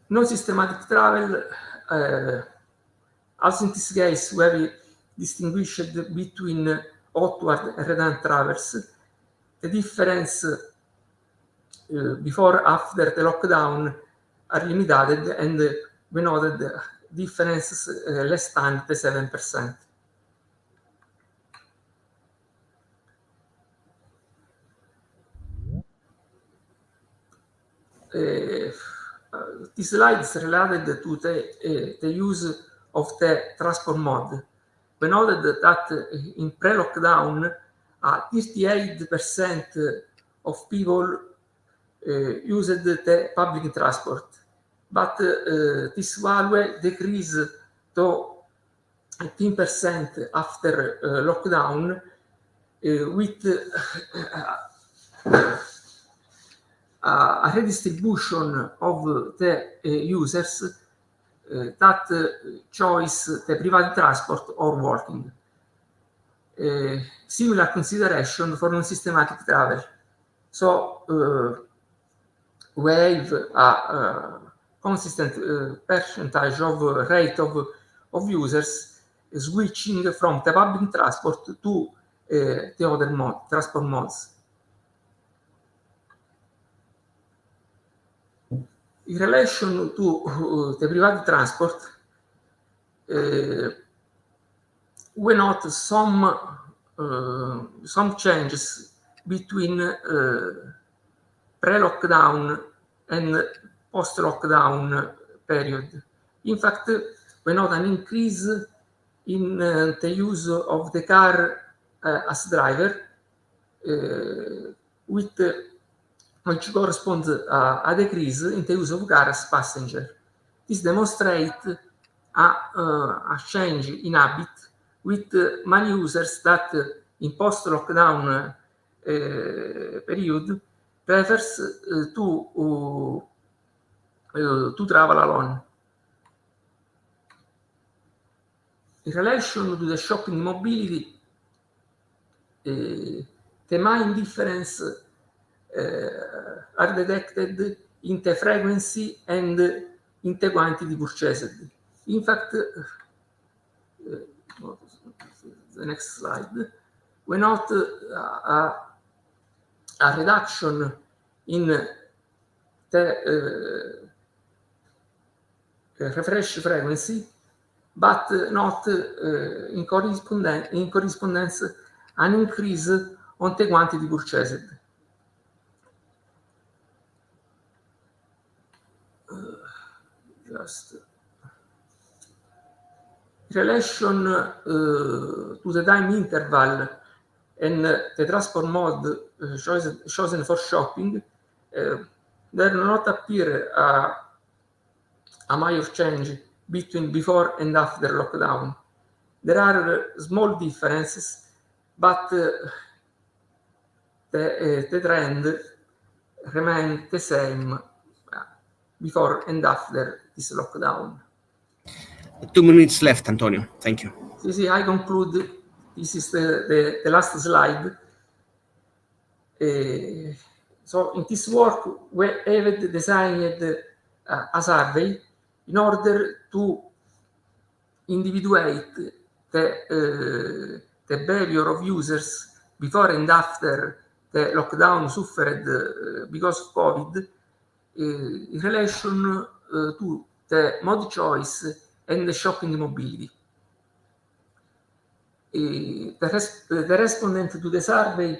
S10: No systematic travel, also in this case, where we distinguished between outward and return travels. The difference before after the lockdown are limited, and we noted differences less than the 7%. This slide is related to the use of the transport mode. We noted that in pre-lockdown, 38% of people used the public transport, but this value decreased to 18% after lockdown, with a redistribution of the users that choose the private transport or walking. Similar consideration for non-systematic travel. So we have a consistent percentage of rate of users switching from the public transport to the other transport modes. In relation to the private transport, we note some changes between pre-lockdown and post-lockdown period. In fact, we note an increase in the use of the car as driver, which corresponds a decrease in the use of car as passenger. This demonstrates a change in habit, with many users that in post-lockdown period prefers to travel alone. In relation to the shopping mobility, the main difference are detected in the frequency and in the quantity purchased. In fact, the next slide, we note a reduction in the refresh frequency, but not in correspondence an increase on the quantity purchased. Just in relation to the time interval and the transport mode chosen for shopping, there will not appear a major change between before and after lockdown. There are small differences, but the trend remains the same before and after this lockdown.
S2: 2 minutes left, Antonio. Thank you.
S10: See, I conclude. This is the last slide. So in this work, we have designed a survey in order to individuate the behavior of users before and after the lockdown suffered because of COVID in relation to the mode choice and the shopping mobility. The respondent to the survey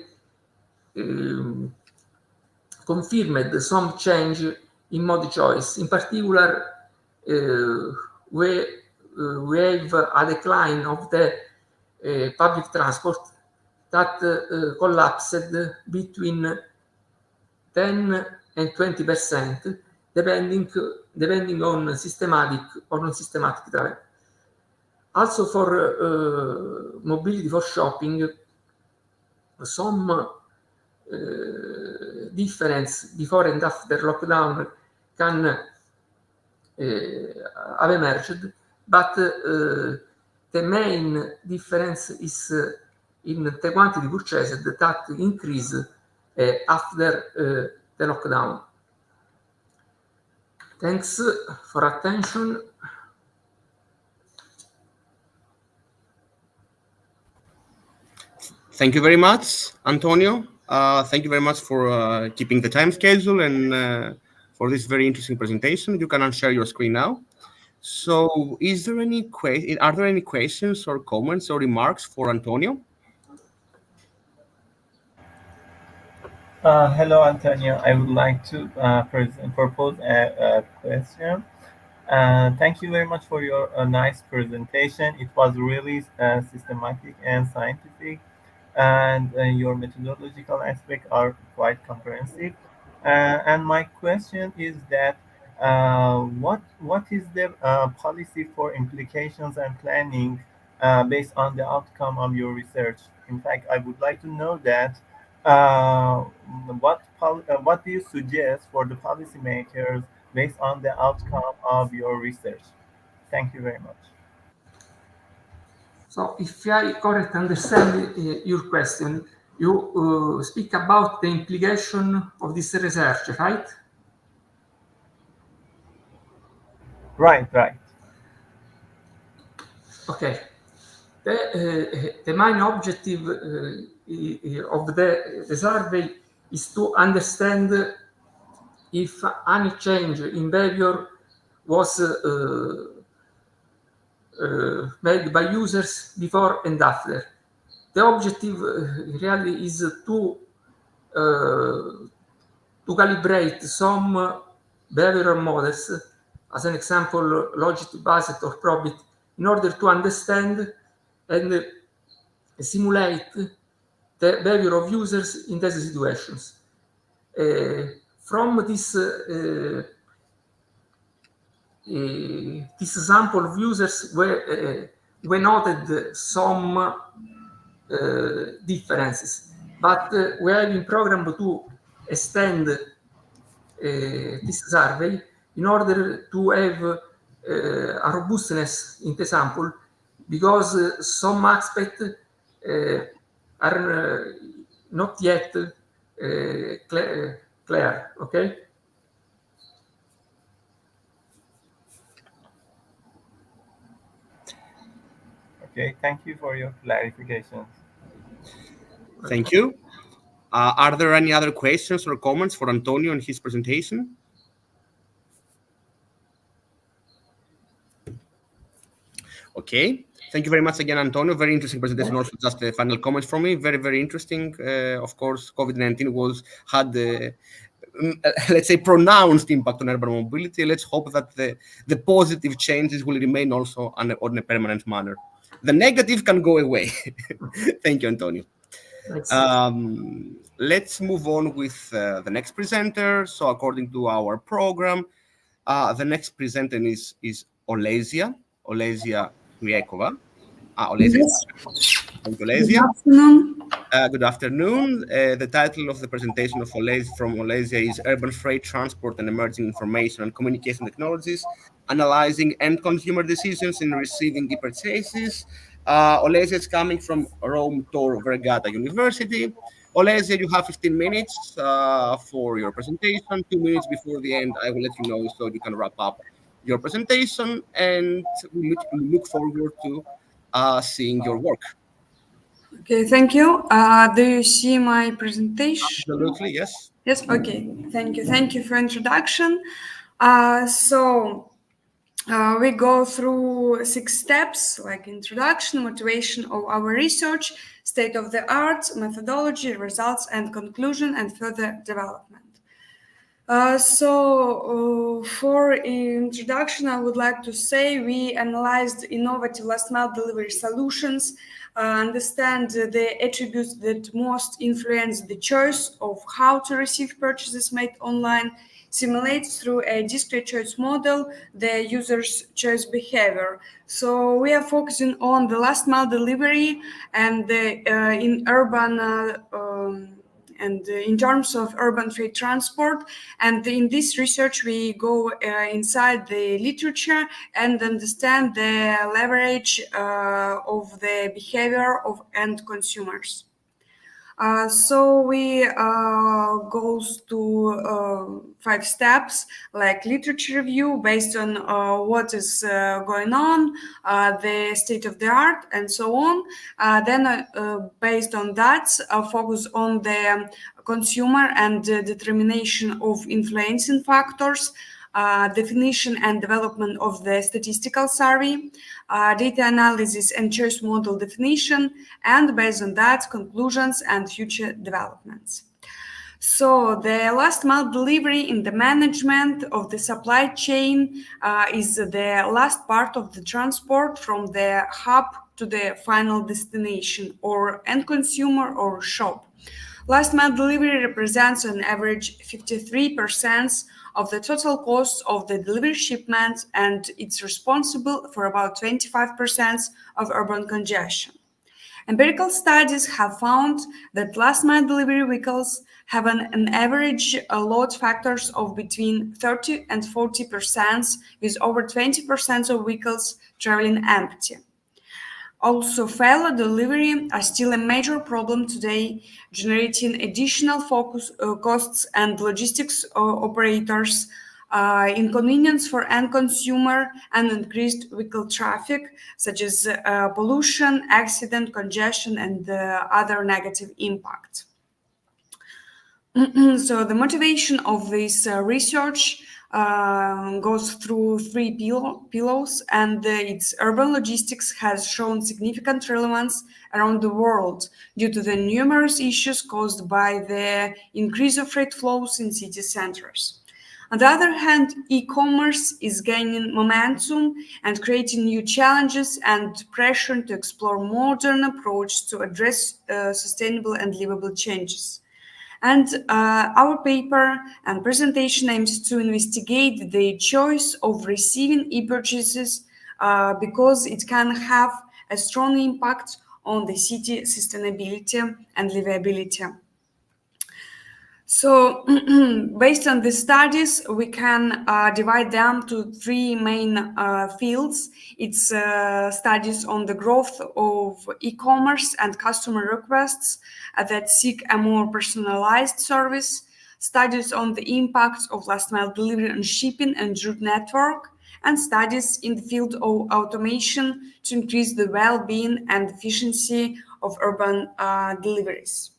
S10: confirmed some change in mode choice. In particular, we have a decline of the public transport that collapsed between 10 and 20%, depending on systematic or non-systematic travel. Also for mobility for shopping, some difference before and after lockdown can have emerged, but the main difference is in the quantity purchased that increase after the lockdown. Thanks for attention.
S2: Thank you very much, Antonio. Thank you very much for keeping the time schedule and for this very interesting presentation. You can unshare your screen now. So, are there any questions or comments or remarks for Antonio?
S8: Hello, Antonio. I would like to propose a question. Thank you very much for your nice presentation. It was really systematic and scientific, and your methodological aspects are quite comprehensive. And my question is that what is the policy for implications and planning based on the outcome of your research? In fact, I would like to know that what do you suggest for the policymakers based on the outcome of your research? Thank you very much.
S10: So, if I correctly understand your question, you speak about the implication of this research, right?
S8: Right.
S10: Okay. The main objective of the survey is to understand if any change in behavior was made by users before and after. The objective really is to calibrate some behavioral models, as an example, logic-based or probit, in order to understand and simulate the behavior of users in these situations. From this sample of users, we noted some differences, but we have in program to extend this survey in order to have a robustness in the sample, because some aspects are not yet clear. Okay.
S8: Okay, thank you for your clarifications.
S2: Thank you. Are there any other questions or comments for Antonio in his presentation? Okay. Thank you very much again, Antonio. Very interesting presentation. Also, just a final comment from me. Very, very interesting. Of course, COVID-19 had let's say, pronounced impact on urban mobility. Let's hope that the positive changes will remain also on a permanent manner. The negative can go away. Thank you, Antonio. Let's move on with the next presenter. So according to our program, the next presenter is Olesia Kriekova. Olesia.
S11: Yes.
S2: Thank you,
S11: Good
S2: Olesia.
S11: afternoon.
S2: Good afternoon. The title of the presentation of from Olesia is Urban Freight Transport and Emerging Information and Communication Technologies, Analyzing End Consumer Decisions in Receiving E-Purchases. Olesia is coming from Rome Tor Vergata University. Olesia, you have 15 minutes for your presentation. 2 minutes before the end, I will let you know so you can wrap up your presentation, and we look forward to seeing your work.
S11: Okay, thank you. Do you see my presentation?
S2: Absolutely, yes.
S11: Yes, okay. Thank you. Thank you for introduction. We go through 6 steps like introduction, motivation of our research, state of the art, methodology, results, and conclusion, and further development. For introduction, I would like to say we analyzed innovative last mile delivery solutions, understand the attributes that most influence the choice of how to receive purchases made online, simulate through a discrete choice model the user's choice behavior. So we are focusing on the last mile delivery and in urban and in terms of urban freight transport. And in this research, we go inside the literature and understand the leverage of the behavior of end consumers. So we goes to 5 steps like literature review based on what is going on, the state of the art, and so on. Then based on that, focus on the consumer and determination of influencing factors, definition and development of the statistical survey, data analysis and choice model definition, and based on that, conclusions and future developments. So the last mile delivery in the management of the supply chain is the last part of the transport from the hub to the final destination or end consumer or shop. Last mile delivery represents on average 53% of the total cost of the delivery shipment, and it's responsible for about 25% of urban congestion. Empirical studies have found that last mile delivery vehicles have an average load factors of between 30 and 40%, with over 20% of vehicles traveling empty. Also, failure delivery are still a major problem today, generating additional costs and logistics operators, inconvenience for end consumer, and increased vehicle traffic, such as pollution, accident, congestion, and other negative impacts. So the motivation of this research goes through 3 pillars, and its urban logistics has shown significant relevance around the world due to the numerous issues caused by the increase of freight flows in city centers. On the other hand, e-commerce is gaining momentum and creating new challenges and pressure to explore modern approach to address sustainable and livable changes. And our paper and presentation aims to investigate the choice of receiving e-purchases because it can have a strong impact on the city sustainability and livability. So based on the studies, we can divide them to 3 main fields. It's studies on the growth of e-commerce and customer requests that seek a more personalized service, studies on the impact of last mile delivery on shipping and route network, and studies in the field of automation to increase the well-being and efficiency of urban deliveries.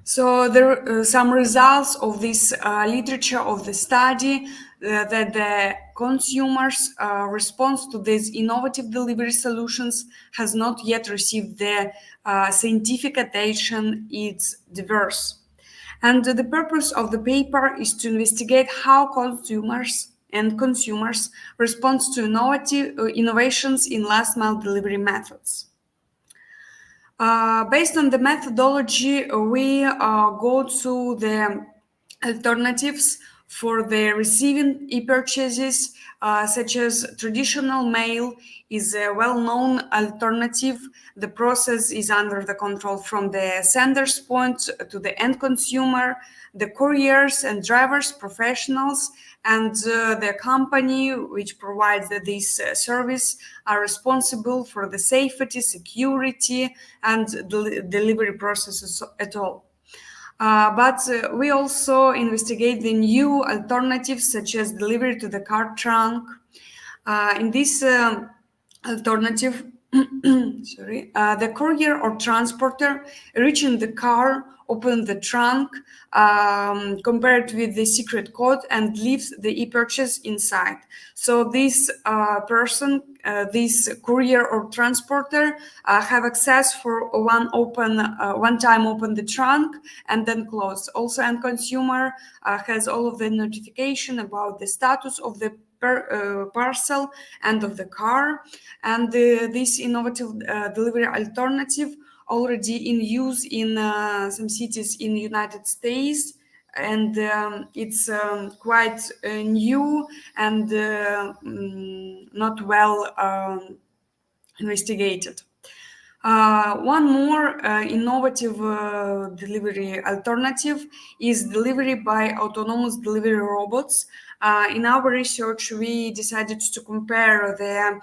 S11: So there are some results of this literature of the study that the consumers' response to these innovative delivery solutions has not yet received the scientific attention. It's diverse. And the purpose of the paper is to investigate how consumers respond to innovations in last mile delivery methods. Based on the methodology, we go to the alternatives For the receiving e-purchases, such as traditional mail, is a well-known alternative. The process is under the control from the sender's point to the end consumer. The couriers and drivers, professionals, and the company which provides this service are responsible for the safety, security, and delivery processes at all. But we also investigate the new alternatives such as delivery to the car trunk. In this alternative, the courier or transporter reaching the car, open the trunk, compared with the secret code, and leaves the e-purchase inside. So this person, this courier or transporter, have access for one time open the trunk and then close. Also, end consumer has all of the notification about the status of the parcel and of the car. And this innovative delivery alternative already in use in some cities in the United States, and it's quite new and not well investigated. One more innovative delivery alternative is delivery by autonomous delivery robots. In our research, we decided to compare the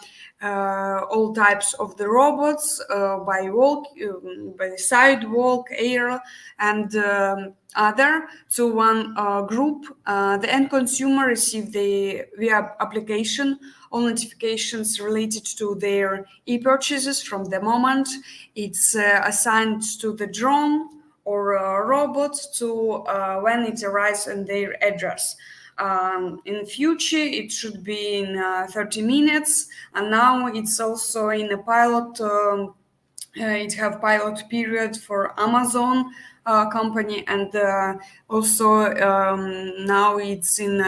S11: all types of the robots by sidewalk, air, and other to one group. The end consumer received the via application all notifications related to their e-purchases from the moment it's assigned to the drone or robot to when it arrives on their address. In future, it should be in 30 minutes, and now it's also in a pilot. It have pilot period for Amazon company, and also now it's in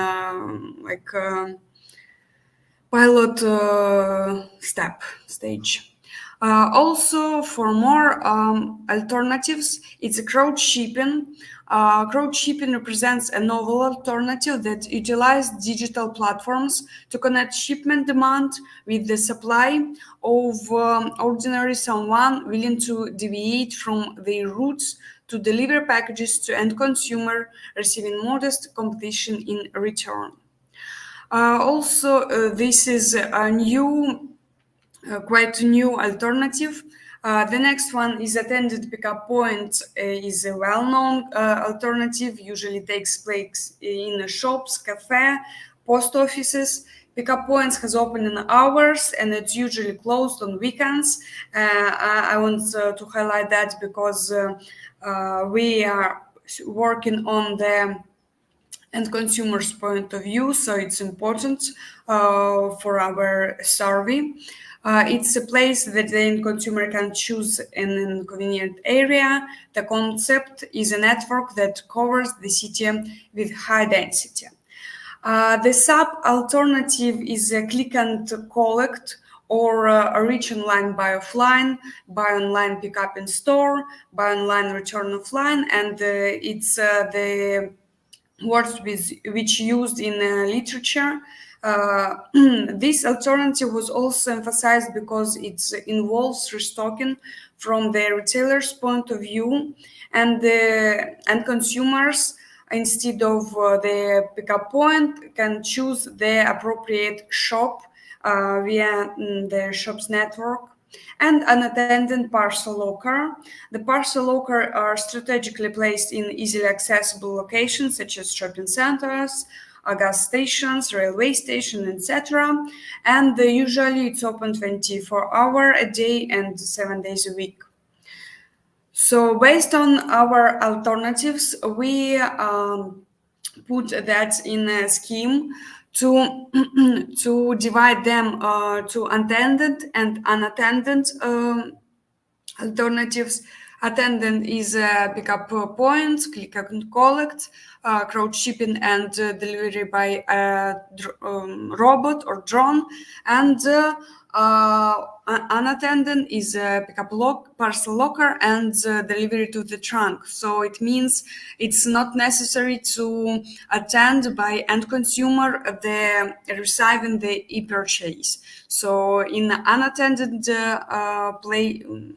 S11: pilot stage. Also, for more alternatives, it's a crowd shipping. Crowd shipping represents a novel alternative that utilizes digital platforms to connect shipment demand with the supply of ordinary someone willing to deviate from their routes to deliver packages to end consumer, receiving modest compensation in return. Also, this is a new quite new alternative. The next one is attended pickup point, is a well-known alternative, usually takes place in shops, cafe, post offices. Pickup points has opening hours and it's usually closed on weekends. I want to highlight that because we are working on the end consumer's point of view, so it's important for our survey. It's a place that the end consumer can choose an inconvenient area. The concept is a network that covers the city with high density. The sub-alternative is a click and collect or a reach online, buy offline, buy online, pick up in store, buy online, return offline, and it's the words which used in literature. This alternative was also emphasized because it involves restocking from the retailer's point of view, and consumers, instead of the pickup point, can choose the appropriate shop via the shop's network. And unattended parcel locker. The parcel locker are strategically placed in easily accessible locations such as shopping centers, gas stations, railway stations, etc. And usually it's open 24 hours a day and 7 days a week. So based on our alternatives, we put that in a scheme to to divide them to attended and unattended alternatives. Attendant is a pickup point, click and collect, crowd shipping and delivery by a robot or drone, and unattended is pickup parcel locker and delivery to the trunk. So it means it's not necessary to attend by end consumer the receiving the e-purchase. So in unattended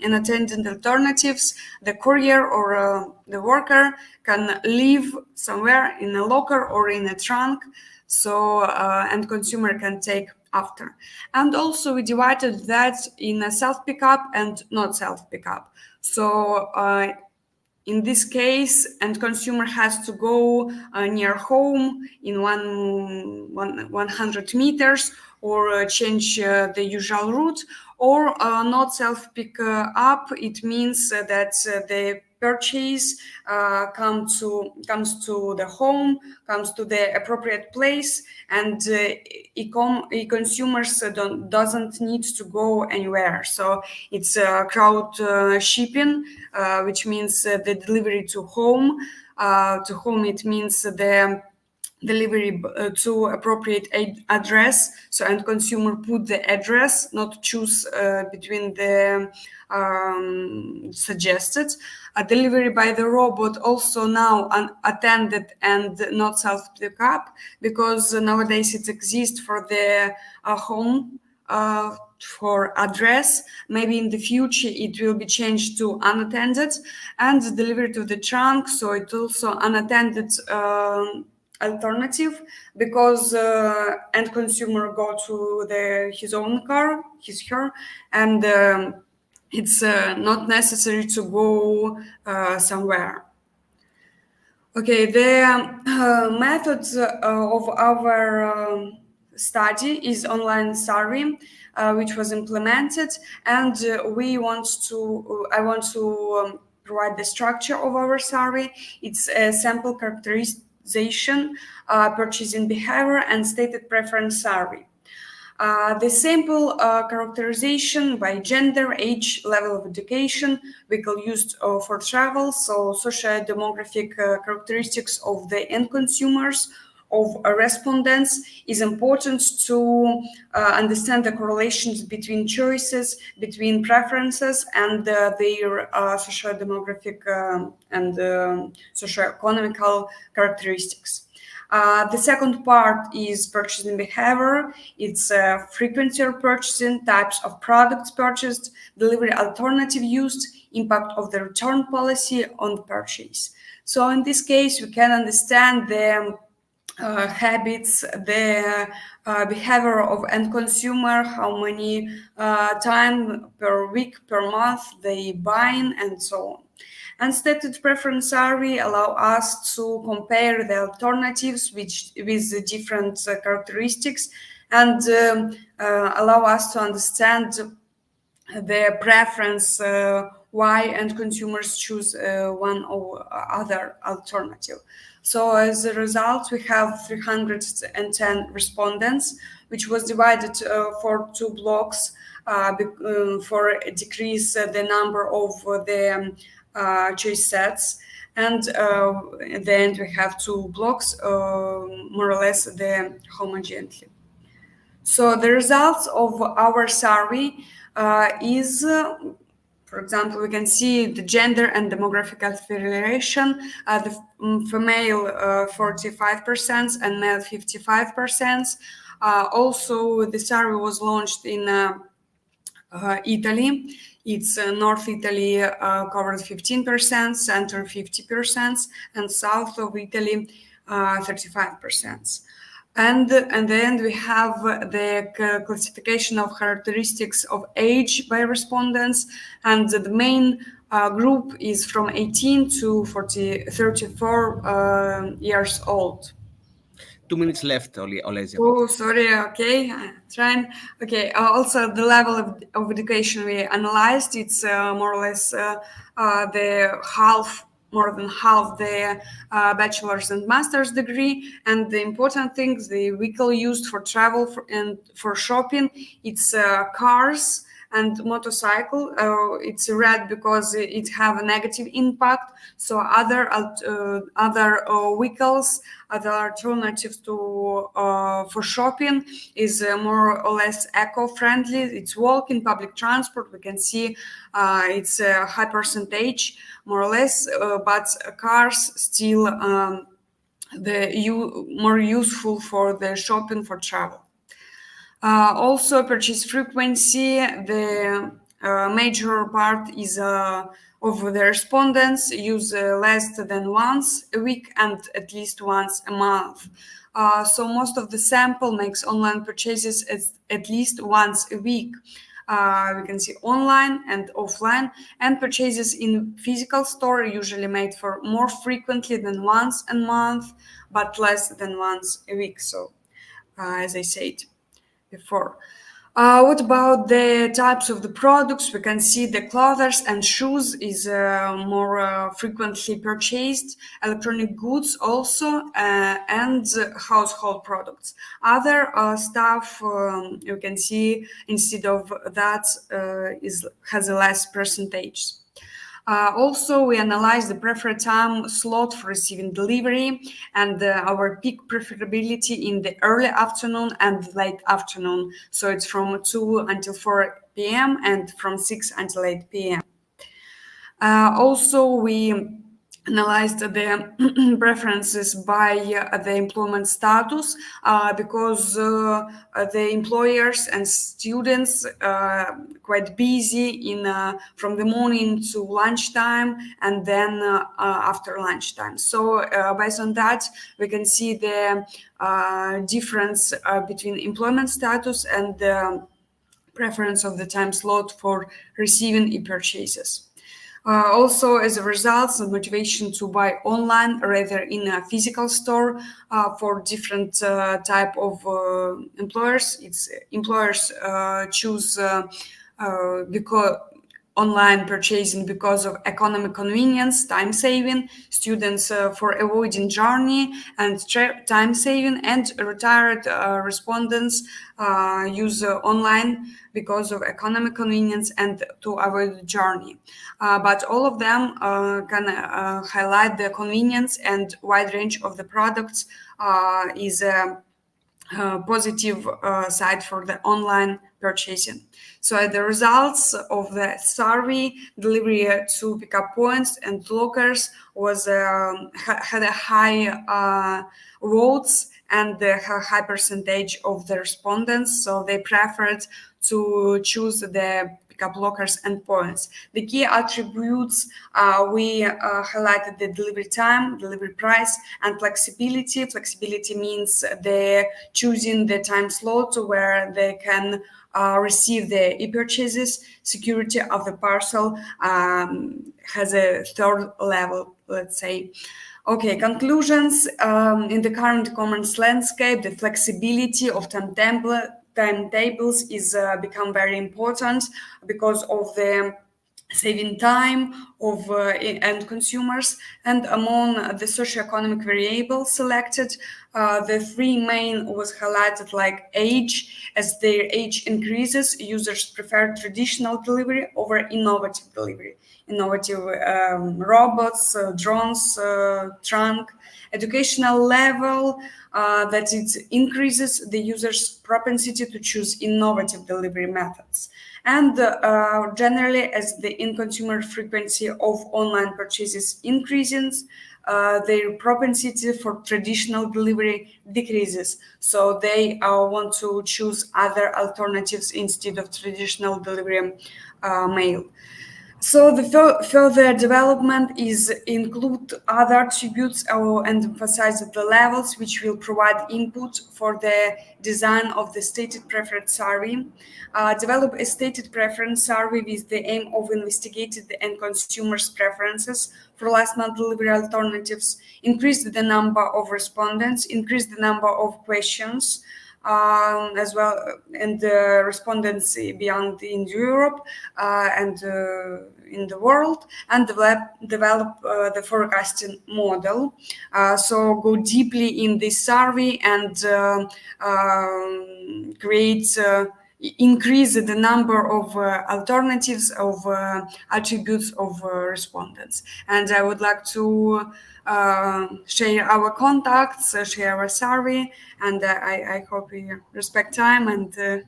S11: unattended alternatives, the courier or the worker can leave somewhere in a locker or in a trunk, so end consumer can take after. And also we divided that in a self-pickup and not self-pickup. So in this case, end consumer has to go near home in 100 meters or change the usual route, or not self-pick-up. It means that the purchase comes to the home, comes to the appropriate place, and e-consumers doesn't need to go anywhere. So it's crowd shipping, which means the delivery to home. To home, it means the delivery to appropriate address. So end consumer put the address, not choose between the suggested. A delivery by the robot also now unattended and not self-pickup, because nowadays it exists for the home for address. Maybe in the future it will be changed to unattended and delivered to the trunk. So it's also unattended alternative, because end consumer go to his own car, her, and it's not necessary to go somewhere. Okay, the methods of our study is online survey, which was implemented, and I want to provide the structure of our survey. It's a sample characterization, purchasing behavior, and stated preference survey. The sample characterization by gender, age, level of education, vehicle used for travel, so socio-demographic characteristics of the end consumers, of respondents, is important to understand the correlations between choices, between preferences, and their socio-demographic and socio-economical characteristics. The second part is purchasing behavior. It's frequency of purchasing, types of products purchased, delivery alternative used, impact of the return policy on the purchase. So in this case, we can understand the habits, the behavior of end consumer, how many time per week, per month they buying, and so on. And stated preference survey allow us to compare the alternatives with the different characteristics, and allow us to understand the preference, why end consumers choose one or other alternative. So as a result, we have 310 respondents, which was divided for 2 blocks for decrease the number of the choice sets. And at the end, we have 2 blocks, more or less the homogeneity. So the results of our survey is, for example, we can see the gender and demographic affiliation, the female 45% and male 55%. Also, the survey was launched in Italy. It's North Italy covered 15%, center 50%, and south of Italy 35%. And then we have the classification of characteristics of age by respondents, and the main group is from 18 to 34 years old.
S2: 2 minutes left, Olesia.
S11: Oh, sorry. Okay, trying. Okay. Also, the level of education we analyzed, it's more or less more than half the bachelor's and master's degree. And the important things, the vehicle used for travel and for shopping, it's cars and motorcycle. It's red because it have a negative impact. So other vehicles, other alternatives to for shopping is more or less eco-friendly. It's walking, public transport. We can see it's a high percentage, more or less, but cars still more useful for the shopping, for travel. Also, purchase frequency, the major part is of the respondents use less than once a week and at least once a month. So most of the sample makes online purchases at least once a week. We can see online and offline, and purchases in physical store usually made for more frequently than once a month, but less than once a week. So, as I said before. What about the types of the products? We can see the clothes and shoes is more frequently purchased, electronic goods also, and household products. Other stuff you can see instead of that has a less percentage. Also, we analyze the preferred time slot for receiving delivery and our peak preferability in the early afternoon and late afternoon. So it's from 2 until 4 p.m. and from 6 until 8 p.m. Also, we analyzed the preferences by the employment status because the employers and students quite busy in from the morning to lunchtime and then after lunchtime. So based on that, we can see the difference between employment status and the preference of the time slot for receiving e-purchases. Also, as a result, the motivation to buy online rather in a physical store for different type of employers. It's employers choose because online purchasing because of economic convenience, time saving, students for avoiding journey and time saving, and retired respondents use online because of economic convenience and to avoid the journey. But all of them can highlight the convenience and wide range of the products is a positive side for the online purchasing. So the results of the survey, delivery to pickup points and lockers was had a high votes and a high percentage of the respondents. So they preferred to choose the pickup lockers and points. The key attributes we highlighted the delivery time, delivery price, and flexibility. Flexibility means the choosing the time slot where they can receive the e-purchases. Security of the parcel has a third level, let's say. Okay, conclusions. In the current e-commerce landscape, the flexibility of timetables is become very important because of the saving time of end consumers. And among the socioeconomic variables selected, the three main was highlighted like age. As their age increases, users prefer traditional delivery over innovative delivery. Innovative robots, drones, trunk. Educational level, that it increases the user's propensity to choose innovative delivery methods. And generally, as the end consumer frequency of online purchases increases, their propensity for traditional delivery decreases. So they want to choose other alternatives instead of traditional delivery mail. So the further development is include other attributes and emphasize the levels which will provide input for the design of the stated preference survey. Develop a stated preference survey with the aim of investigating the end consumers' preferences for last mile delivery alternatives, increase the number of respondents, increase the number of questions, as well, and respondents beyond in Europe and in the world, and develop the forecasting model. So go deeply in this survey and create increase the number of alternatives of attributes of respondents. And I would like to share our contacts, share our survey, and I hope you respect time, and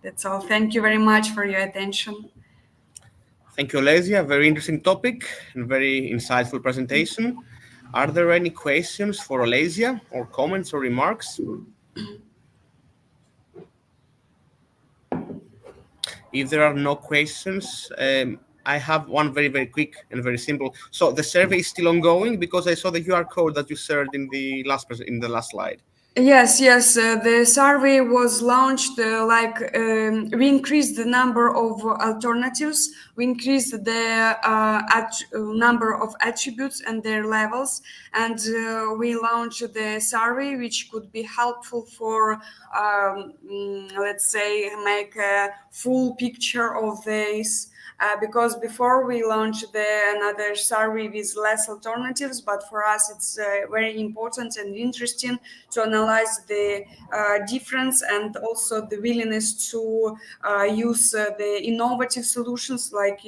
S11: that's all. Thank you very much for your attention.
S2: Thank you, Olesia. Very interesting topic and very insightful presentation. Are there any questions for Olesia, or comments or remarks? If there are no questions, I have one very, very quick and very simple. So the survey is still ongoing, because I saw the QR code that you shared in the last slide.
S11: Yes, the survey was launched, we increased the number of alternatives, we increased the number of attributes and their levels, and we launched the survey, which could be helpful for, let's say, make a full picture of this. Because before we launched another survey with less alternatives, but for us it's very important and interesting to analyze the difference and also the willingness to use the innovative solutions, like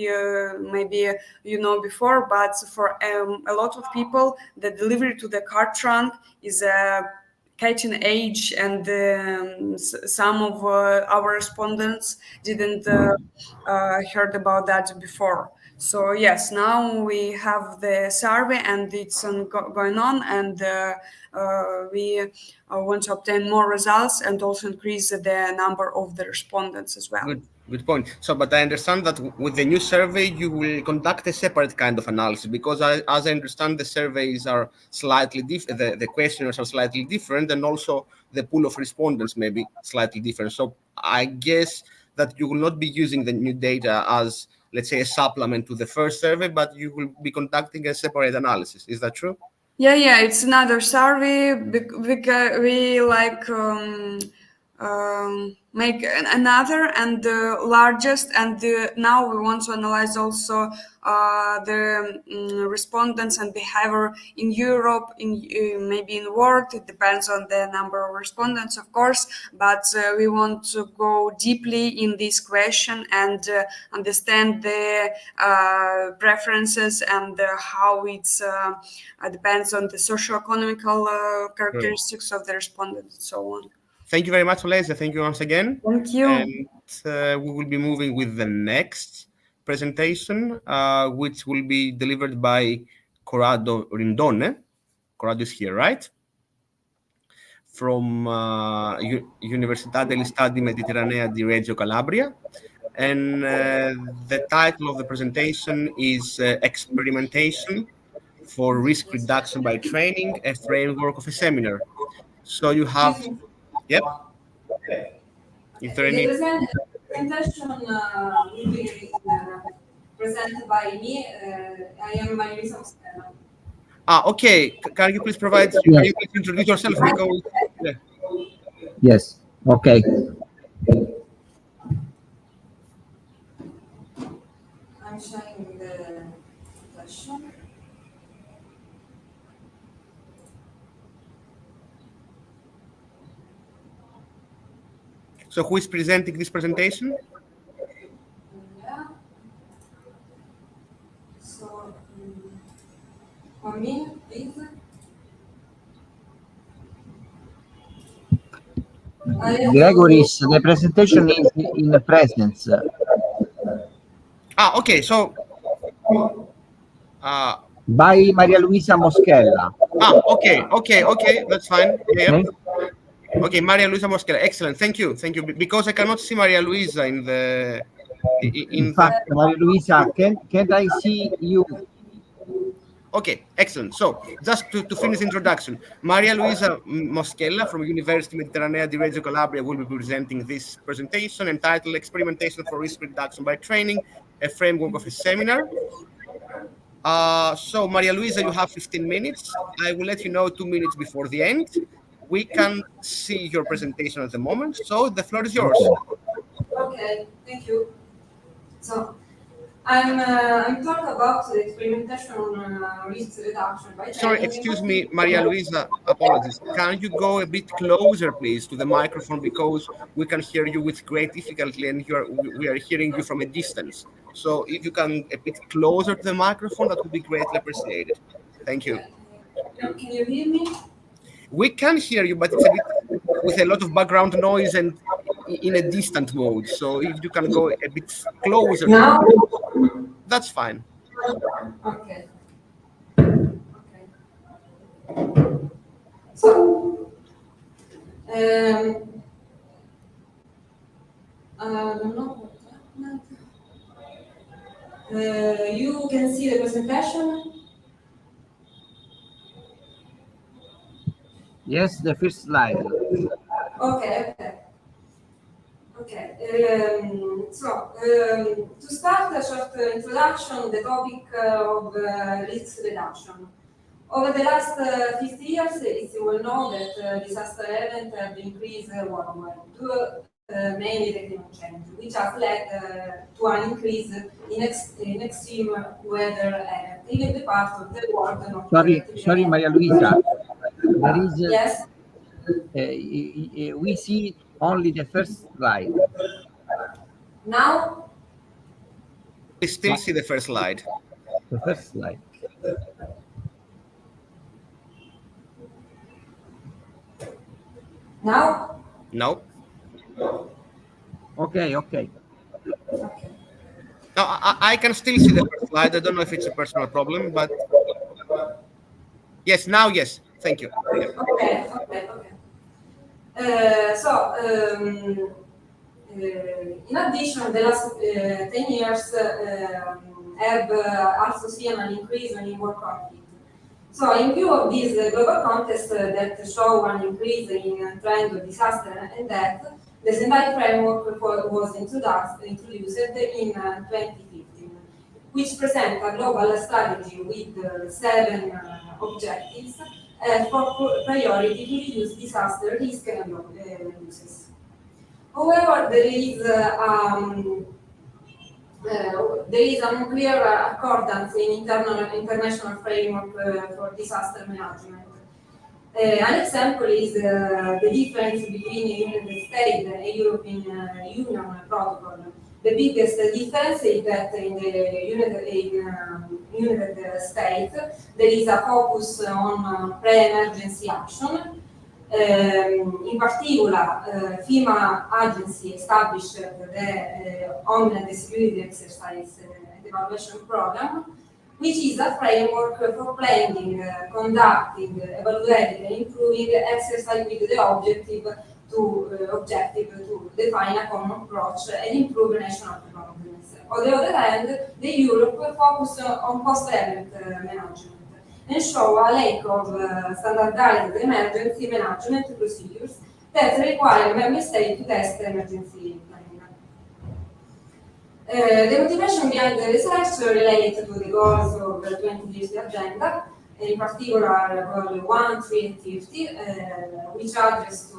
S11: maybe you know before, but for a lot of people the delivery to the car trunk is a cutting edge, and some of our respondents didn't heard about that before. So yes, now we have the survey and it's going on, and we want to obtain more results and also increase the number of the respondents as well.
S2: Good point. So, but I understand that with the new survey, you will conduct a separate kind of analysis, because as I understand, the surveys are slightly different, the questionnaires are slightly different, and also the pool of respondents may be slightly different. So I guess that you will not be using the new data as, let's say, a supplement to the first survey, but you will be conducting a separate analysis. Is that true?
S11: Yeah, it's another survey, because we make another and the largest, and now we want to analyze also the respondents and behavior in Europe, maybe in the world. It depends on the number of respondents, of course, but we want to go deeply in this question and understand the preferences and how it's depends on the socio-economical characteristics of the respondents and so on.
S2: Thank you very much, Olesia. Thank you once again.
S11: Thank you.
S2: And we will be moving with the next presentation, which will be delivered by Corrado Rindone. Corrado is here, right? From Università degli Studi Mediterranea di Reggio Calabria. And the title of the presentation is Experimentation for Risk Reduction by Training, a Framework of a Seminar. So you have... Yep. Is there any...
S12: The presentation will be presented by me. I am Maria Luisa Moschella.
S2: Okay. Can you please provide...
S1: Yes.
S2: Can you please introduce yourself? Because, yeah.
S1: Yes. Okay.
S12: I'm showing the presentation.
S2: So who is presenting this presentation?
S12: Yeah. So, for me, please.
S1: Gregoris, the presentation is in the presence.
S2: Okay. So...
S1: by Maria Luisa Moschella.
S2: Okay. That's fine. Yeah. Okay, Maria Luisa Moschella. Excellent. Thank you. Because I cannot see Maria Luisa in the...
S1: In fact, Maria Luisa, can I see you?
S2: Okay, excellent. So, just to finish the introduction, Maria Luisa Moschella from University Mediterranea di Reggio Calabria will be presenting this presentation entitled Experimentation for Risk Reduction by Training, a Framework of a Seminar. So, Maria Luisa, you have 15 minutes. I will let you know 2 minutes before the end. We can see your presentation at the moment, so the floor is yours.
S12: Okay, thank you. So, I'm talking about the experimentation on risk reduction by
S2: Sorry,
S12: training.
S2: excuse me, Maria Luisa. Apologies. Can you go a bit closer, please, to the microphone, because we can hear you with great difficulty, and we are hearing you from a distance. So if you can a bit closer to the microphone, that would be greatly appreciated. Thank you.
S12: Can you hear me?
S2: We can hear you, but it's a bit with a lot of background noise and in a distant mode. So if you can go a bit closer,
S12: Now?
S2: That's fine.
S12: Okay. Okay. So, I don't know what happened. You can see the presentation.
S1: Yes, the first slide.
S12: Okay. To start a short introduction, the topic of risk reduction. Over the last 50 years, it's well known that disaster events have increased worldwide due mainly to climate change, which has led to an increase in extreme weather events, even the part of the world not
S1: Sorry, Maria Luisa. There is
S12: yes.
S1: We see only the first slide.
S12: Now?
S2: We still see the first slide.
S1: The first slide.
S12: Now?
S2: No.
S1: Okay.
S2: No, I can still see the first slide. I don't know if it's a personal problem, but yes, now yes. Thank you. Yeah.
S12: Okay. In addition, the last 10 years have also seen an increase in war conflict. So, in view of this global context that show an increase in trend of disaster and death, the Sendai framework was introduced in 2015, which presents a global strategy with 7 objectives for priority to reduce disaster risk and losses. However, there is an unclear accordance in international framework for disaster management. An example is the difference between the United States and the European Union protocol. The biggest difference is that in the United States there is a focus on pre-emergency action. In particular, FEMA agency established the Homeland Security Exercise and Evaluation Program, which is a framework for planning, conducting, evaluating, and improving exercise with the objective to define a common approach and improve national preparedness. On the other hand, the Europe focused on post-event management and show a lack of standardized emergency management procedures that require member states to test emergency planning. The motivation behind the research relates to the goals of the 2030 agenda, in particular goal 1, 3, and 50, which address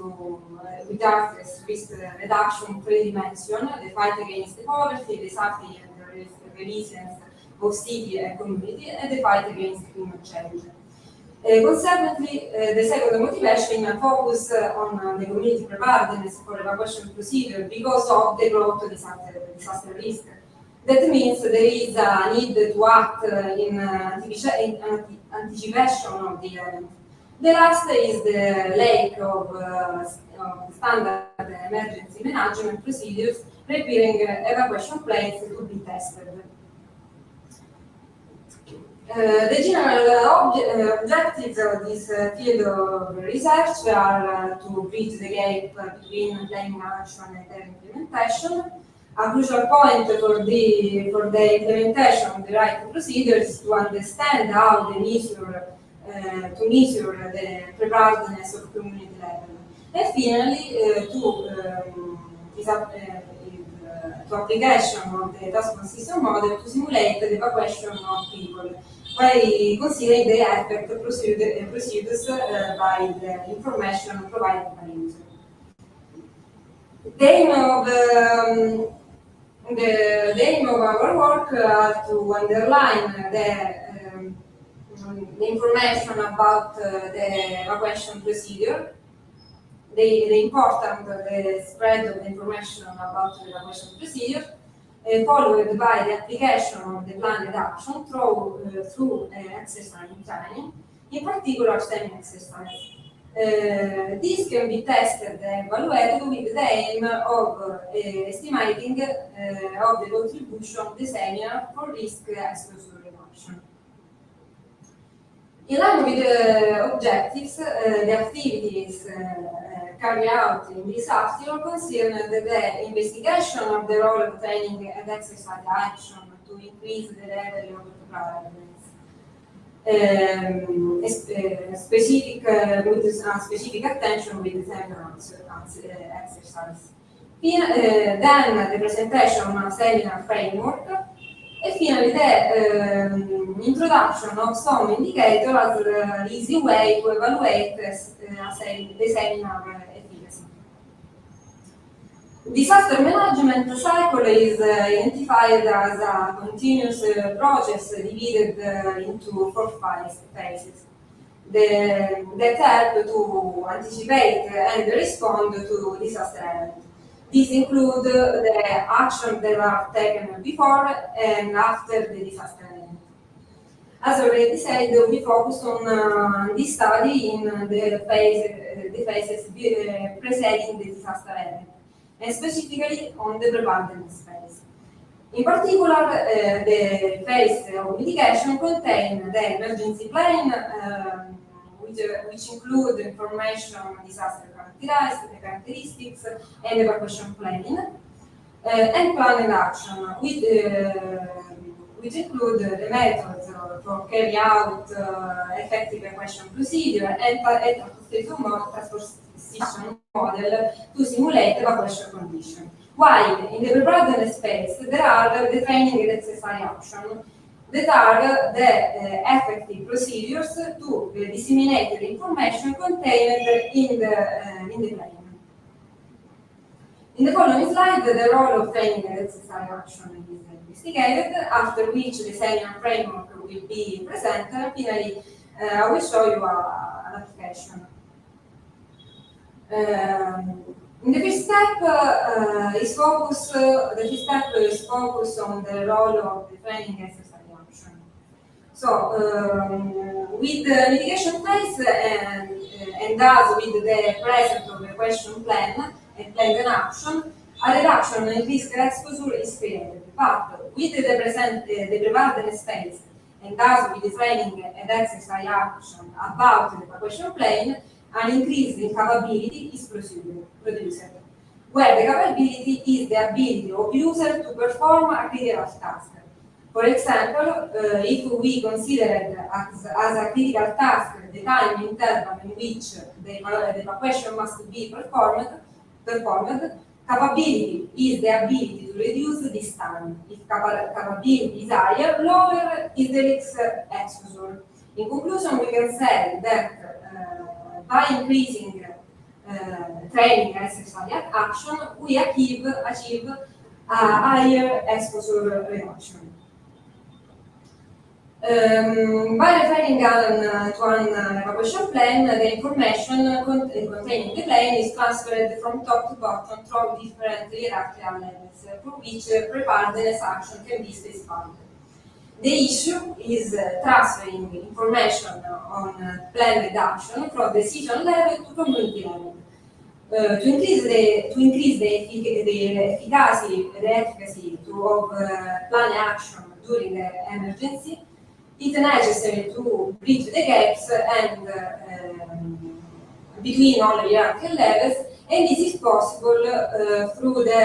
S12: risk reduction 3 dimensions, the fight against poverty, the safety and the resilience of city and community, and the fight against climate change. Consequently, the second motivation focus on the community preparedness for evacuation procedure because of the growth of disaster risk. That means there is a need to act in anticipation of the event. The last is the lack of standard emergency management procedures preparing evacuation plans to be tested. The general objectives of this field of research are to bridge the gap between planning action and their implementation. A crucial point for the implementation of the right procedures is to understand how to measure the preparedness of community level. And finally, to application of the task consistent model to simulate the evacuation of people, by considering the effect produced by the information provided by user. The aim of The aim of our work to underline the information about the evacuation procedure, the important the spread of the information about the evacuation procedure, followed by the application of the planned action through exercise training, in particular STEM exercise. This can be tested and evaluated with the aim of estimating of the contribution of the seminar for risk exposure reduction. In line with the objectives, the activities carried out in this article concern the investigation of the role of training and exercise action to increase the level of preparedness. Specific attention with the seminar exercise. Then the presentation of a seminar framework, and finally the introduction of some indicators as an easy way to evaluate the seminar efficacy. Disaster management cycle is identified as a continuous process divided into 4 phases that help to anticipate and respond to disaster events. These include the actions that are taken before and after the disaster event. As already said, we focus on this study in the phases preceding the disaster event, and specifically on the preparedness phase. In particular, the phase of mitigation contains the emergency plan, which include information on disaster characteristics and evacuation planning, and planned action, which include the methods for carry out effective evacuation procedure and transportation model to simulate evacuation condition. While in the preparedness phase, there are the training and exercise action that are the effective procedures to disseminate the information contained in the plan. In the following slide, the role of training and exercise action is investigated, after which the seminar framework will be presented, and finally I will show you an application. The first step is focused on the role of the training exercise action. So, with the mitigation phase and thus with the presence of the question plan and planned action, a reduction in risk exposure is created. But with the preparedness phase and thus with the training and exercise action about the evacuation plan, an increase in capability is produced, where the capability is the ability of user to perform a critical task. For example, if we consider as a critical task the time interval in which the evacuation must be performed, capability is the ability to reduce this time. If capability is higher, lower is the risk exposure. In conclusion, we can say that by increasing training exercise action, we achieve a higher exposure reduction. By referring to an evacuation plan, the information contained in the plan is transferred from top to bottom through different hierarchical levels, for which preparedness action can be specified. The issue is transferring information on planned action from decision level to community level. To increase the efficacy of planned action during the emergency, it's necessary to bridge the gaps and between all hierarchical levels, and this is possible through the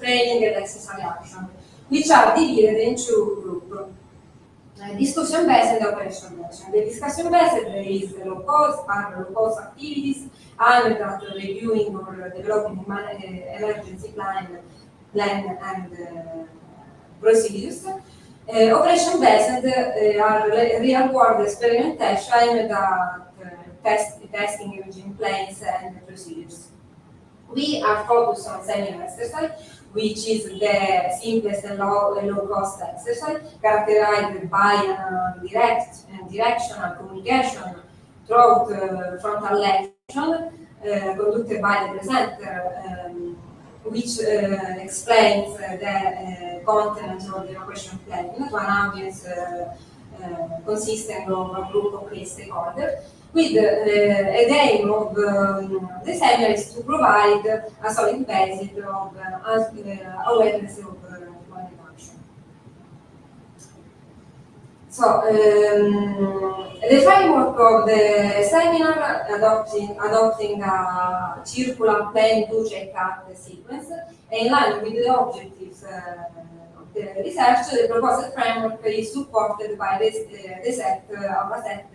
S12: training and exercise action, which are divided into groups. Discussion-based and operation-based. The discussion-based is low-cost activities aimed at reviewing or developing emergency plan and procedures. Operation-based are real-world experimentation aimed at testing imaging plans and procedures. We are focused on seminar exercise, which is the simplest and low-cost exercise, characterized by direct and directional communication throughout frontal lection conducted by the presenter, which explains the content of the evacuation plan to an audience consisting of a group of key stakeholders, with the aim of the seminar is to provide a solid basis of awareness of climate action. So, the framework of the seminar adopting a circular plan do check out the sequence, in line with the objectives of the research. The proposed framework is supported by the set of a set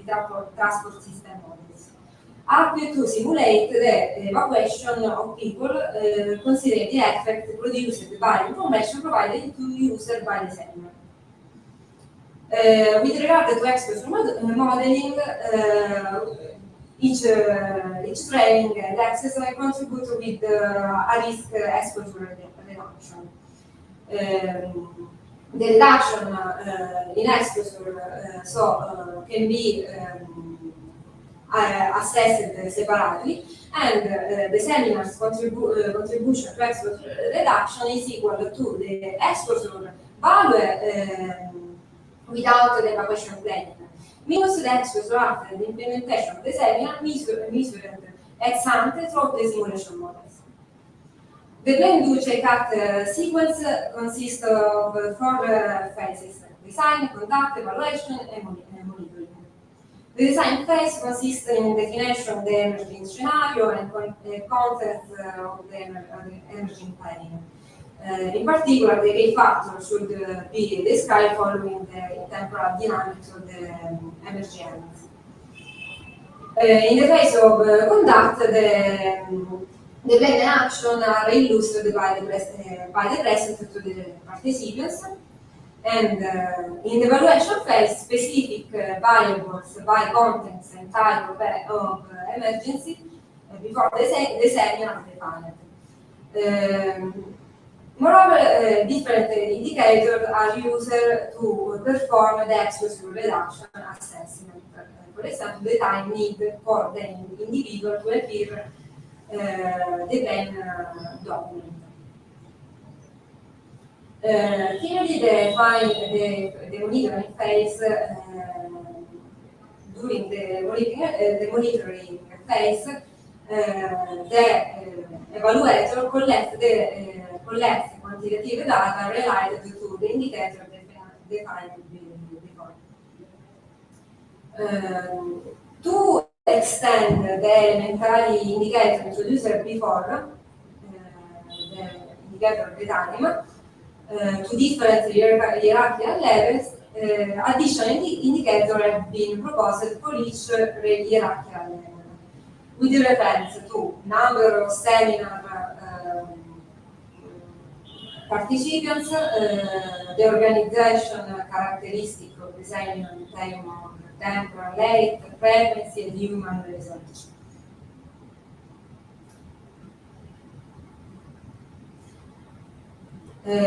S12: of transport system models, up to simulate the evacuation of people, considering the effect produced by information provided to user by the seminar. With regard to exposure modeling, each training and exercise contribute with a risk exposure reduction. The reduction in exposure can be assessed separately, and the seminar's contribution to exposure reduction is equal to the exposure value without the evacuation planning, minus the exposure after the implementation of the seminar measured ex ante through the simulation models. The plan do check-out sequence consists of 4 phases: design, conduct, evaluation, and monitoring. The design phase consists in definition of the emerging scenario and content of the emerging planning. In particular, the key factors should be described following the temporal dynamics of the emerging elements. In the phase of conduct, the plan and action are illustrated by the present to the participants, and in the evaluation phase, specific variables by contents and type of emergency before the seminar are defined. Moreover, different indicators are used to perform the exposure reduction assessment. For example, the time needed for the individual to appear the plan document. Clearly, the monitoring phase during the monitoring phase, the evaluator collects quantitative data related to the indicator defined before. To extend the elementary indicator introduced before, the indicator of the time, to different hierarchical levels, additional indicators have been proposed for each hierarchical level, with reference to number of seminar participants, the organization characteristic of the seminar in terms of temporal length, frequency, and human research. As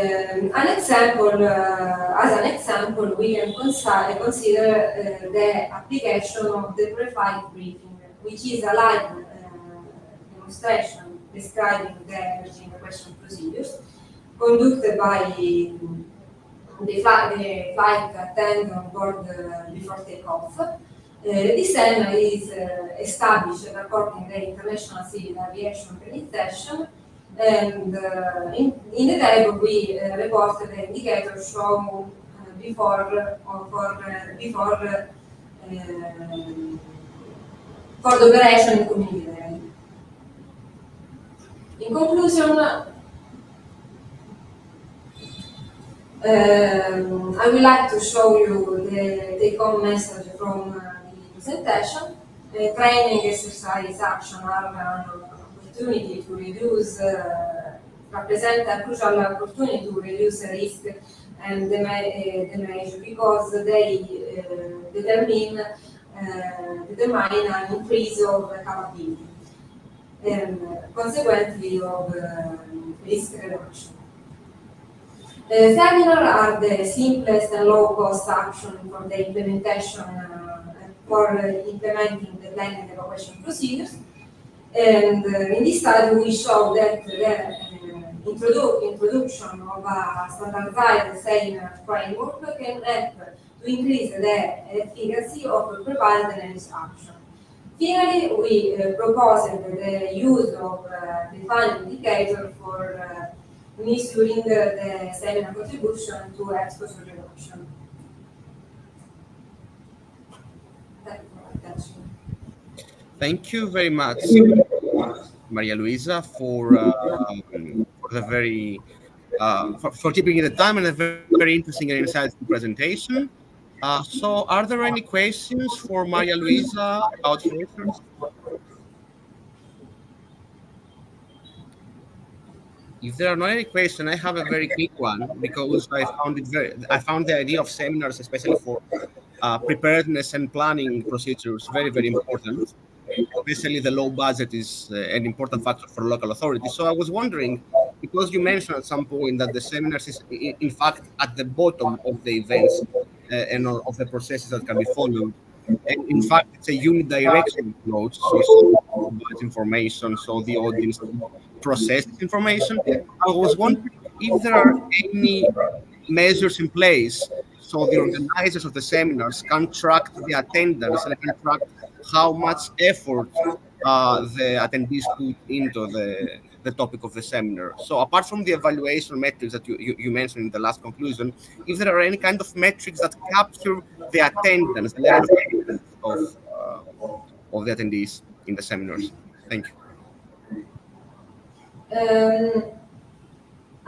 S12: an example, we can consider the application of the pre-flight briefing, which is a live demonstration describing the emerging evacuation procedures conducted by the flight attendant on board before takeoff. This seminar is established according to the International Civil Aviation Organization, and in the table we report the indicators shown for the operation in community level. In conclusion, I would like to show you the take-home message from the presentation. Training, exercise, action are an opportunity to reduce, represent a crucial opportunity to reduce risk and damage because they determine an increase of capability. and consequently of risk reduction. Seminars are the simplest and low-cost action for the implementation, for implementing the planning and evacuation procedures. And in this study, we show that the introduction of a standardized seminar framework can help to increase the efficacy of preparedness action. Finally, we proposed the use of defined indicator for measuring the seminar contribution to exposure reduction. Thank you for attention.
S2: Thank you very much, Maria Luisa, for the very for keeping the time and a very interesting and insightful presentation. So, are there any questions for Maria Luisa about her research? If there are not any questions, I have a very quick one because I found the idea of seminars, especially for preparedness and planning procedures, very, very important. Especially the low budget is an important factor for local authorities. So I was wondering, because you mentioned at some point that the seminars is in fact at the bottom of the events and of the processes that can be followed. And in fact, it's a unidirectional approach. So some provides information, so the audience processes information. I was wondering if there are any measures in place so the organizers of the seminars can track the attendance and can track how much effort the attendees put into the topic of the seminar. So apart from the evaluation metrics that you mentioned in the last conclusion, if there are any kind of metrics that capture the attendance, the level of attendance of the attendees in the seminars. Thank you.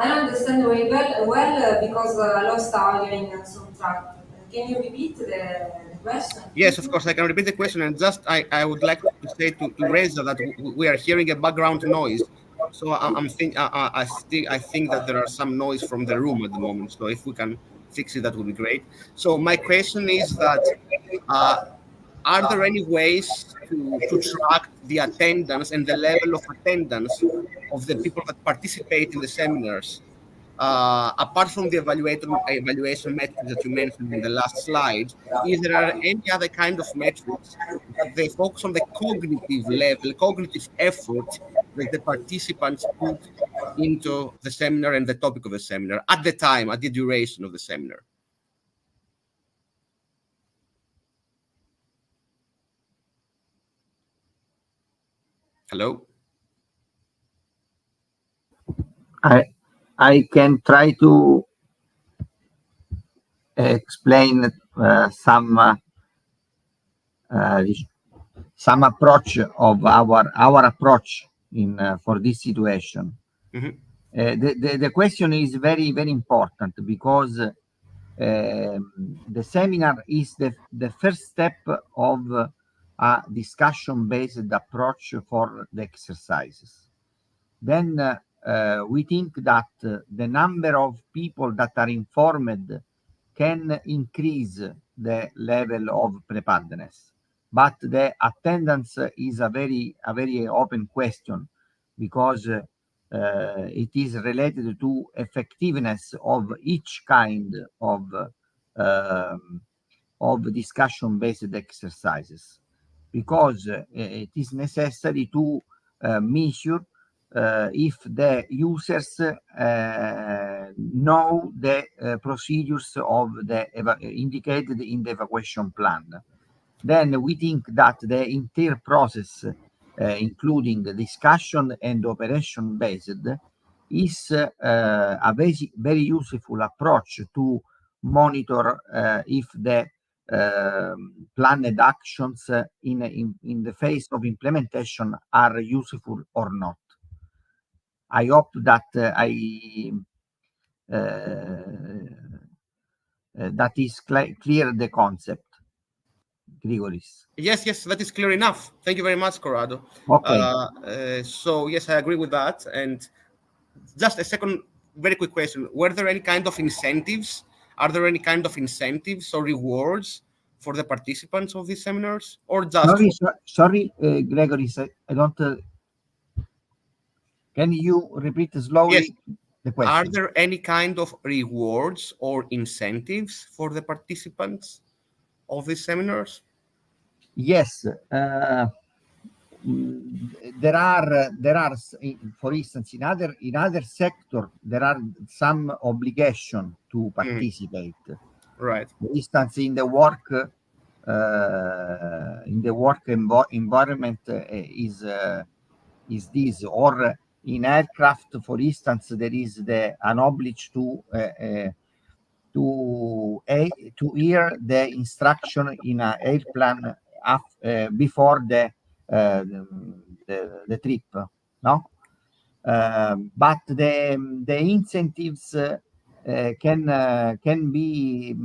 S12: I don't understand very well because I lost audio in some track. Can you repeat the question?
S2: Yes, of course, I can repeat the question. And just I would like to say to Reza that we are hearing a background noise. So I think that there are some noise from the room at the moment. So if we can fix it, that would be great. So my question is that are there any ways to track the attendance and the level of attendance of the people that participate in the seminars? Apart from the evaluation metrics that you mentioned in the last slide, is there any other kind of metrics that they focus on the cognitive level, cognitive effort that the participants put into the seminar and the topic of the seminar at the time, at the duration of the seminar? Hello?
S1: I can try to explain some approach of our approach in for this situation.
S2: Mm-hmm.
S1: The question is very, very important because the seminar is the first step of a discussion-based approach for the exercises. Then we think that the number of people that are informed can increase the level of preparedness. But the attendance is a very open question because it is related to effectiveness of each kind of discussion-based exercises, because it is necessary to measure if the users know the procedures of indicated in the evacuation plan. Then we think that the entire process, including the discussion and operation based, is a very useful approach to monitor if the planned actions in the phase of implementation are useful or not. I hope that that is clear the concept. Grigoris.
S2: Yes, that is clear enough. Thank you very much, Corrado.
S1: Okay.
S2: So yes, I agree with that. And just a second, very quick question: were there any kind of incentives? Are there any kind of incentives or rewards for the participants of these seminars, or just?
S1: Sorry, Gregory. I don't Can you repeat slowly
S2: Yes.
S1: the question?
S2: Are there any kind of rewards or incentives for the participants of these seminars?
S1: Yes. There are, for instance, in other sector, there are some obligation to participate.
S2: Right.
S1: For instance, in the work environment is this, or in aircraft, for instance, there is an oblige to hear the instruction in an airplane before the trip, no? But the incentives can be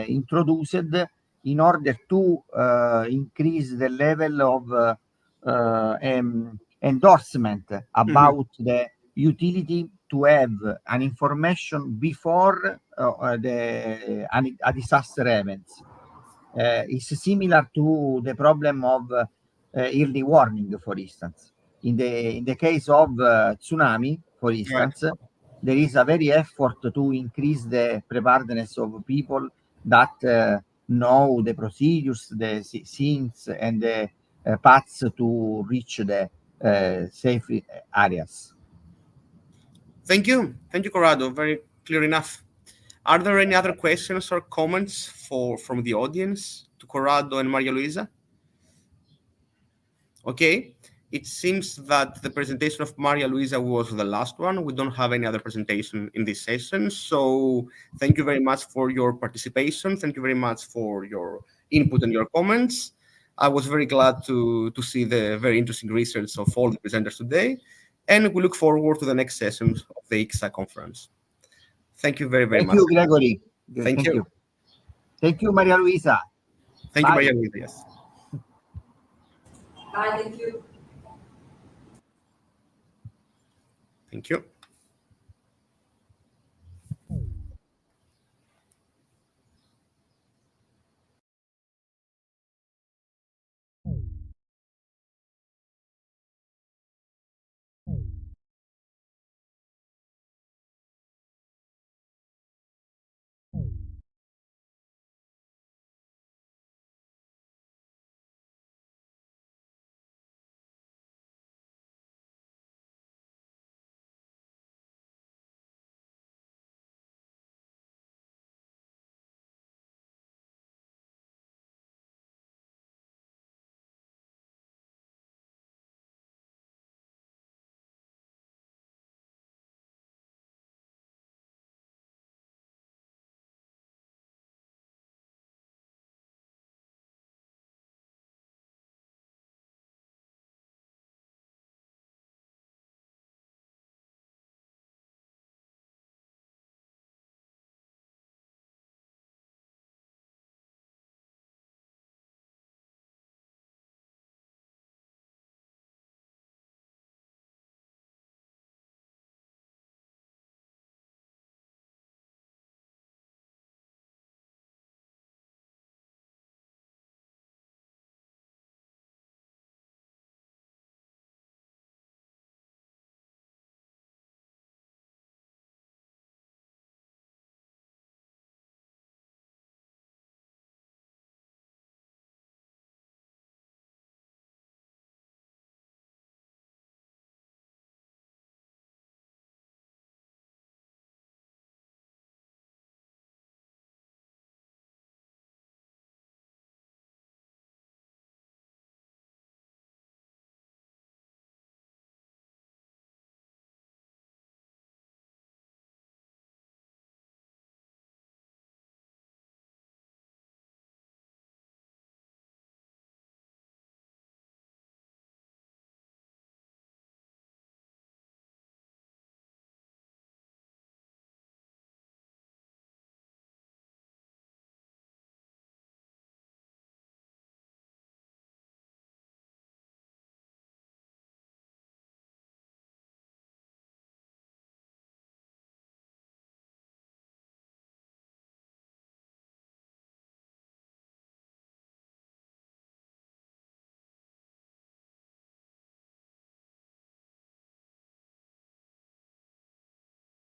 S1: introduced in order to increase the level of endorsement about the utility to have an information before a disaster event. It's similar to the problem of early warning, for instance. In the case of tsunami, for instance, there is a very effort to increase the preparedness of people that know the procedures, the scenes, and the paths to reach the safe areas.
S2: Thank you, Corrado. Very clear enough. Are there any other questions or comments from the audience to Corrado and Maria Luisa? Okay, it seems that the presentation of Maria Luisa was the last one. We don't have any other presentation in this session. So thank you very much for your participation. Thank you very much for your input and your comments. I was very glad to see the very interesting research of all the presenters today. And we look forward to the next sessions of the ICCSA conference. Thank you very, very much.
S1: Thank you, Gregory.
S2: Thank you.
S1: Thank you, Maria Luisa.
S2: Thank you, Maria Luisa. Yes.
S12: Bye, thank you.
S2: Thank you.